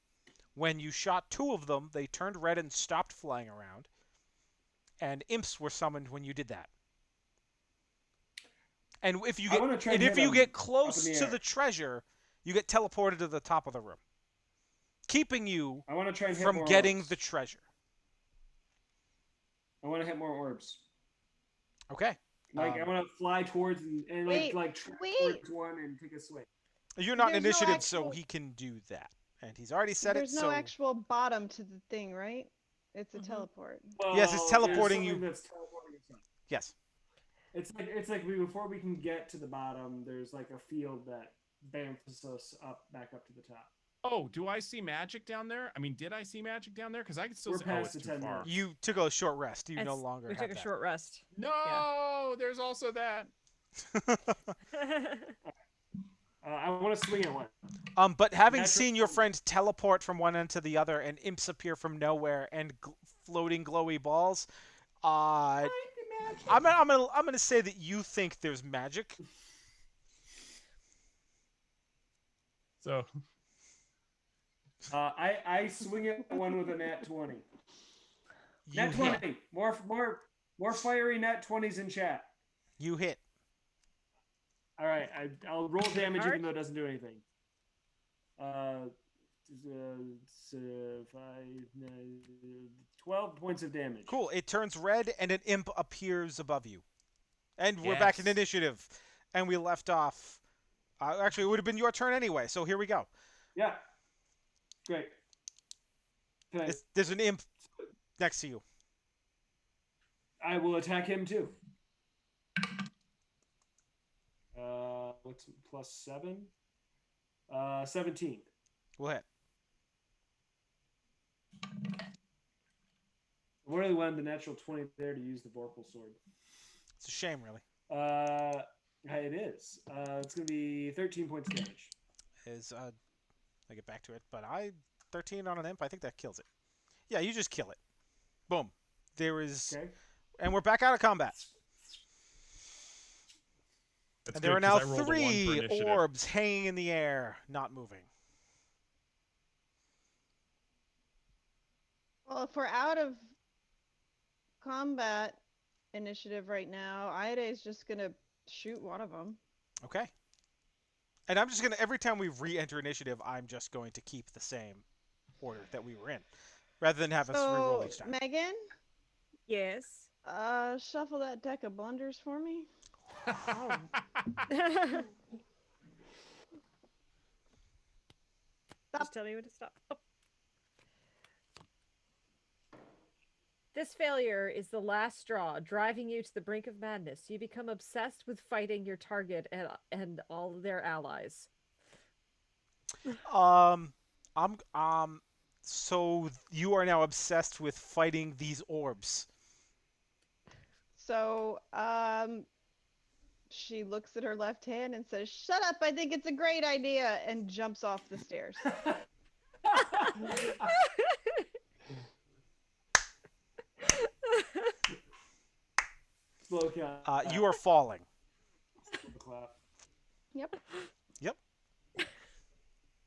When you shot 2 of them, they turned red and stopped flying around, and imps were summoned when you did that. And if you I wanna try and if hit you 'em get up close in the to air. the treasure, you get teleported to the top of the room, keeping you I want to try and hit from more getting orbs. the treasure. I want to hit more orbs. Okay. Like I want to fly towards and Wait, track wait. towards one and take a swing. You're not in There's no initiative, so actual- he can do that. And he's already said There's it, no so... actual bottom to the thing, right? It's a Mhm. teleport. Yes, it's Well, teleporting there's something you. That's teleporting itself. Yes. It's like before we can get to the bottom, there's like a field that bamfs us back up to the top. Oh, do I see magic down there? I mean, did I see magic down there? Because I can still We're see. past it's the too 10 far. minutes. You took a short rest. You no It's- longer We have took a that. short rest. No, there's also that. I want to swing at one. But having Natural seen your 20. friend teleport from one end to the other and imps appear from nowhere and floating glowy balls, I'm gonna say that you think there's magic. So I swing at one with a nat 20. You Nat hit. 20. More fiery nat 20s in chat. You hit. All right, I'll roll damage Hard? even though it doesn't do anything. It's, 12 points of damage. Cool. It turns red, and an imp appears above you. And we're back in Yes. initiative. And we left off. Actually, it would have been your turn anyway, so here we go. Yeah. Great. Okay. There's an imp next to you. I will attack him too. What's plus 7? 17. Go ahead. I really wanted the natural 20 there to use the Vorpal Sword. It's a shame, really. It is. It's going to be 13 points of damage. I get back to it, but 13 on an imp, I think that kills it. Yeah, you just kill it. Boom. There is... Okay. And we're back out of combat. That's And there are good, now 'cause I rolled a 1 for 3 initiative. orbs hanging in the air, not moving. Well, if we're out of combat initiative right now, Aide's just gonna shoot one of them. Okay. And I'm just going to... Every time we re-enter initiative, I'm just going to keep the same order that we were in. Rather than have us re-roll each time. Megan, Yes. shuffle that deck of blunders for me. Oh. Just tell me when to stop. Oh. This failure is the last straw, driving you to the brink of madness. You become obsessed with fighting your target and all their allies. So you are now obsessed with fighting these orbs. So, she looks at her left hand and says, "Shut up, I think it's a great idea," and jumps off the stairs. Slow count. You are falling. Slow clap. Yep. Yep.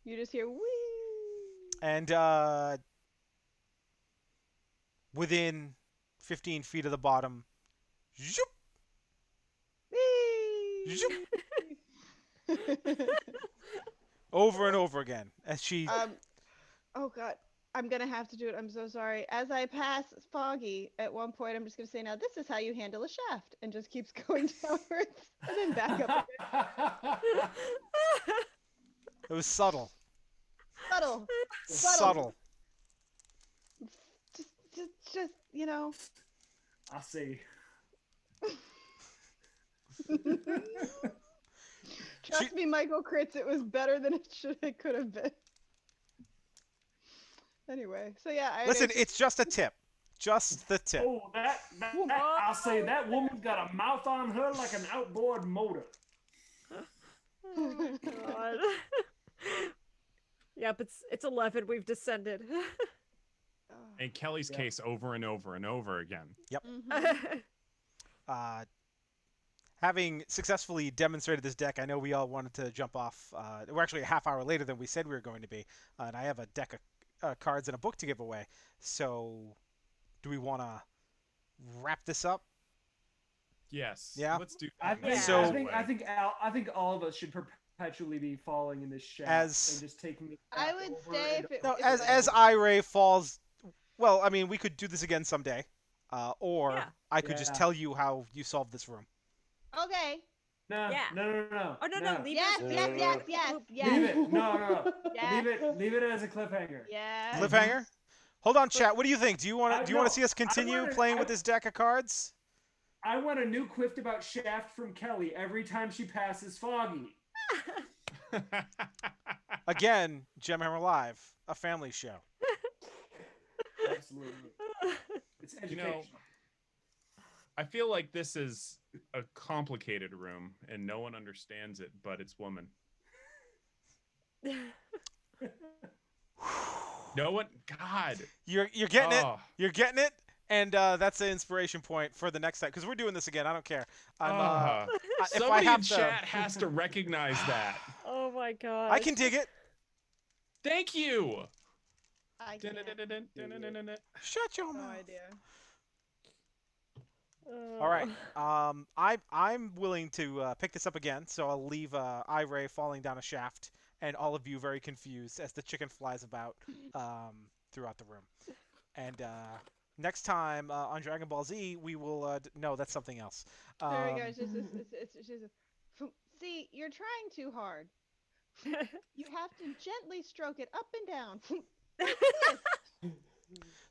You just hear, "Wee." And within 15 feet of the bottom, zoop, Wee. zoop, over and over again as she... Oh god, I'm gonna have to do it. I'm so sorry. As I pass Foggy, at one point, I'm just gonna say, "Now this is how you handle a shaft," and just keeps going downwards and then back up again. It was subtle. Subtle. Subtle. Just, you know. I see. Trust me, Michael Crits, it was better than it could have been. Anyway, so yeah. Listen, it's just a tip. Just the tip. Oh, I'll say that woman's got a mouth on her like an outboard motor. Oh my god. Yep, it's 11. We've descended. In Kelly's case, over and over and over again. Yep. Mhm. Having successfully demonstrated this deck, I know we all wanted to jump off. We're actually a half hour later than we said we were going to be, and I have a deck of cards and a book to give away. So, do we want to wrap this up? Yes. Yeah. Let's do I that. think, So- I think all of us should perpetually be falling in this shaft As- and just taking it. I back would over say and if it- No, if as Iray falls. Well, I mean, we could do this again someday, or Yeah. I could just Yeah. tell you how you solved this room. Okay. No, Yeah. no. Oh no, leave Yes, it. yes, yes, yes, yes. Leave it. No. Yes. Leave it as a cliffhanger. Yes. Cliffhanger. Hold on, chat. What do you think? Do you want to no, see us continue playing with this deck of cards? I want a new quiff about Shaft from Kelly every time she passes Foggy. Again, Gemhammer Live, a family show. Absolutely. It's educational. I feel like this is a complicated room and no one understands it, but it's woman. No one. God. You're getting it. Oh. You're getting it. And that's the inspiration point for the next time, because we're doing this again. I don't care. If I Somebody have in to, chat has to recognize that. Oh my god. I can dig it. Thank you. I can't. Shut your No mouth. idea. All right. I'm willing to pick this up again, so I'll leave Iray falling down a shaft and all of you very confused as the chicken flies about throughout the room. And next time on Dragon Ball Z, we will. No, that's something else. There we go. Um, It's just. See, you're trying too hard. You have to gently stroke it up and down. Like this.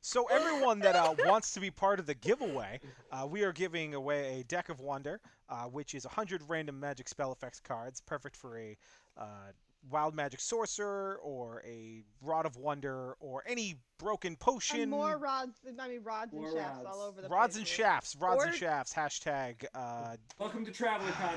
so everyone that wants to be part of the giveaway, we are giving away a Deck of Wonder, which is 100 random magic spell effects cards, perfect for a wild magic sorcerer or a Rod of Wonder or any broken And more potion. rods. I mean, rods and More shafts rods. all over the Rods place. and Here. shafts, rods and Or- shafts. Hashtag. Welcome to TravelerCon,